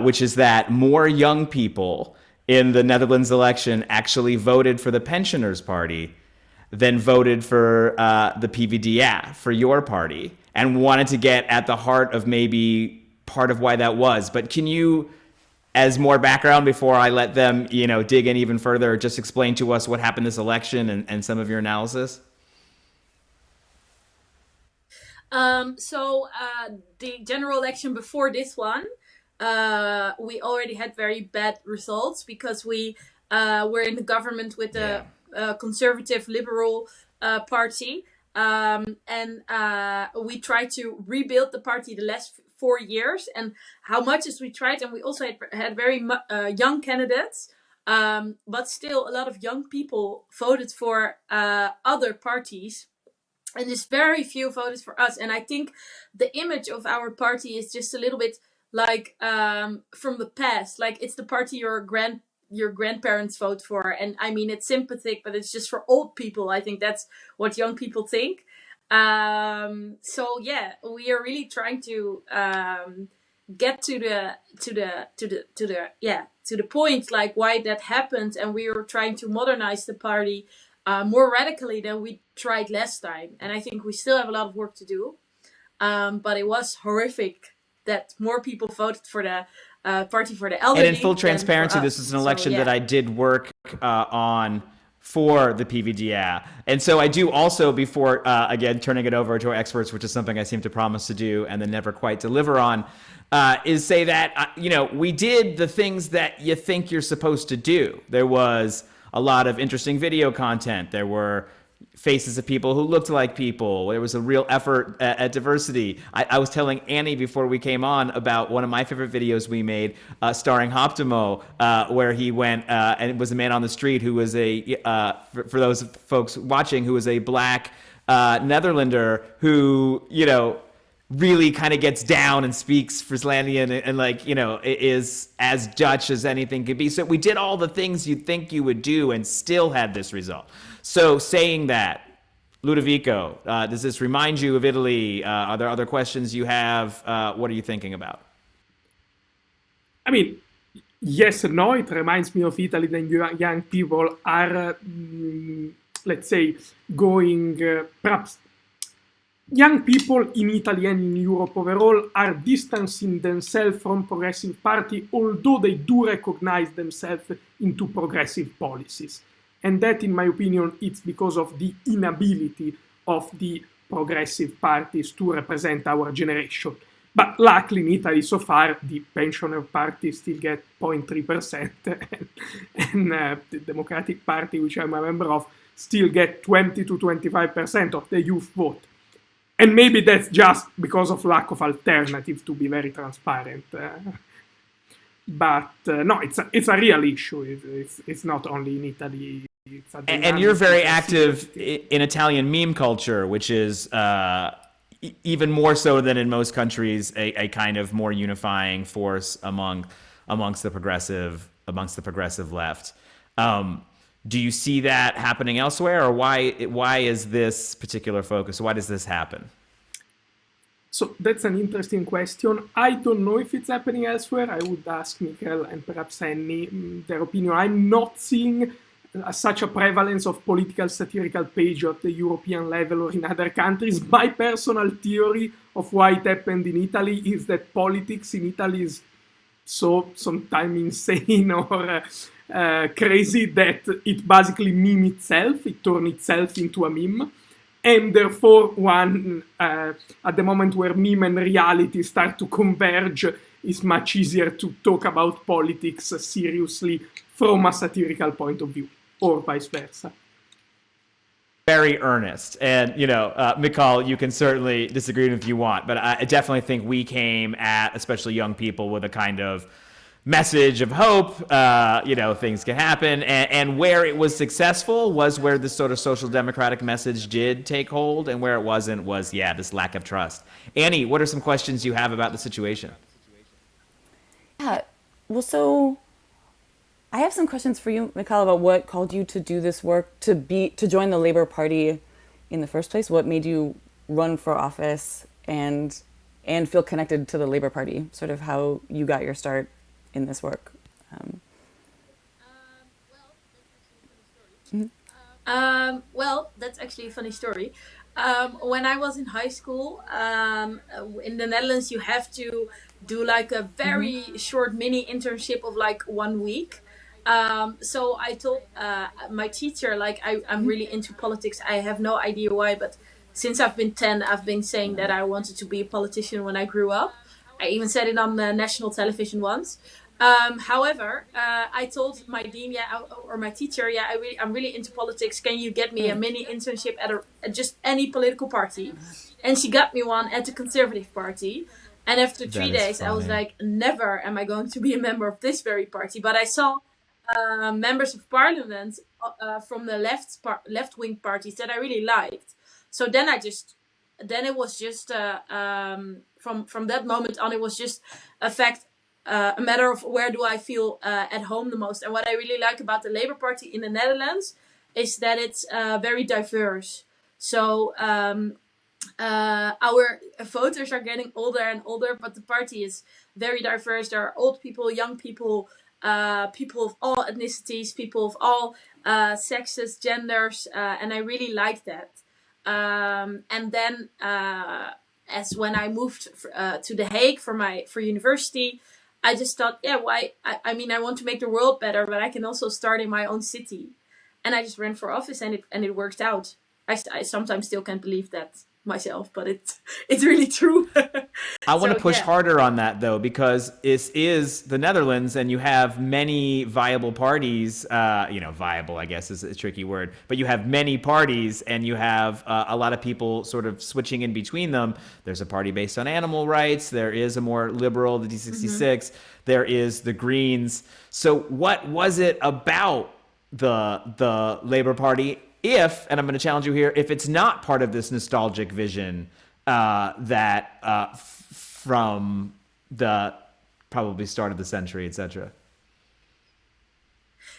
which is that more young people in the Netherlands election actually voted for the Pensioners Party than voted for the PvdA, for your party, and wanted to get at the heart of maybe part of why that was. But can you, as more background before I let them, dig in even further, just explain to us what happened this election and some of your analysis? So the general election before this one, we already had very bad results because we were in the government with the conservative liberal party. And we tried to rebuild the party the last 4 years. And how much as we tried, and we also had very young candidates, but still a lot of young people voted for other parties. And just very few voted for us. And I think the image of our party is just a little bit like from the past. Like it's the party your grandparents vote for. And I mean, it's sympathetic, but it's just for old people. I think that's what young people think. So yeah, we are really trying to get to the point, like why that happened, and we were trying to modernize the party more radically than we tried last time. And I think we still have a lot of work to do, but it was horrific that more people voted for the Party for the Elderly. And in full transparency, this is an election that I did work on for the PVDA. And so I do also, before, again, turning it over to our experts, which is something I seem to promise to do and then never quite deliver on, is say that, we did the things that you think you're supposed to do. There was a lot of interesting video content. There were faces of people who looked like people. There was a real effort at diversity. I was telling Annie before we came on about one of my favorite videos we made starring Hoptimo, where he went and it was a man on the street who was for those folks watching, who was a black Netherlander who, really kind of gets down and speaks Frieslandian and is as Dutch as anything could be. So we did all the things you'd think you would do and still had this result. So saying that, Ludivico, does this remind you of Italy? Are there other questions you have? What are you thinking about? I mean, yes and no. It reminds me of Italy. Then young people are, let's say, going perhaps. Young people in Italy and in Europe overall are distancing themselves from progressive party, although they do recognize themselves into progressive policies. And that, in my opinion, it's because of the inability of the progressive parties to represent our generation. But luckily in Italy so far, the pensioner party still get 0.3%, and the Democratic Party, which I'm a member of, still get 20 to 25% of the youth vote. And maybe that's just because of lack of alternatives, to be very transparent. But no, it's a real issue. It's not only in Italy. And you're very active in Italian meme culture, which is even more so than in most countries, a kind of more unifying force amongst the progressive left. Do you see that happening elsewhere, or why is this particular focus? Why does this happen? So that's an interesting question. I don't know if it's happening elsewhere. I would ask Mikal and perhaps Annie their opinion. I'm not seeing such a prevalence of political satirical page at the European level or in other countries. My personal theory of why it happened in Italy is that politics in Italy is so sometimes insane or crazy that it basically meme itself, it turns itself into a meme. And therefore, at the moment where meme and reality start to converge, it's much easier to talk about politics seriously from a satirical point of view, or vice versa. Very earnest. And, Mikal, you can certainly disagree if you want, but I definitely think we came at, especially young people, with a kind of message of hope, things can happen. And where it was successful was where this sort of social democratic message did take hold, and where it wasn't was, this lack of trust. Annie, what are some questions you have about the situation? Yeah, well, so I have some questions for you, Mikal, about what called you to do this work, to join the Labour Party in the first place. What made you run for office and feel connected to the Labour Party, sort of how you got your start in this work? Well, that's actually a funny story. When I was in high school, in the Netherlands, you have to do like a very short mini internship of like 1 week. So I told my teacher, like, I'm really into politics. I have no idea why, but since I've been 10, I've been saying that I wanted to be a politician when I grew up. I even said it on the national television once. However, I told my dean, or my teacher, I'm really into politics. Can you get me a mini internship at just any political party? And she got me one at the Conservative Party. And after 3 days, I was like, never am I going to be a member of this very party. But I saw members of parliament from the left-wing parties that I really liked. So then it was just from that moment on, it was just a matter of where do I feel at home the most. And what I really like about the Labour Party in the Netherlands is that it's very diverse. So our voters are getting older and older, but the party is very diverse. There are old people, young people, people of all ethnicities, people of all sexes, genders, and I really like that. And then, as when I moved to The Hague for university, I just thought, yeah, why? I mean, I want to make the world better, but I can also start in my own city. And I just ran for office, and it worked out. I sometimes still can't believe that myself, but it's really true. I want to push harder on that, though, because this is the Netherlands, and you have many viable parties. Viable, I guess, is a tricky word, but you have many parties, and you have a lot of people sort of switching in between them. There's a party based on animal rights. There is a more liberal, the D66. There is the Greens. So what was it about the Labour Party, and I'm going to challenge you here, if it's not part of this nostalgic vision from the probably start of the century, etc.?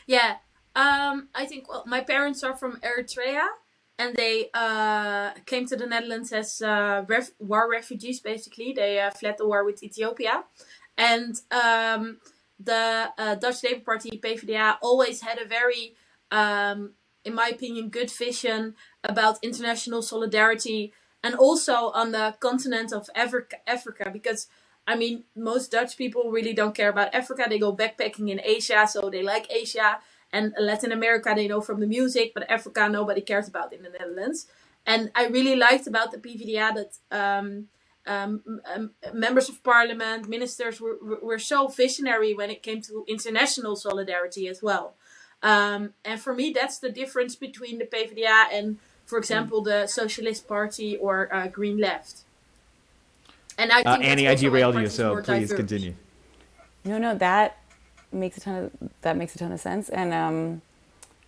Yeah, I think, my parents are from Eritrea, and they came to the Netherlands as war refugees, basically. They fled the war with Ethiopia. And the Dutch Labour Party, PvdA, always had a very, in my opinion, good vision about international solidarity, and also on the continent of Africa, because, I mean, most Dutch people really don't care about Africa. They go backpacking in Asia, so they like Asia. And Latin America, they know from the music, but Africa, nobody cares about in the Netherlands. And I really liked about the PvdA that members of parliament, ministers were so visionary when it came to international solidarity as well. And for me, that's the difference between the PvdA and, for example, the Socialist Party or Green Left. And I think Annie, I derailed you, so please continue. No, that makes a ton of sense. And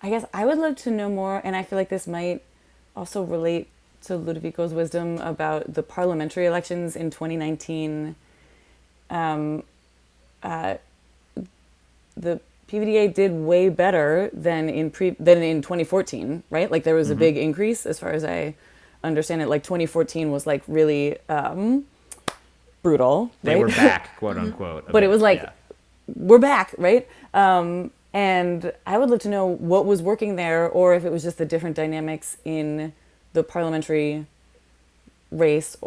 I guess I would love to know more, and I feel like this might also relate to Ludivico's wisdom about the parliamentary elections in 2019. The PvdA did way better than in 2014, right? Like there was a big increase as far as I understand it. Like 2014 was like really brutal. They were back, quote unquote. But it was like, we're back, right? And I would love to know what was working there, or if it was just the different dynamics in the parliamentary races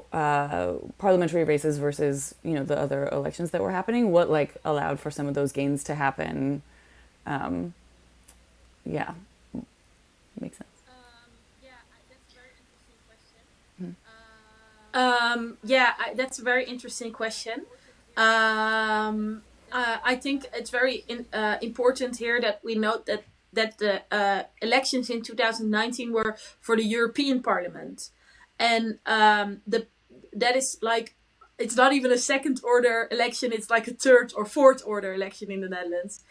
versus, the other elections that were happening. What like allowed for some of those gains to happen? Makes sense. That's a very interesting question. I think it's very important here that we note that the elections in 2019 were for the European Parliament, and that is like, it's not even a second order election; it's like a third or fourth order election in the Netherlands.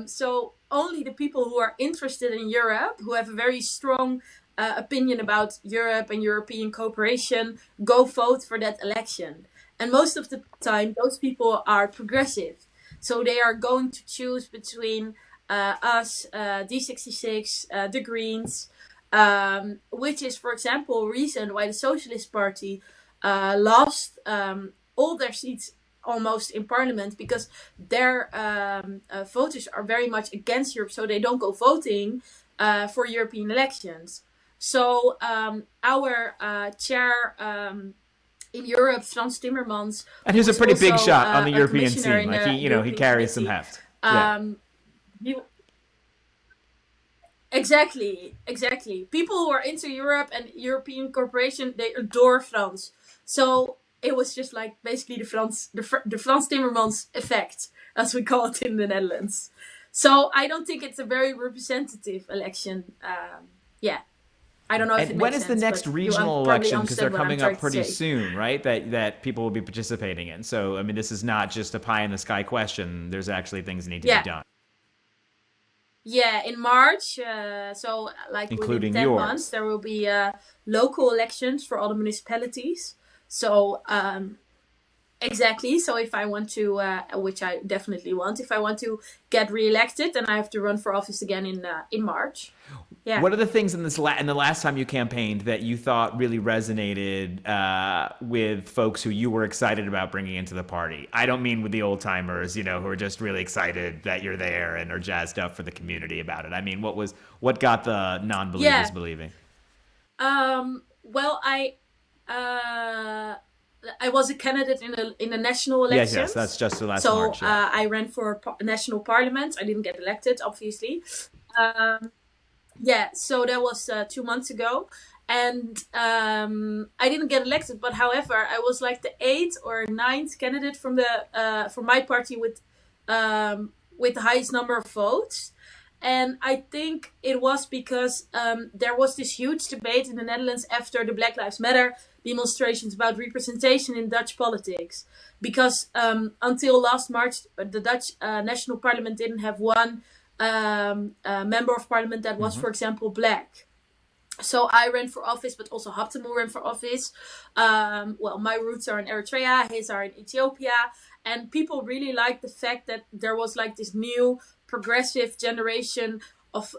So only the people who are interested in Europe, who have a very strong opinion about Europe and European cooperation, go vote for that election. And most of the time, those people are progressive. So they are going to choose between us, D66, the Greens, which is, for example, a reason why the Socialist Party lost all their seats almost in parliament, because their voters are very much against Europe, so they don't go voting for European elections. So our chair in Europe, Frans Timmermans, and he's a pretty big shot on the European scene. Like he carries some heft. Exactly. People who are into Europe and European cooperation, they adore Frans. So it was just like basically the Frans Timmermans effect, as we call it in the Netherlands. So I don't think it's a very representative election. I don't know if it makes sense. When is the next regional election? Because they're coming up pretty soon, right? That people will be participating in. So, I mean, this is not just a pie in the sky question. There's actually things that need to be done. Yeah, in March, so like including within 10 months, there will be local elections for all the municipalities. So, exactly. So if I want to, which I definitely want, if I want to get re-elected, then I have to run for office again in March. Yeah. What are the things in the last time you campaigned that you thought really resonated with folks who you were excited about bringing into the party? I don't mean with the old timers, who are just really excited that you're there and are jazzed up for the community about it. I mean, what got the non-believers believing? Well, I was a candidate in a national election. Yes, that's just the last March. So I ran for national parliament. I didn't get elected, obviously. So that was 2 months ago, and I didn't get elected. But however, I was like the 8th or 9th candidate from my party with the highest number of votes. And I think it was because there was this huge debate in the Netherlands after the Black Lives Matter demonstrations about representation in Dutch politics. Because until last March, the Dutch National Parliament didn't have one member of parliament that was, for example, black. So I ran for office, but also Haptemo ran for office. My roots are in Eritrea, his are in Ethiopia. And people really liked the fact that there was like this new progressive generation of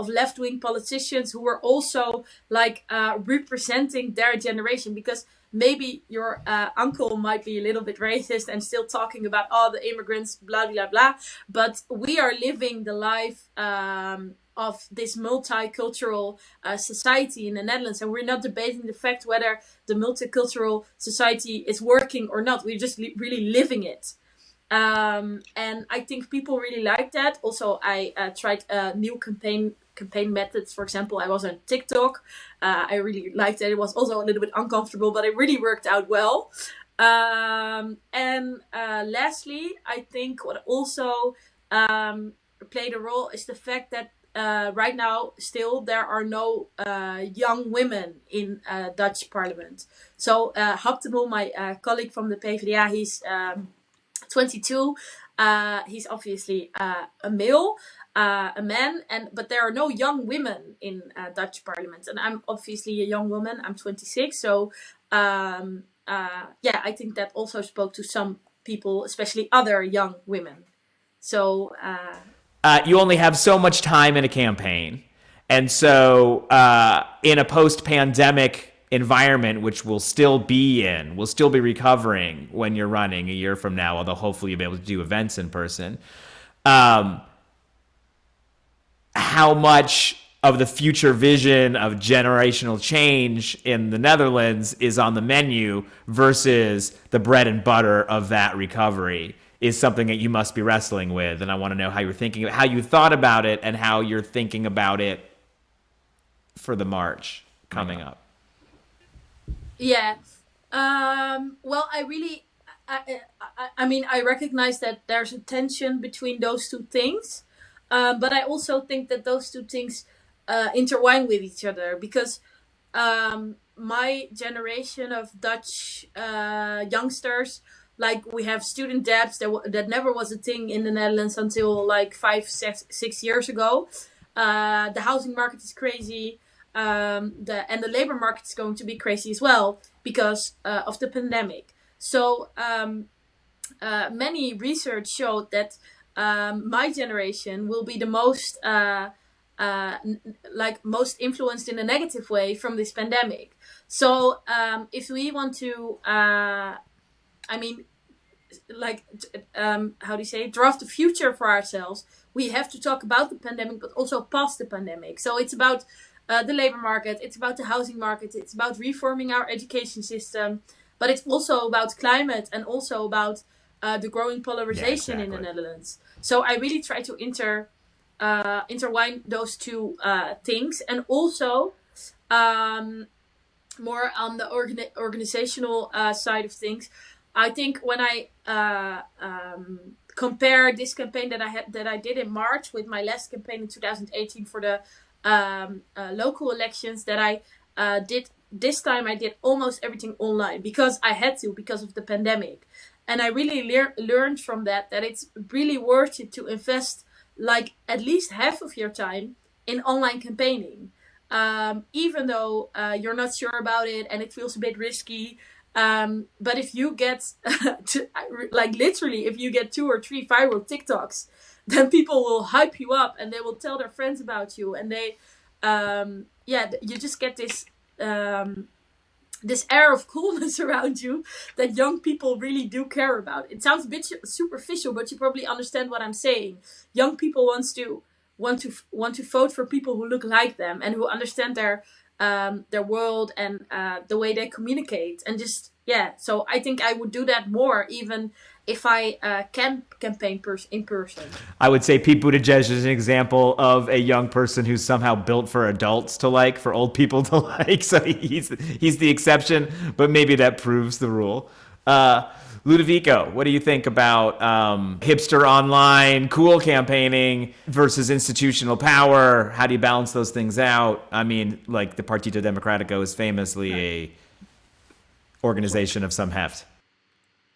left-wing politicians who were also like representing their generation, because maybe your uncle might be a little bit racist and still talking about all the immigrants, blah, blah, blah. But we are living the life of this multicultural society in the Netherlands. And we're not debating the fact whether the multicultural society is working or not. We're just really living it. And I think people really like that. Also, I tried new campaign methods. For example, I was on TikTok. I really liked it. It was also a little bit uncomfortable, but it really worked out well. And lastly, I think what also played a role is the fact that right now still there are no young women in Dutch parliament. So Haptemo, my colleague from the PvdA, he's 22. He's obviously a male, a man, but there are no young women in Dutch parliament. And I'm obviously a young woman. I'm 26. So I think that also spoke to some people, especially other young women. So you only have so much time in a campaign, and so in a post-pandemic environment, which we'll still be recovering when you're running a year from now, although hopefully you'll be able to do events in person. How much of the future vision of generational change in the Netherlands is on the menu versus the bread and butter of that recovery is something that you must be wrestling with. And I want to know how you're thinking, how you thought about it and how you're thinking about it for the march coming up. Yeah. I recognize that there's a tension between those two things. But I also think that those two things intertwine with each other, because my generation of Dutch youngsters, like we have student debts that never was a thing in the Netherlands until like 5-6 years ago. The housing market is crazy. The labor market is going to be crazy as well because of the pandemic. So many research showed that my generation will be the most most influenced in a negative way from this pandemic. So if we want to, draft the future for ourselves, we have to talk about the pandemic, but also past the pandemic. So it's about the labor market, it's about the housing market, it's about reforming our education system, but it's also about climate and also about the growing polarization in the Netherlands. So I really try to intertwine those two things, and also more on the organizational side of things. I think when I compare this campaign that I did in March with my last campaign in 2018 for the local elections that I did this time, I did almost everything online because I had to, because of the pandemic. And I really learned from that it's really worth it to invest like at least half of your time in online campaigning. Even though you're not sure about it and it feels a bit risky. But if you get, if you get 2 or 3 viral TikToks, then people will hype you up and they will tell their friends about you. And they you just get this this air of coolness around you that young people really do care about. It sounds a bit superficial, but you probably understand what I'm saying. Young people want to vote for people who look like them and who understand their world and the way they communicate. And just, so I think I would do that more, even if I can campaign in person. I would say Pete Buttigieg is an example of a young person who's somehow built for adults to like, for old people to like. So he's the exception, but maybe that proves the rule. Ludovico, what do you think about hipster online, cool campaigning versus institutional power? How do you balance those things out? I mean, like the Partito Democratico is famously a organization of some heft.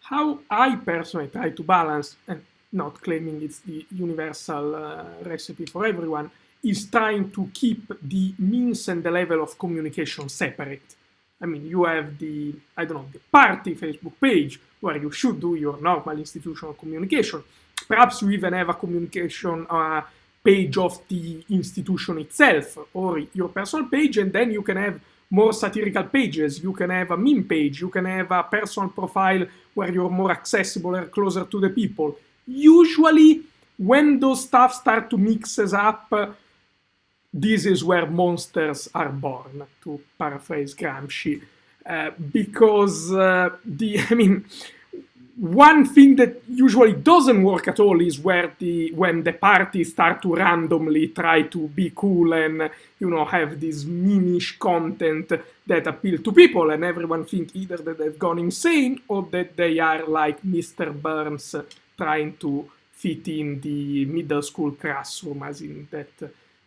How I personally try to balance, and not claiming it's the universal recipe for everyone, is trying to keep the means and the level of communication separate. I mean, you have the party Facebook page where you should do your normal institutional communication. Perhaps you even have a communication page of the institution itself or your personal page, and then you can have more satirical pages. You can have a meme page. You can have a personal profile where you're more accessible or closer to the people. Usually, when those stuff start to mix up, this is where monsters are born, to paraphrase Gramsci. Because one thing that usually doesn't work at all is when the parties start to randomly try to be cool and have this meme-ish content that appeal to people, and everyone think either that they've gone insane or that they are like Mr. Burns trying to fit in the middle school classroom, as in that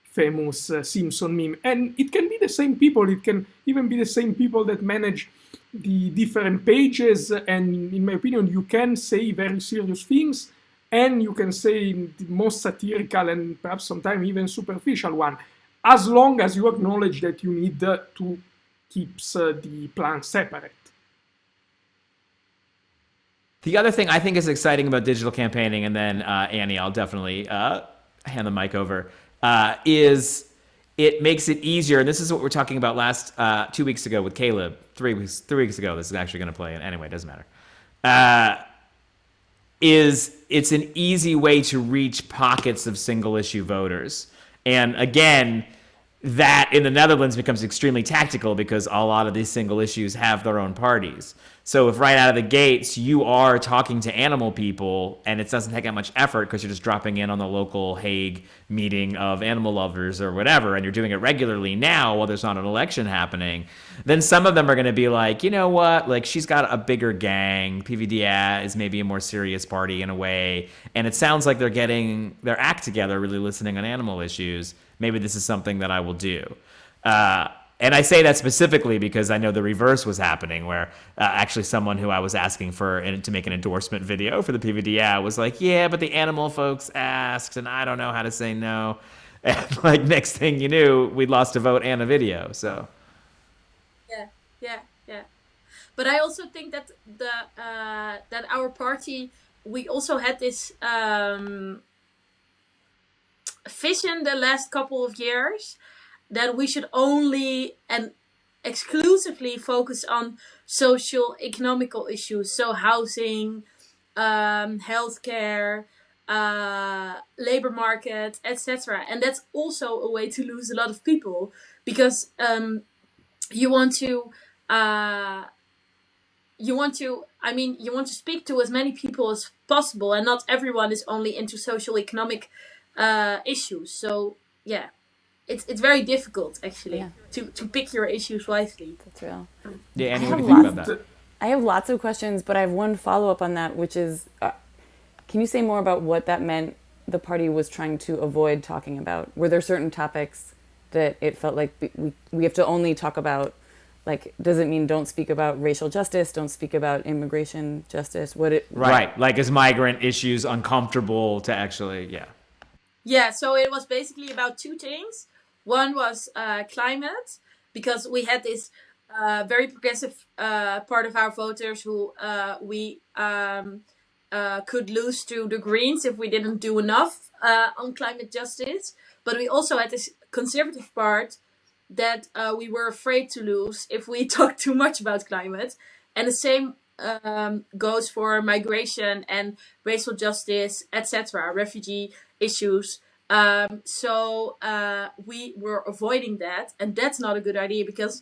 famous Simpson meme. And it can be the same people. It can even be the same people that manage the different pages, and in my opinion, you can say very serious things, and you can say the most satirical and perhaps sometimes even superficial one, as long as you acknowledge that you need to keep the plans separate. The other thing I think is exciting about digital campaigning, and then Annie, I'll definitely hand the mic over, is it makes it easier, and this is what we're talking about last 2 weeks ago with Caleb, 3 weeks ago, this is actually going to play, anyway, it doesn't matter, it's an easy way to reach pockets of single-issue voters. And again, that in the Netherlands becomes extremely tactical because a lot of these single issues have their own parties. So if right out of the gates you are talking to animal people and it doesn't take that much effort because you're just dropping in on the local Hague meeting of animal lovers or whatever, and you're doing it regularly now while there's not an election happening, then some of them are going to be like, you know what, like she's got a bigger gang, PVDA is maybe a more serious party in a way, and it sounds like they're getting their act together, really listening on animal issues. Maybe this is something that I will do. And I say that specifically because I know the reverse was happening, where actually someone who I was asking to make an endorsement video for the PVDA was like, yeah, but the animal folks asked, and I don't know how to say no. And like next thing you knew, we'd lost a vote and a video. So. Yeah. But I also think that that our party, we also had this vision the last couple of years that we should only and exclusively focus on social economical issues, so housing, healthcare, labor market, etc. And that's also a way to lose a lot of people, because you want to speak to as many people as possible, and not everyone is only into social economic issues. So yeah, it's very difficult actually to pick your issues wisely. That's real. Yeah, Annie, what do you think about that? I have lots of questions, but I have one follow-up on that, which is, can you say more about what that meant the party was trying to avoid talking about? Were there certain topics that it felt like we have to only talk about? Like, does it mean don't speak about racial justice, don't speak about immigration justice? Right, like is migrant issues uncomfortable to actually, Yeah, so it was basically about two things. One was climate, because we had this very progressive part of our voters who we could lose to the Greens if we didn't do enough on climate justice. But we also had this conservative part that we were afraid to lose if we talk too much about climate. And the same goes for migration and racial justice, etc., refugee issues. So we were avoiding that, and that's not a good idea, because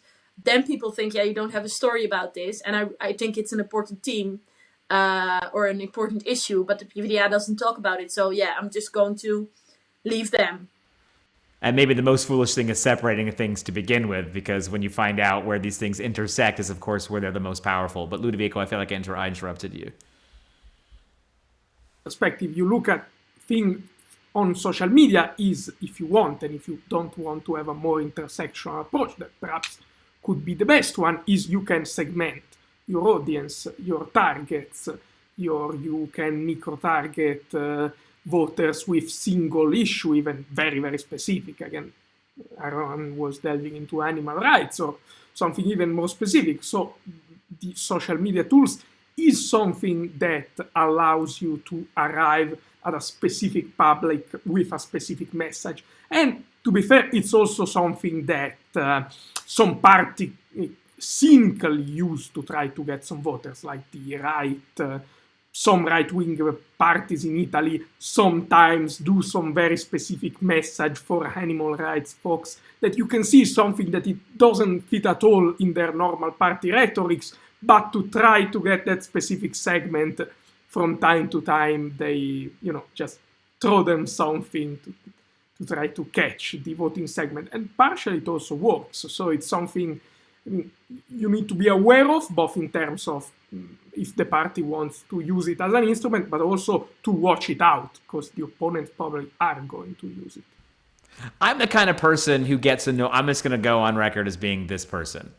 then people think, yeah, you don't have a story about this. And I think it's an important theme or an important issue, but the PvdA doesn't talk about it. So yeah, I'm just going to leave them. And maybe the most foolish thing is separating things to begin with, because when you find out where these things intersect is, of course, where they're the most powerful. But Ludovico, I feel like I interrupted you. Perspective, you look at things on social media is, if you want, and if you don't want to have a more intersectional approach, that perhaps could be the best one, is you can segment your audience, your targets, you can micro-target voters with single issue, even very, very specific. Again, Arun was delving into animal rights or something even more specific. So the social media tools is something that allows you to arrive at a specific public with a specific message. And to be fair, it's also something that some party cynically use to try to get some voters, like the right. Some right-wing parties in Italy sometimes do some very specific message for animal rights folks that you can see something that it doesn't fit at all in their normal party rhetorics, but to try to get that specific segment from time to time, they, just throw them something to try to catch the voting segment. And partially it also works. So it's something you need to be aware of, both in terms of if the party wants to use it as an instrument, but also to watch it out, because the opponents probably are going to use it. I'm the kind of person who gets annoyed. I'm just going to go on record as being this person.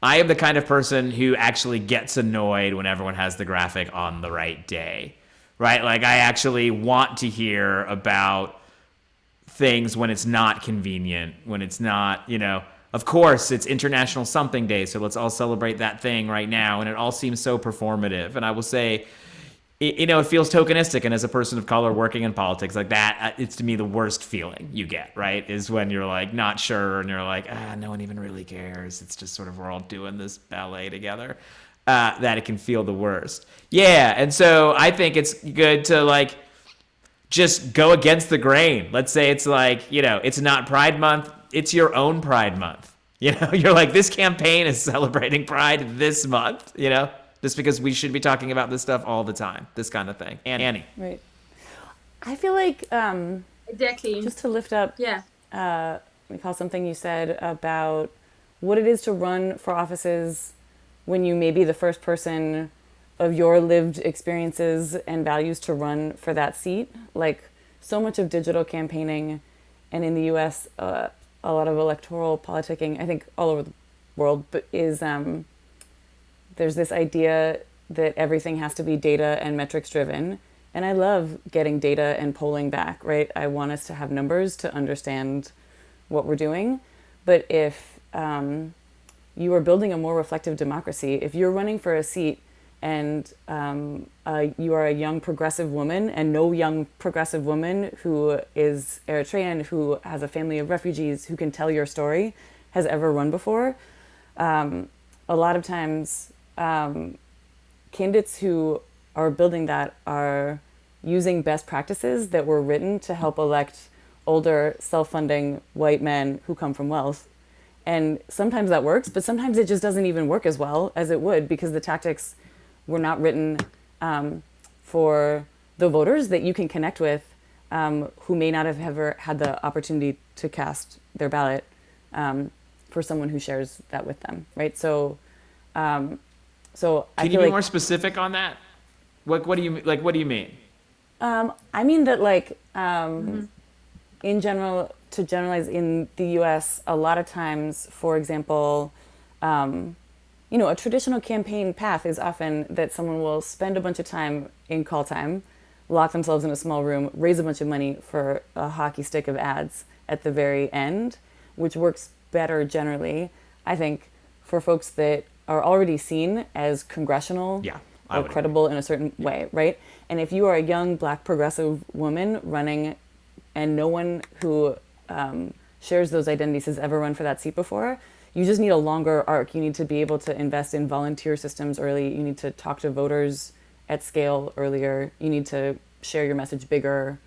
I am the kind of person who actually gets annoyed when everyone has the graphic on the right day, right? Like, I actually want to hear about things when it's not convenient, when it's not, of course, it's International Something Day, so let's all celebrate that thing right now. And it all seems so performative. And I will say, it feels tokenistic. And as a person of color working in politics like that, it's to me the worst feeling you get, right? Is when you're like not sure and you're like, no one even really cares. It's just sort of we're all doing this ballet together. That it can feel the worst. Yeah. And so I think it's good to just go against the grain. Let's say it's it's not Pride Month. It's your own Pride Month. You're like, this campaign is celebrating Pride this month, just because we should be talking about this stuff all the time, this kind of thing. Annie. Right. I feel like, exactly. Just to lift up, Mikal, something you said about what it is to run for offices when you may be the first person of your lived experiences and values to run for that seat. Like, so much of digital campaigning, and in the US, a lot of electoral politicking, I think all over the world, but is there's this idea that everything has to be data and metrics driven. And I love getting data and polling back, right? I want us to have numbers to understand what we're doing. But if you are building a more reflective democracy, if you're running for a seat and you are a young progressive woman, and no young progressive woman who is Eritrean, who has a family of refugees, who can tell your story, has ever run before, a lot of times candidates who are building that are using best practices that were written to help elect older, self-funding white men who come from wealth. And sometimes that works, but sometimes it just doesn't even work as well as it would, because the tactics were not written for the voters that you can connect with, who may not have ever had the opportunity to cast their ballot for someone who shares that with them, right? So, Can you be more specific on that? What do you mean? I mean that in general, to generalize in the US, a lot of times, for example, a traditional campaign path is often that someone will spend a bunch of time in call time, lock themselves in a small room, raise a bunch of money for a hockey stick of ads at the very end, which works better generally, I think, for folks that are already seen as congressional or credible in a certain way, right? And if you are a young Black progressive woman running and no one who shares those identities has ever run for that seat before. You just need a longer arc. You need to be able to invest in volunteer systems early. You need to talk to voters at scale earlier. You need to share your message bigger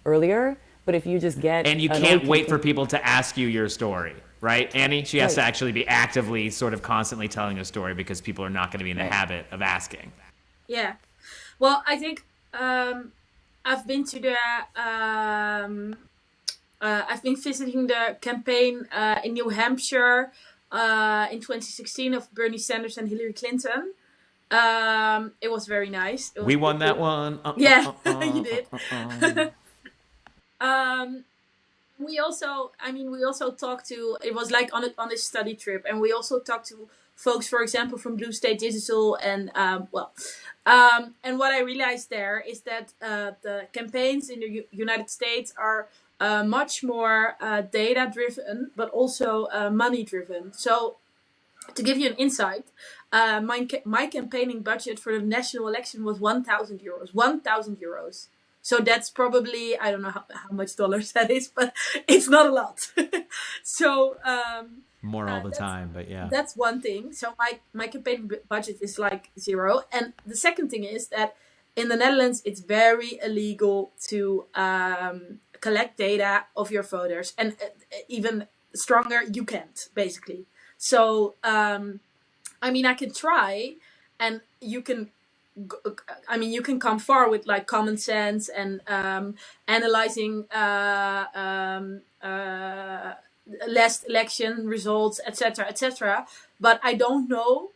earlier. But if you just get... And you can't wait for people to ask you your story, right, Annie? She has to actually be actively sort of constantly telling a story because people are not going to be in the habit of asking. Yeah. Well, I think I've been to the... I've been visiting the campaign in New Hampshire in 2016 of Bernie Sanders and Hillary Clinton. It was very nice. We won that one. Yeah, you did. We also talked to, it was like on a study trip, and we also talked to folks, for example, from Blue State Digital, and and what I realized there is that the campaigns in the United States are much more data driven, but also money driven. So to give you an insight, my campaigning budget for the national election was €1,000. So that's probably, I don't know how much dollars that is, but it's not a lot. So more all the time, but yeah. That's one thing. So my campaign budget is like zero. And the second thing is that in the Netherlands, it's very illegal to collect data of your voters. And even stronger, you can't, basically. So, I can try, and you can come far with like common sense and analyzing last election results, etc. But I don't know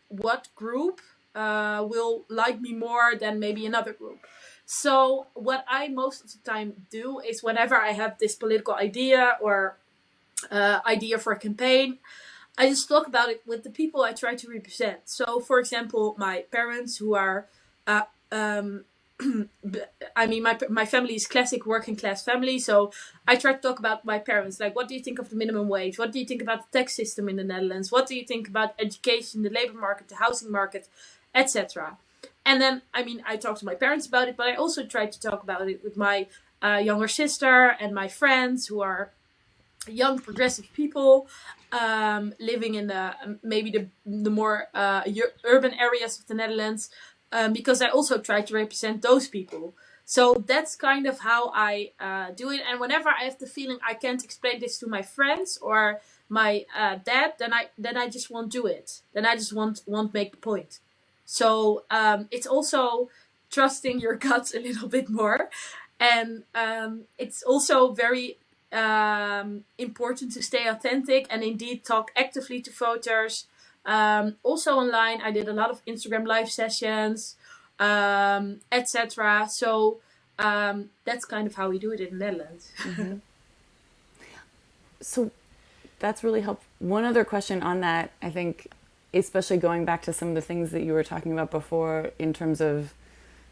what group will like me more than maybe another group. So what I most of the time do is whenever I have this political idea or idea for a campaign, I just talk about it with the people I try to represent. So, for example, my parents, who are, my family is classic working class family. So I try to talk about my parents. Like, what do you think of the minimum wage? What do you think about the tax system in the Netherlands? What do you think about education, the labor market, the housing market, etc.? And then, I talk to my parents about it, but I also try to talk about it with my younger sister and my friends who are young progressive people living in the more urban areas of the Netherlands, because I also try to represent those people. So that's kind of how I do it. And whenever I have the feeling I can't explain this to my friends or my dad, then I just won't do it. Then I just won't make the point. So it's also trusting your guts a little bit more, and it's also very important to stay authentic and indeed talk actively to voters. Also online, I did a lot of Instagram live sessions, etc. So that's kind of how we do it in the Netherlands. Mm-hmm. So that's really helpful. One other question on that, I think, especially going back to some of the things that you were talking about before in terms of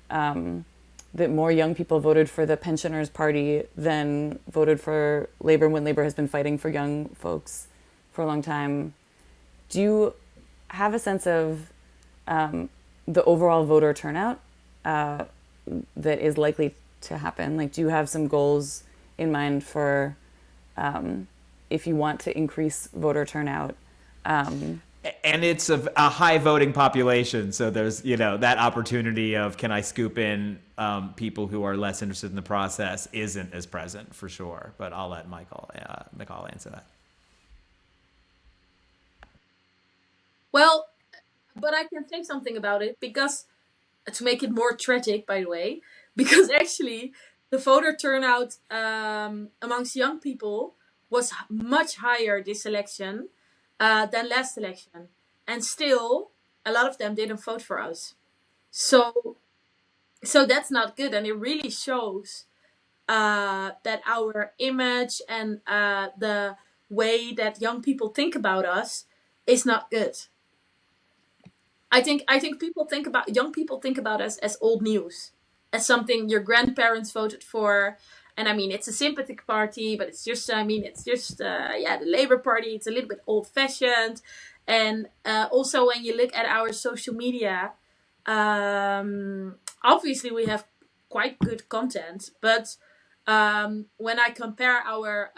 that more young people voted for the Pensioners Party than voted for Labour when Labour has been fighting for young folks for a long time. Do you have a sense of the overall voter turnout that is likely to happen? Like, do you have some goals in mind for if you want to increase voter turnout? And it's a high voting population, so there's that opportunity of can I scoop in people who are less interested in the process isn't as present for sure. But I'll let Mikal answer that. Well, but I can say something about it because to make it more tragic, by the way, because actually the voter turnout amongst young people was much higher this election than last election, and still a lot of them didn't vote for us. So that's not good, and it really shows that our image and the way that young people think about us is not good. I think young people think about us as old news, as something your grandparents voted for. And it's a sympathy party, but it's just the Labour Party. It's a little bit old-fashioned. And also when you look at our social media, obviously we have quite good content, but when I compare our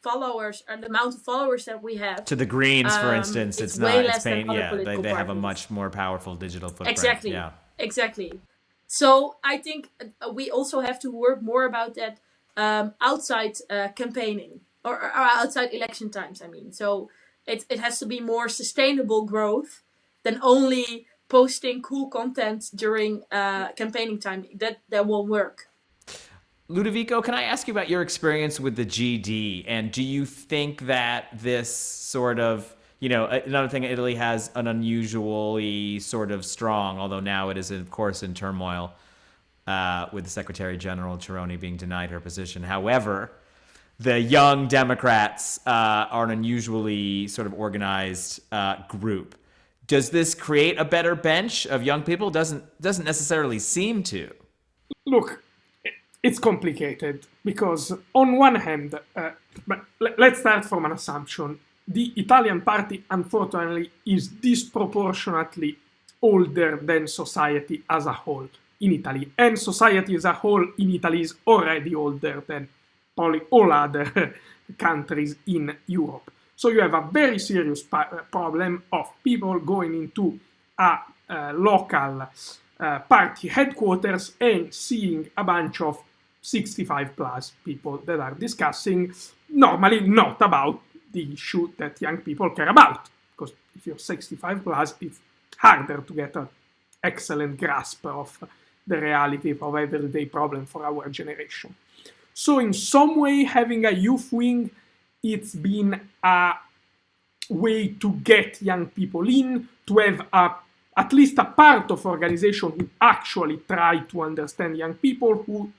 followers and the amount of followers that we have To the Greens, for instance, it's not. way It's less than pain. other Yeah, political they have a parties. much more powerful digital footprint. Exactly. Yeah. Exactly. So I think we also have to work more about that outside campaigning or outside election times. I mean, so it has to be more sustainable growth than only posting cool content during campaigning time. That won't work. Ludovico, can I ask you about your experience with the GD? And do you think that this sort of, another thing, Italy has an unusually sort of strong, although now it is, of course, in turmoil with the Secretary General Tironi being denied her position. However, the Young Democrats are an unusually sort of organized group. Does this create a better bench of young people? Doesn't necessarily seem to. Look, it's complicated because on one hand, but let's start from an assumption. The Italian party, unfortunately, is disproportionately older than society as a whole in Italy. And society as a whole in Italy is already older than probably all other countries in Europe. So you have a very serious problem of people going into a local party headquarters and seeing a bunch of 65 plus people that are discussing normally not about the issue that young people care about. Because if you're 65 plus, it's harder to get an excellent grasp of the reality of everyday problem for our generation. So in some way, having a youth wing, it's been a way to get young people in, to have at least a part of organization who actually try to understand young people who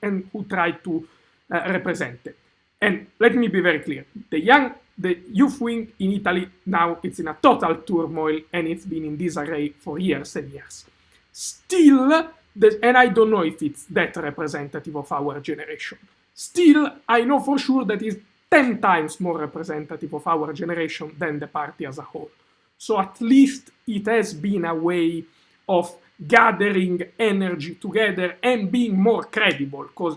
try to represent them. And let me be very clear, the youth wing in Italy now it's in a total turmoil and it's been in disarray for years and years. Still, and I don't know if it's that representative of our generation. Still, I know for sure that it's 10 times more representative of our generation than the party as a whole. So at least it has been a way of gathering energy together and being more credible. Because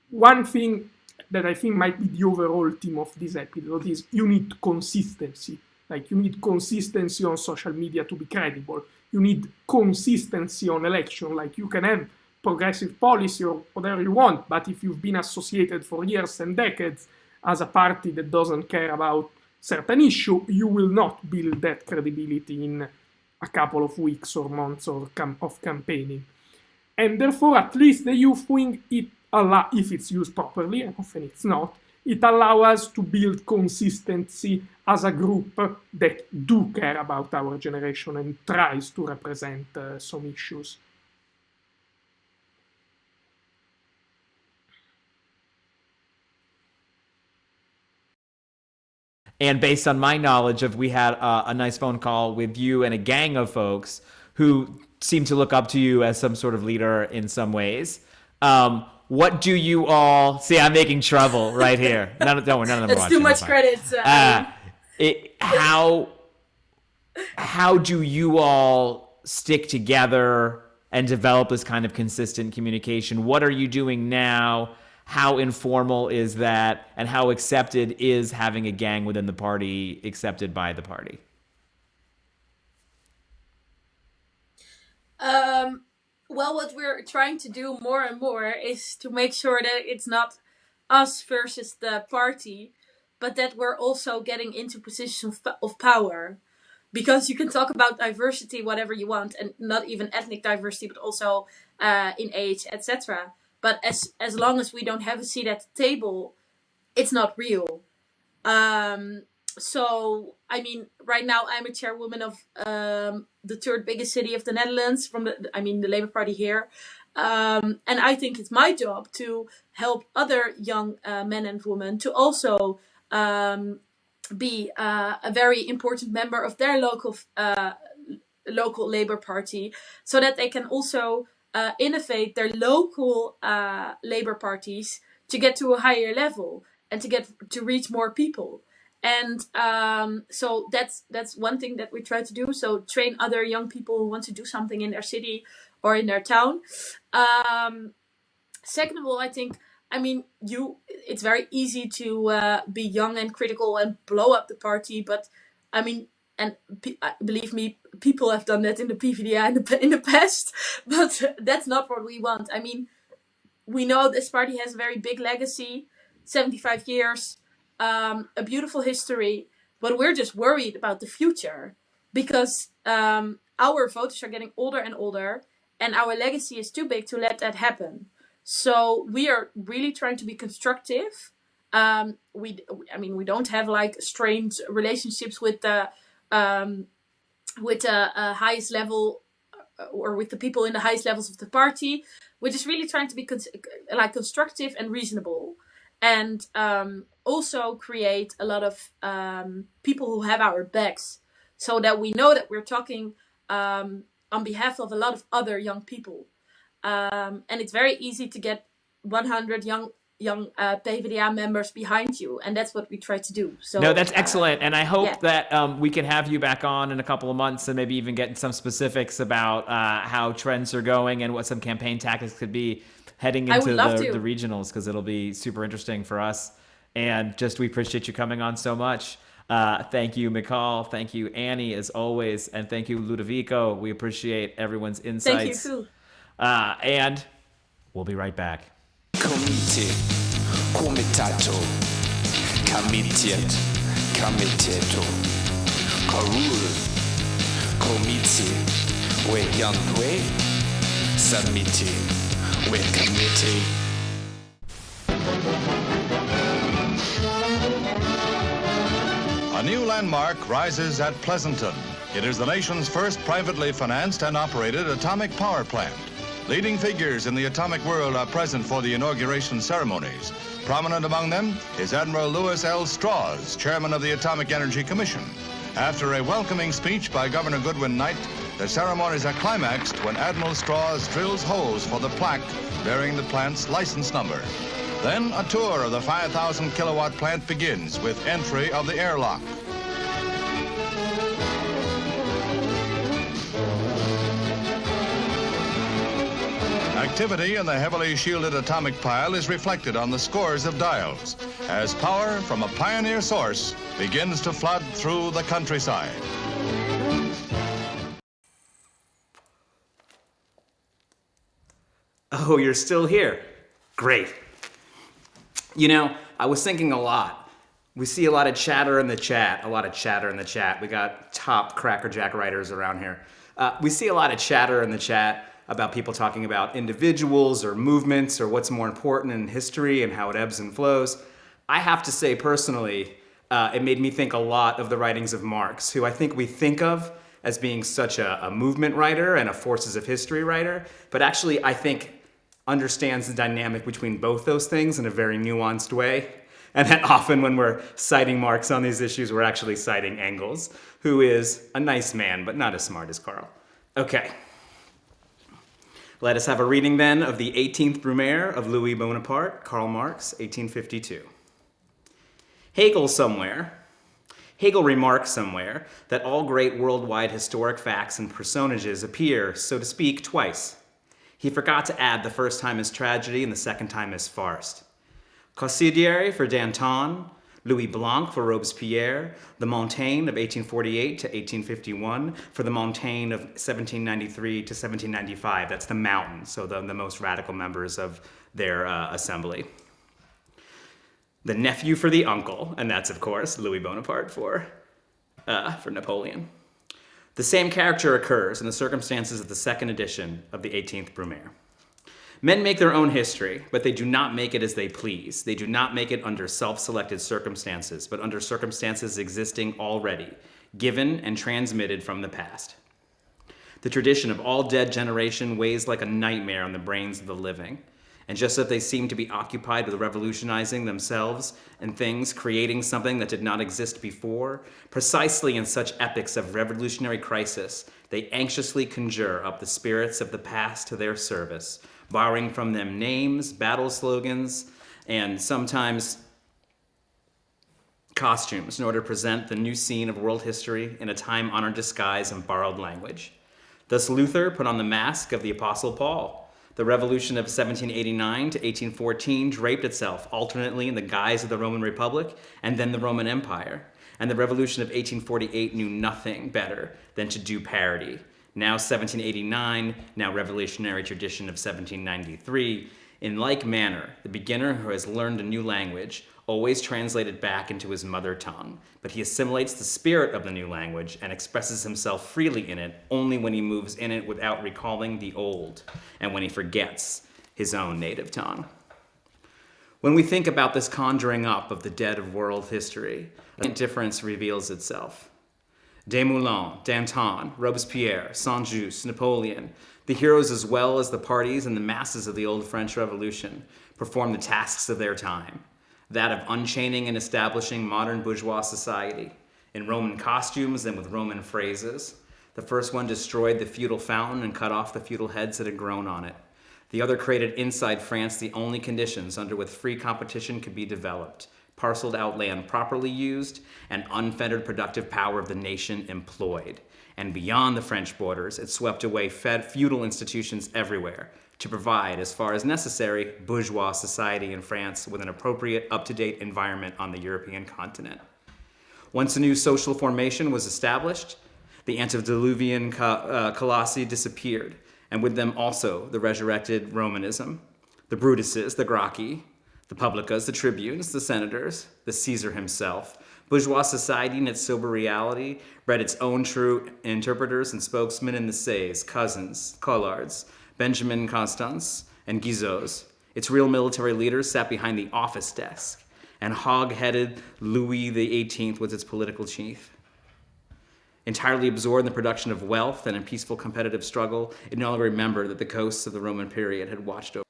one thing that I think might be the overall theme of this episode is you need consistency. Like you need consistency on social media to be credible. You need consistency on election. Like you can have progressive policy or whatever you want, but if you've been associated for years and decades as a party that doesn't care about certain issue, you will not build that credibility in a couple of weeks or months of campaigning. And therefore, at least the youth wing, if it's used properly, and often it's not, it allows us to build consistency as a group that do care about our generation and tries to represent some issues. And based on my knowledge of, we had a nice phone call with you and a gang of folks who seem to look up to you as some sort of leader in some ways. What do you all see? I'm making trouble right here. None of them are That's watching. too much credit. How do you all stick together and develop this kind of consistent communication? What are you doing now? How informal is that? And how accepted is having a gang within the party accepted by the party? Well, what we're trying to do more and more is to make sure that it's not us versus the party, but that we're also getting into positions of power. Because you can talk about diversity, whatever you want, and not even ethnic diversity, but also in age, etc. But as long as we don't have a seat at the table, it's not real. So, I mean, right now I'm a chairwoman of the third biggest city of the Netherlands, from the Labour Party here. And I think it's my job to help other young men and women to also be a very important member of their local Labour Party, so that they can also innovate their local Labour parties to get to a higher level and to reach more people. And so that's one thing that we try to do. So train other young people who want to do something in their city or in their town. Second of all, I think I mean, it's very easy to be young and critical and blow up the party, but I mean, and believe me, people have done that in the PvdA in the past, but that's not what we want. I mean, we know this party has a very big legacy, 75 years, a beautiful history, but we're just worried about the future because our voters are getting older and older, and our legacy is too big to let that happen. So we are really trying to be constructive. We don't have like strained relationships with the highest level or with the people in the highest levels of the party. We're just really trying to be constructive and reasonable, and also create a lot of people who have our backs, so that we know that we're talking on behalf of a lot of other young people. And it's very easy to get 100 young PvdA members behind you, and that's what we try to do. So no, that's excellent, and I hope that we can have you back on in a couple of months and maybe even get some specifics about how trends are going and what some campaign tactics could be heading into the regionals, because it'll be super interesting for us. And just we appreciate you coming on so much. Thank you, Mikal. Thank you, Annie, as always, and thank you, Ludovico. We appreciate everyone's insights. Thank you too. And we'll be right back. Comité, comitato, comitiet, comiteto, carul, comiti, we yandwe, submiti, we committee. A new landmark rises at Pleasanton. It is the nation's first privately financed and operated atomic power plant. Leading figures in the atomic world are present for the inauguration ceremonies. Prominent among them is Admiral Louis L. Strauss, chairman of the Atomic Energy Commission. After a welcoming speech by Governor Goodwin Knight, the ceremonies are climaxed when Admiral Strauss drills holes for the plaque bearing the plant's license number. Then a tour of the 5,000 kilowatt plant begins with entry of the airlock. Activity in the heavily shielded atomic pile is reflected on the scores of dials as power from a pioneer source begins to flood through the countryside. Oh, you're still here. Great. You know, I was thinking a lot. We see a lot of chatter in the chat. We got top crackerjack writers around here. We see a lot of chatter in the chat about people talking about individuals or movements or what's more important in history and how it ebbs and flows. I have to say personally, it made me think a lot of the writings of Marx, who I think we think of as being such a movement writer and a forces of history writer, but actually I think understands the dynamic between both those things in a very nuanced way. And that often when we're citing Marx on these issues, we're actually citing Engels, who is a nice man, but not as smart as Karl. Okay. Let us have a reading then of the 18th Brumaire of Louis Bonaparte, Karl Marx, 1852. Hegel remarks somewhere that all great worldwide historic facts and personages appear, so to speak, twice. He forgot to add the first time as tragedy and the second time as farce. Cossidier for Danton, Louis Blanc for Robespierre, the Montaigne of 1848 to 1851 for the Montaigne of 1793 to 1795. That's the Mountain, so the most radical members of their assembly. The nephew for the uncle, and that's, of course, Louis Bonaparte for Napoleon. The same character occurs in the circumstances of the second edition of the 18th Brumaire. Men make their own history, but they do not make it as they please. They do not make it under self-selected circumstances, but under circumstances existing already, given and transmitted from the past. The tradition of all dead generation weighs like a nightmare on the brains of the living. And just as they seem to be occupied with revolutionizing themselves and things, creating something that did not exist before, precisely in such epochs of revolutionary crisis, they anxiously conjure up the spirits of the past to their service, borrowing from them names, battle slogans, and sometimes costumes in order to present the new scene of world history in a time-honored disguise and borrowed language. Thus Luther put on the mask of the Apostle Paul, The revolution of 1789 to 1814 draped itself alternately in the guise of the Roman Republic and then the Roman Empire. And the revolution of 1848 knew nothing better than to do parody. Now 1789, now revolutionary tradition of 1793. In like manner, the beginner who has learned a new language always translates it back into his mother tongue, but he assimilates the spirit of the new language and expresses himself freely in it only when he moves in it without recalling the old, and when he forgets his own native tongue. When we think about this conjuring up of the dead of world history, a difference reveals itself. Desmoulins, Danton, Robespierre, Saint-Just, Napoleon, the heroes as well as the parties and the masses of the old French Revolution, performed the tasks of their time, that of unchaining and establishing modern bourgeois society, in Roman costumes and with Roman phrases. The first one destroyed the feudal fountain and cut off the feudal heads that had grown on it. The other created inside France the only conditions under which free competition could be developed, parceled out land properly used, and unfettered productive power of the nation employed. And beyond the French borders, it swept away feudal institutions everywhere to provide, as far as necessary, bourgeois society in France with an appropriate, up-to-date environment on the European continent. Once a new social formation was established, the antediluvian colossi disappeared, and with them also the resurrected Romanism, the Brutuses, the Gracchi, the Publicas, the Tribunes, the Senators, the Caesar himself. Bourgeois society in its sober reality bred its own true interpreters and spokesmen in the Says, Cousins, Collards, Benjamin Constance, and Guizot's. Its real military leaders sat behind the office desk, and hog-headed Louis XVIII was its political chief. Entirely absorbed in the production of wealth and in peaceful competitive struggle, it no longer remembered that the ghosts of the Roman period had watched over.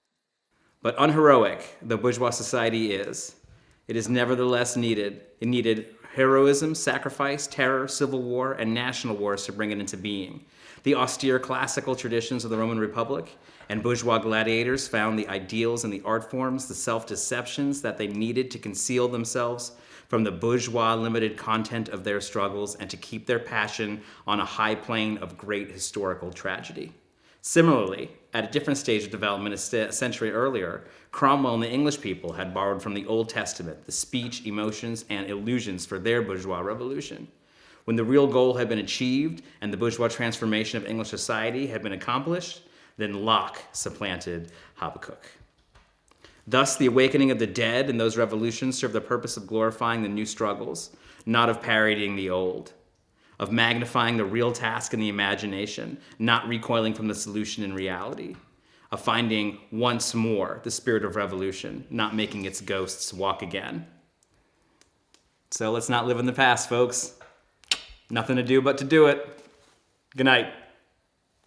But unheroic though bourgeois society is, it is nevertheless needed. It needed heroism, sacrifice, terror, civil war, and national wars to bring it into being. The austere classical traditions of the Roman Republic and bourgeois gladiators found the ideals and the art forms, the self-deceptions that they needed to conceal themselves from the bourgeois limited content of their struggles and to keep their passion on a high plane of great historical tragedy. Similarly, at a different stage of development a century earlier, Cromwell and the English people had borrowed from the Old Testament the speech, emotions, and illusions for their bourgeois revolution. When the real goal had been achieved and the bourgeois transformation of English society had been accomplished, then Locke supplanted Habakkuk. Thus, the awakening of the dead in those revolutions served the purpose of glorifying the new struggles, not of parodying the old, of magnifying the real task in the imagination, not recoiling from the solution in reality, of finding once more the spirit of revolution, not making its ghosts walk again. So let's not live in the past, folks. Nothing to do but to do it. Good night.